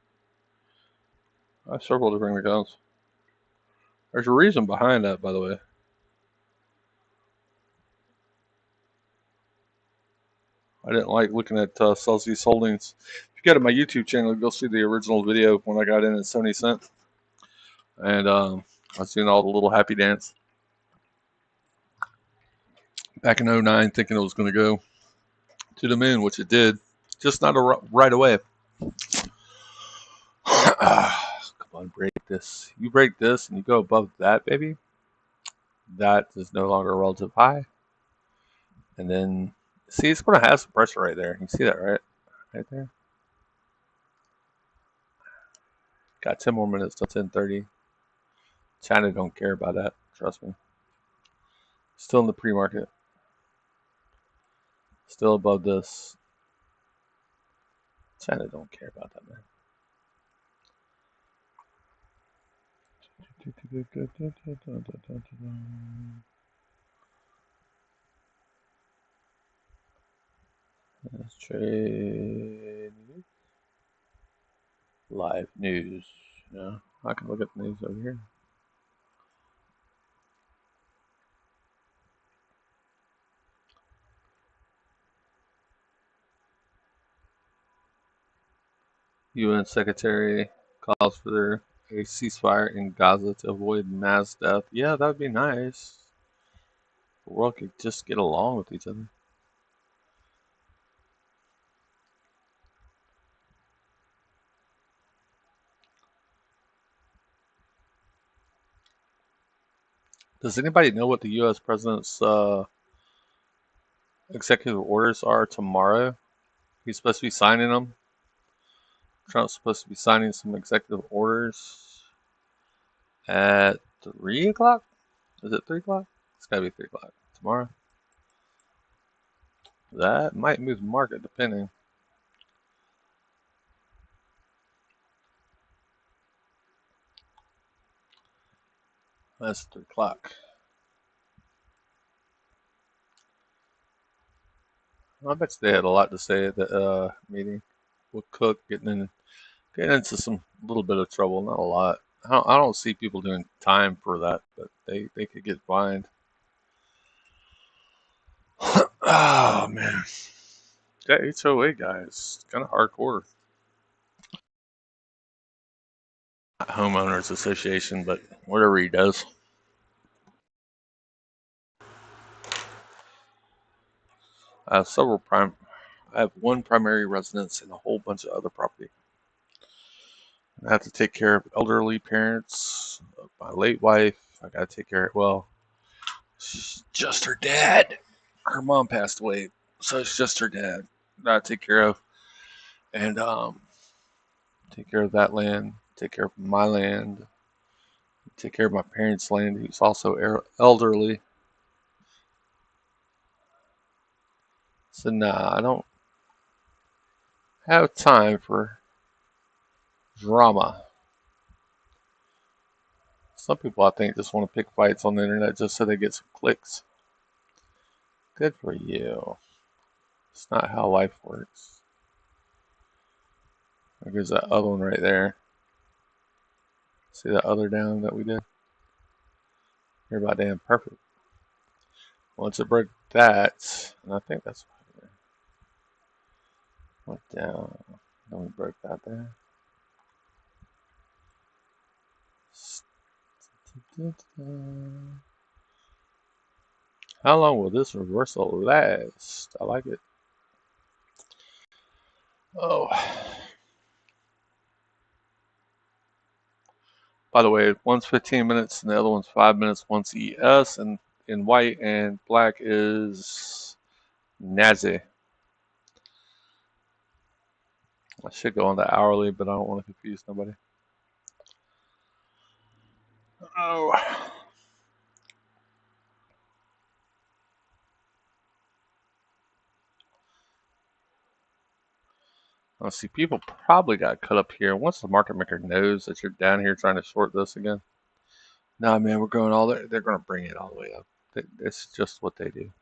I have several different accounts. There's a reason behind that, by the way. I didn't like looking at Celsius Holdings. If you go to my YouTube channel, you'll see the original video when I got in at 70 cents. And I was doing all the little happy dance. back in 09 thinking it was going to go to the moon, which it did, just not right away. Come on, break this. You break this and you go above that, baby. That is no longer a relative high. And then, see, it's going to have some pressure right there. You see that, right? Right there. Got 10 more minutes till 10:30. China don't care about that. Trust me. Still in the pre-market. Still above this. China don't care about that, man. Let's trade live news. Yeah, I can look at the news over here. UN Secretary calls for a ceasefire in Gaza to avoid mass death. Yeah, that would be nice. The world could just get along with each other. Does anybody know what the U.S. president's executive orders are tomorrow? He's supposed to be signing them. Trump's supposed to be signing some executive orders at 3 o'clock? Is it 3 o'clock? It's got to be 3 o'clock tomorrow. That might move the market depending. That's 3 o'clock. I bet you they had a lot to say at the meeting with Cook getting into some little bit of trouble, not a lot. I don't see people doing time for that, but they could get fined. Oh man, that HOA guy is kind of hardcore. Not homeowners association, but whatever he does. I have one primary residence and a whole bunch of other property. I have to take care of elderly parents, my late wife. I got to take care of, well, just her dad. Her mom passed away, so it's just her dad that I take care of. And take care of that land, take care of my land, take care of my parents' land, who's also elderly. So nah, I don't have time for drama. Some people, I think, just want to pick fights on the internet just so they get some clicks. Good for you. It's not how life works. There's that other one right there. See that other down that we did? You're about damn perfect. Once it broke that, and I think that's why it went down. Then we broke that there. How long will this reversal last? I like it. Oh. By the way, one's 15 minutes and the other one's 5 minutes. One's ES, and in white and black is Nazi. I should go on the hourly, but I don't want to confuse nobody. Oh. Let's see, people probably got cut up here. Once the market maker knows that you're down here trying to short this again, nah, man, we're going all there. They're going to bring it all the way up. It's just what they do.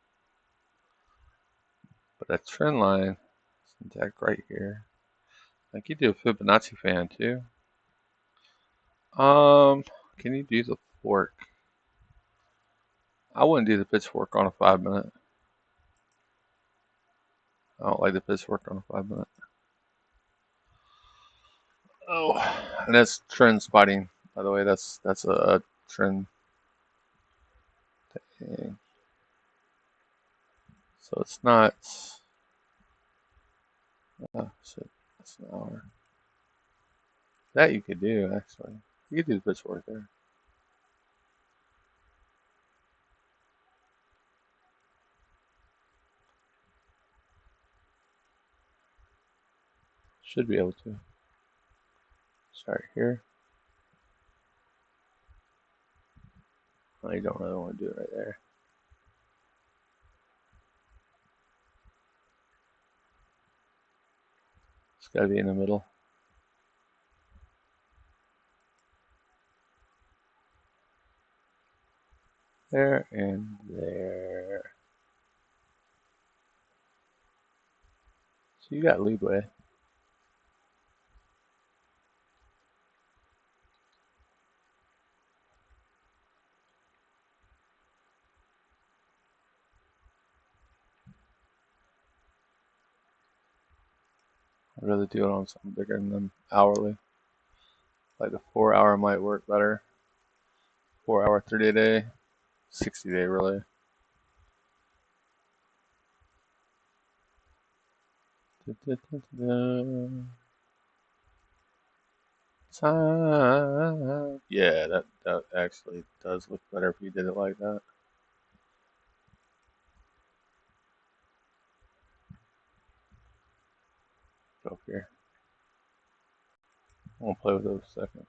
But that trend line is that right here. I think you do a Fibonacci fan too. Can you do the fork? I wouldn't do the pitchfork on a 5 minute. I don't like the pitchfork on a 5 minute. Oh, and that's trend spotting, by the way. That's a trend thing. So it's not. Oh shit, that's an hour. That you could do actually. You could do the pitch work there. Should be able to. Start here. Oh, you don't really want to do it right there. It's got to be in the middle. There and there. So you got leadway. I'd rather do it on something bigger than hourly. Like the 4 hour might work better. 4 hour 30 day, 60 day really. Time. Yeah, that actually does look better if you did it like that. Go up here. I'll play with it a second.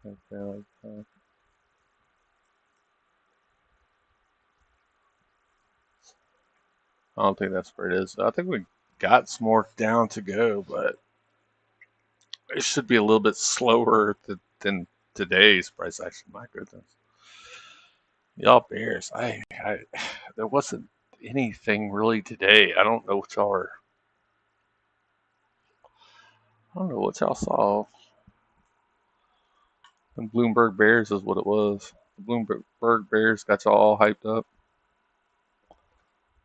Like that. I don't think that's where it is. I think we got some more down to go, but it should be a little bit slower than today's price action. My goodness, y'all bears. There wasn't anything really today. I don't know what y'all are. I don't know what y'all saw. And Bloomberg Bears is what it was. The Bloomberg Bears got y'all all hyped up.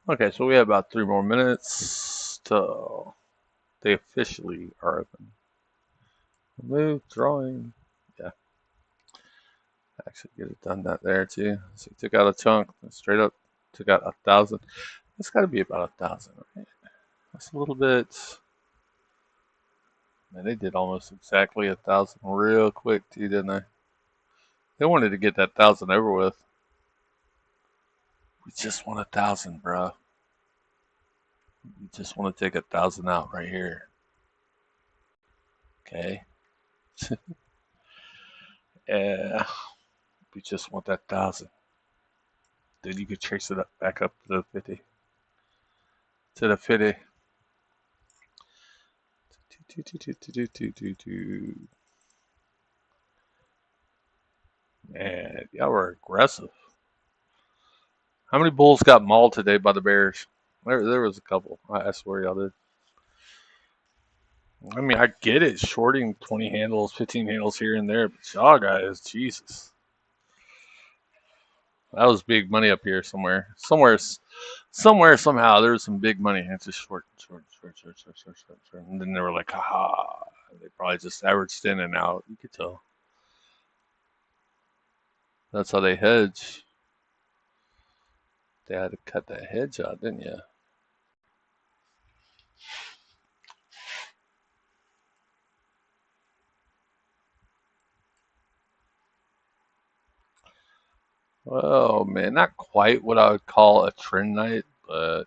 Okay, so we have about 3 more minutes till they officially are open. Move drawing. Yeah. Actually get it done that there too. So he took out a chunk, straight up took out 1,000. It's got to be about 1,000, right? That's a little bit. Man, they did almost exactly 1,000 real quick too, didn't they? They wanted to get that 1,000 over with. We just want 1,000, bro. We just want to take 1,000 out right here. Okay. Yeah. We just want that 1,000. Then you could trace it up back up to the 50. To the 50. Man, y'all were aggressive. How many bulls got mauled today by the Bears? There was a couple. I swear y'all did. I mean, I get it, shorting 20 handles, 15 handles here and there, but y'all guys, Jesus. That was big money up here somewhere. Somewhere, somehow, there was some big money. It's just short. And then they were like, haha. They probably just averaged in and out. You could tell. That's how they hedge. They had to cut that hedge out, didn't you? Well, man, not quite what I would call a trend night, but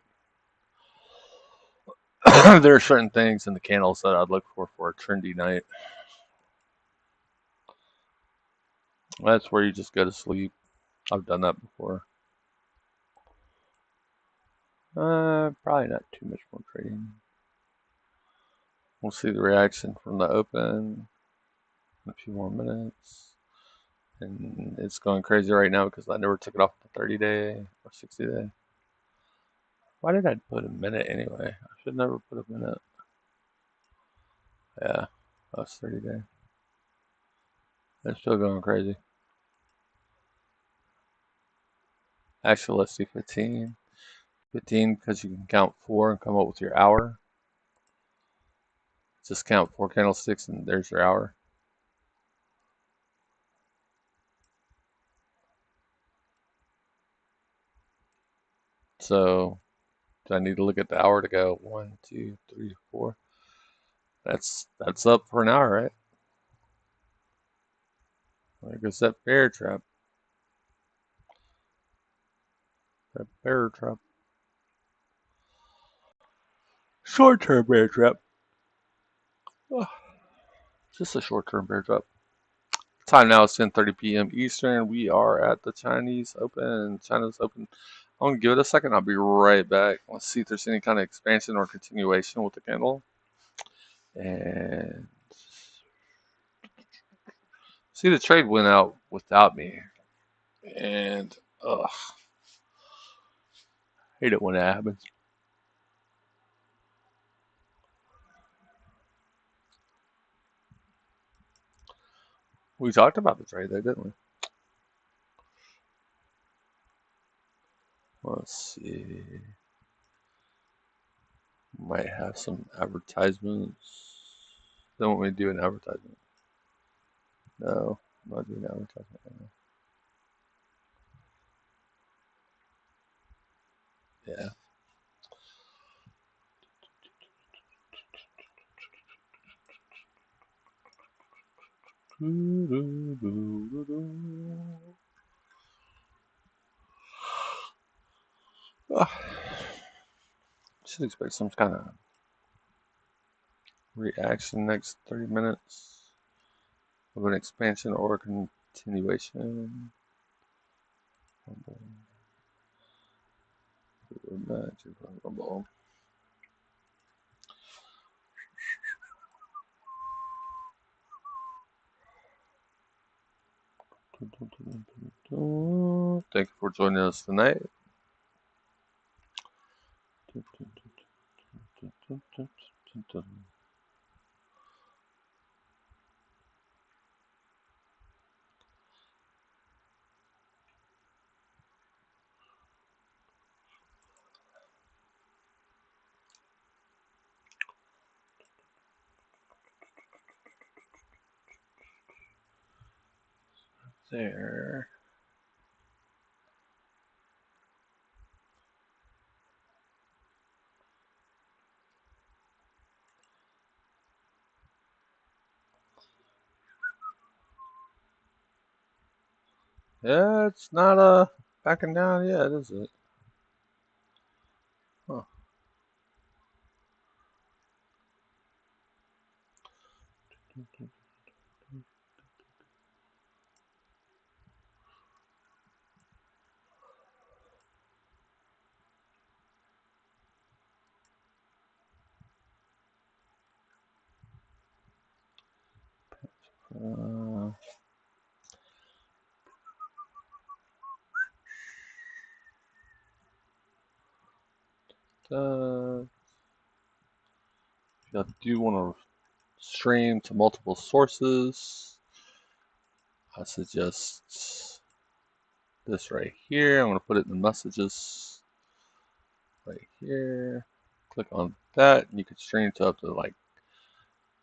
there are certain things in the candles that I'd look for a trendy night. That's where you just go to sleep. I've done that before. Probably not too much more trading. We'll see the reaction from the open in a few more minutes. And it's going crazy right now because I never took it off the 30 day or 60 day. Why did I put a minute anyway? I should never put a minute. Yeah, that's 30 day. It's still going crazy. Actually, let's do 15. 15 because you can count 4 and come up with your hour. Just count 4 candlesticks and there's your hour. So do I need to look at the hour to go 1, 2, 3, 4? That's up for an hour, right? There goes that bear trap. That bear trap. Short-term bear trap. Oh, just a short-term bear trap. Time now is 10:30 p.m. Eastern. We are at the Chinese Open. China's Open. I'm gonna give it a second. I'll be right back. Let's see if there's any kind of expansion or continuation with the candle. And see, the trade went out without me. And ugh, hate it when that happens. We talked about the trade though, didn't we? Let's see. Might have some advertisements. Don't want me to do an advertisement. No, I'm not doing an advertisement right now. Yeah. Should expect some kind of reaction next 30 minutes of an expansion or continuation. Rumble. Thank you for joining us tonight. There. Yeah, it's not backing down yet, is it? Huh. Uh, if you do want to stream to multiple sources, I suggest this right here. I'm going to put it in the messages right here. Click on that, and you can stream to up to like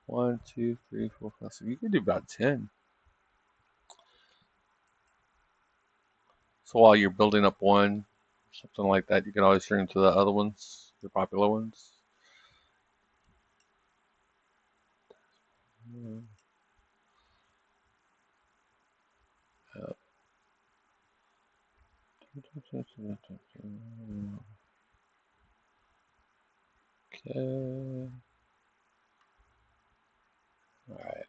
1, 2, 3, 4, 5, 6. You can do about 10. So while you're building up one, something like that, you can always stream to the other ones, the popular ones. Yep. Okay. All right.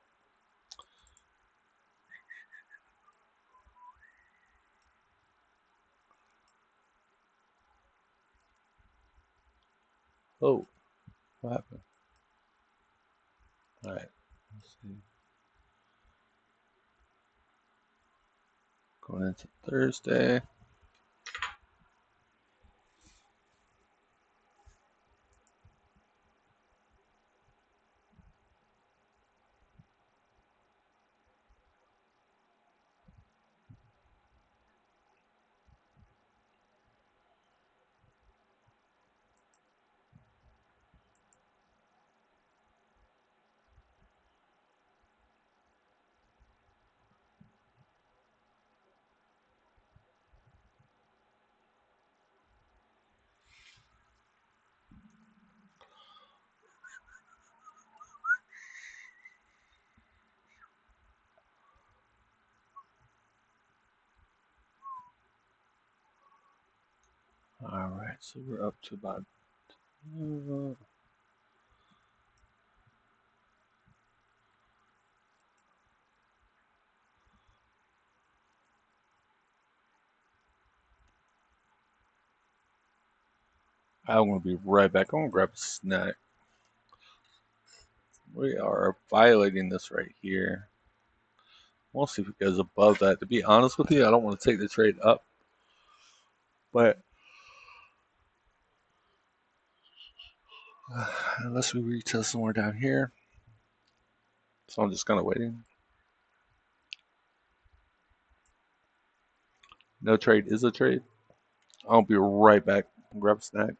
Oh, what happened? All right. Let's see. Going into Thursday. All right, so we're up to about. uh, I'm gonna be right back. I'm gonna grab a snack. We are violating this right here. We'll see if it goes above that. To be honest with you, I don't want to take the trade up, but unless we retest somewhere down here, so I'm just kind of waiting. No trade is a trade. I'll be right back. Grab a snack.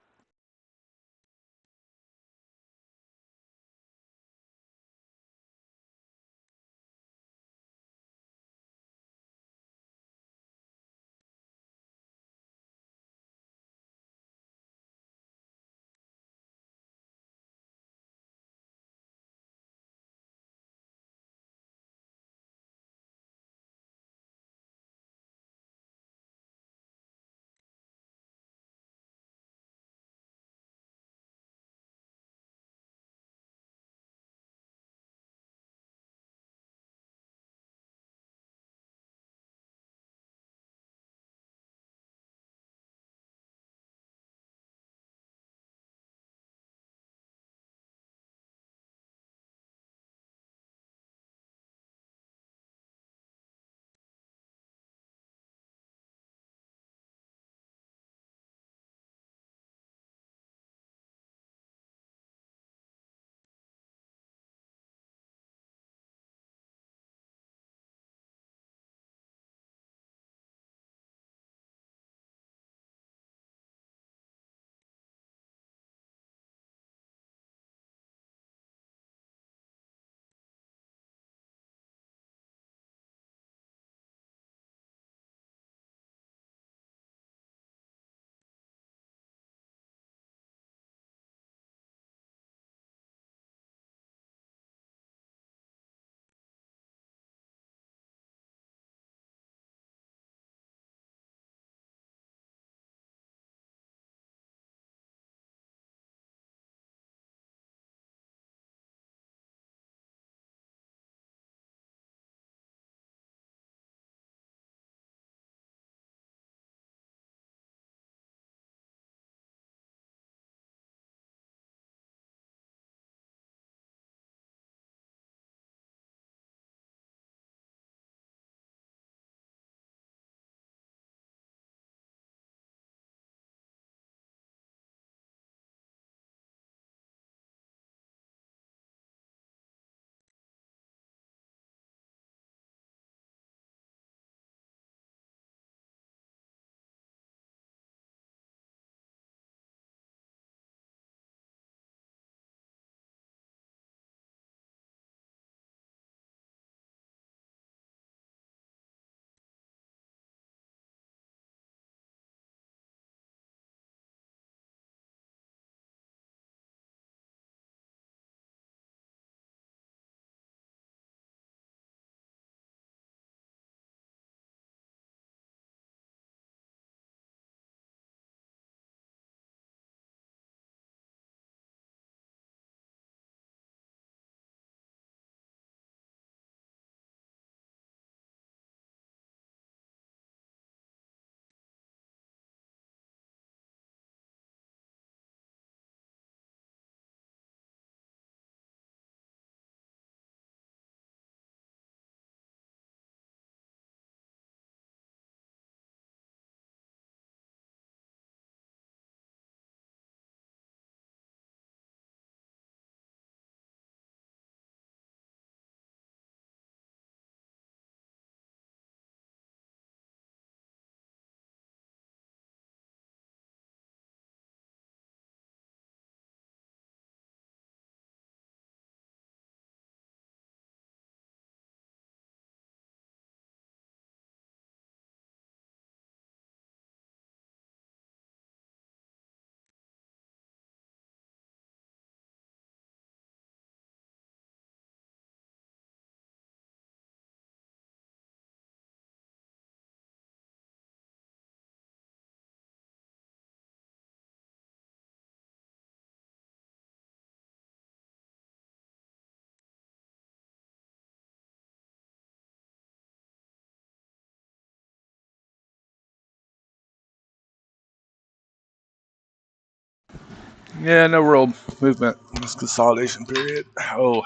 Yeah, no real movement in this consolidation period. Oh,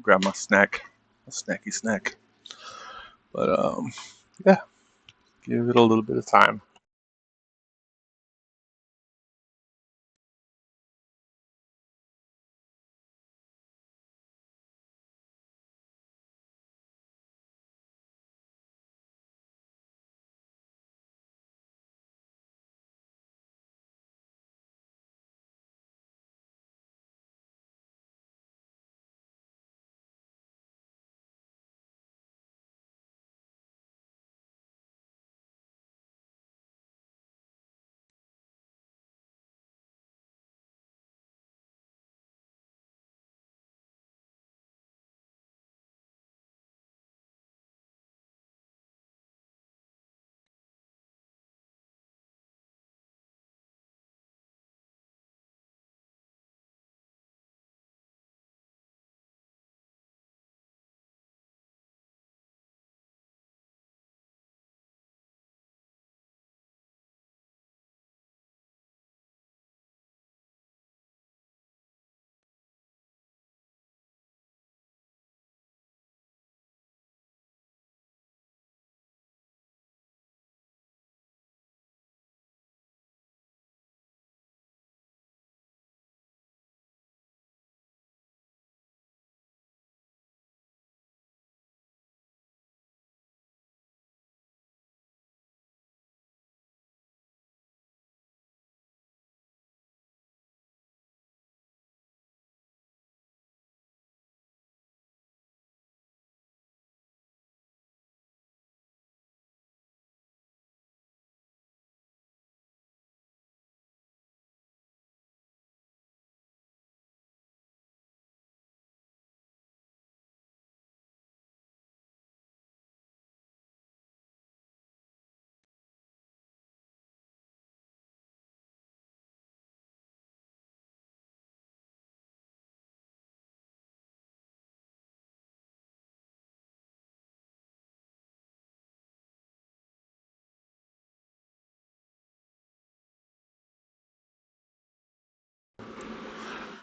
grab my snack, a snacky snack. But yeah, give it a little bit of time.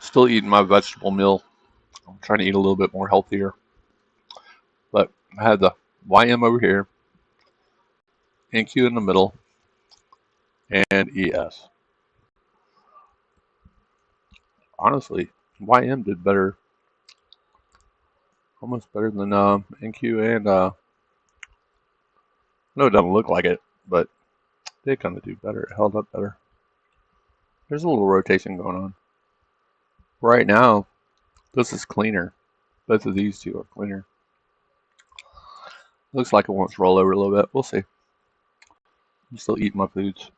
Still eating my vegetable meal. I'm trying to eat a little bit more healthier. But I had the YM over here, NQ in the middle, and ES. Honestly, YM did better, almost better than NQ, and no, it doesn't look like it, but they kind of do better. It held up better. There's a little rotation going on. Right now, this is cleaner. Both of these two are cleaner. Looks like it wants to roll over a little bit. We'll see. I'm still eating my foods.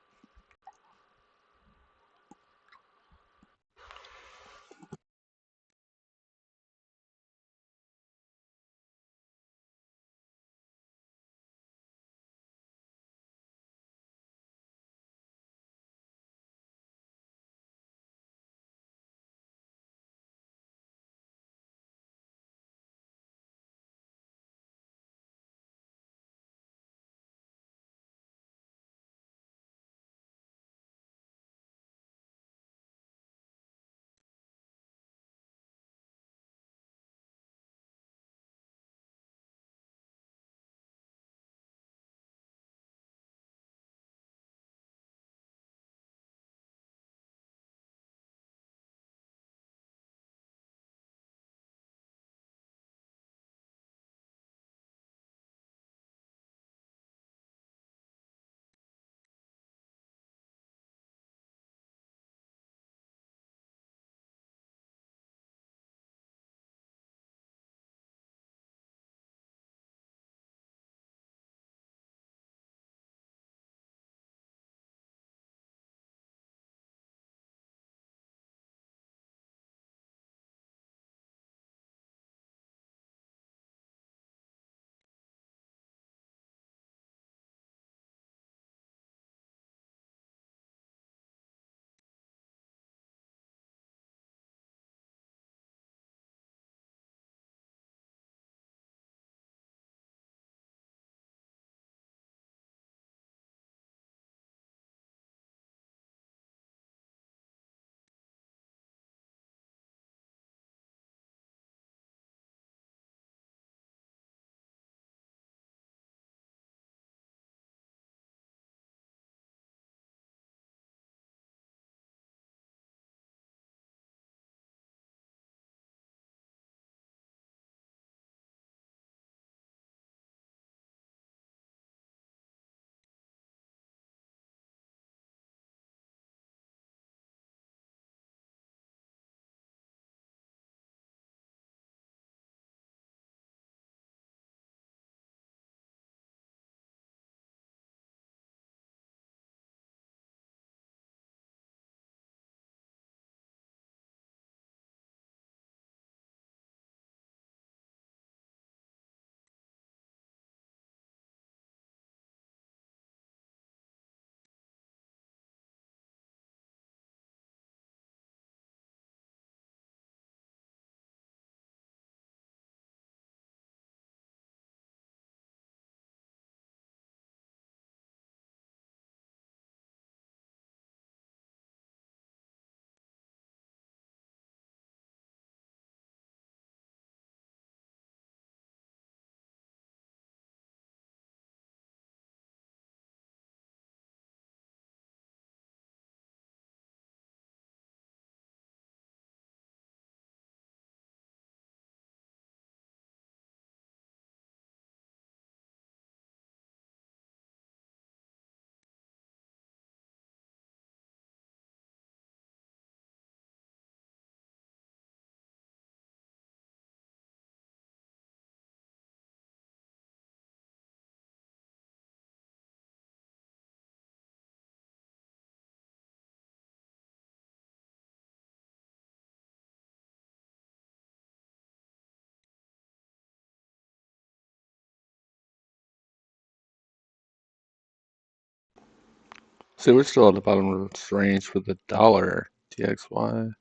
See, we're still at the bottom of this range for the dollar DXY.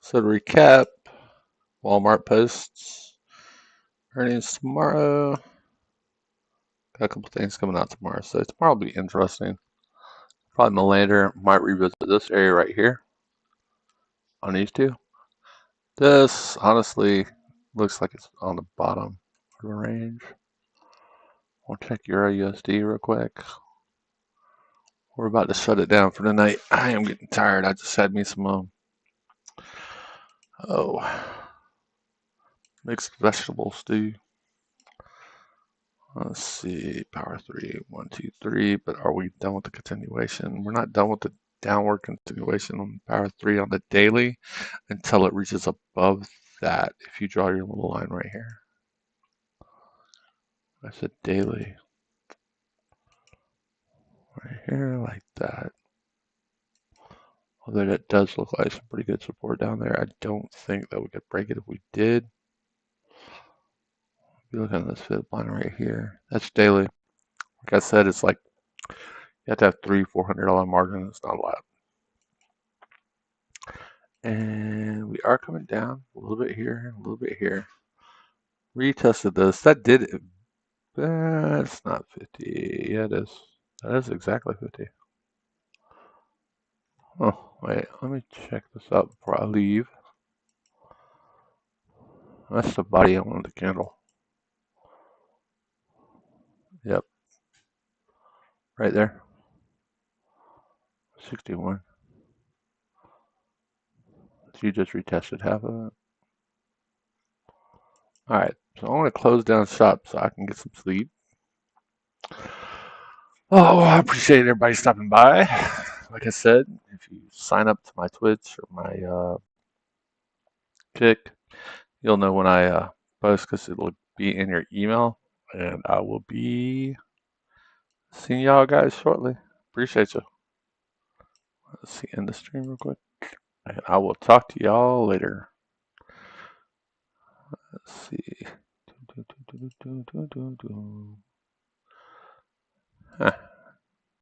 So to recap, Walmart posts earnings tomorrow. Got a couple things coming out tomorrow, so tomorrow will be interesting. Probably Melander might revisit this area right here on these two. This honestly looks like it's on the bottom of the range. We'll check Euro USD real quick. We're about to shut it down for the night. I am getting tired. I just had me some mixed vegetable stew. Let's see, power 3, 1, 2, 3. But are we done with the continuation? We're not done with the downward continuation on power 3 on the daily until it reaches above that. If you draw your little line right here, I said daily, right here like that. Although that does look like some pretty good support down there. I don't think that we could break it if we did. If you look at this fib line right here, that's daily. Like I said, it's like you have to have $300-400 margin. It's not a lot. And we are coming down a little bit here, a little bit here. Retested this. That did it. That's not 50. Yeah, it is. That is exactly 50. Oh, wait. Let me check this out before I leave. That's the body on the candle. Yep. Right there. 61. So you just retested half of it. Alright, so I want to close down shop so I can get some sleep. Oh, I appreciate everybody stopping by. Like I said, if you sign up to my Twitch or my Kick, you'll know when I post because it'll be in your email. And I will be seeing y'all guys shortly. Appreciate you. Let's see, end the stream real quick. And I will talk to y'all later. Let's see. Huh.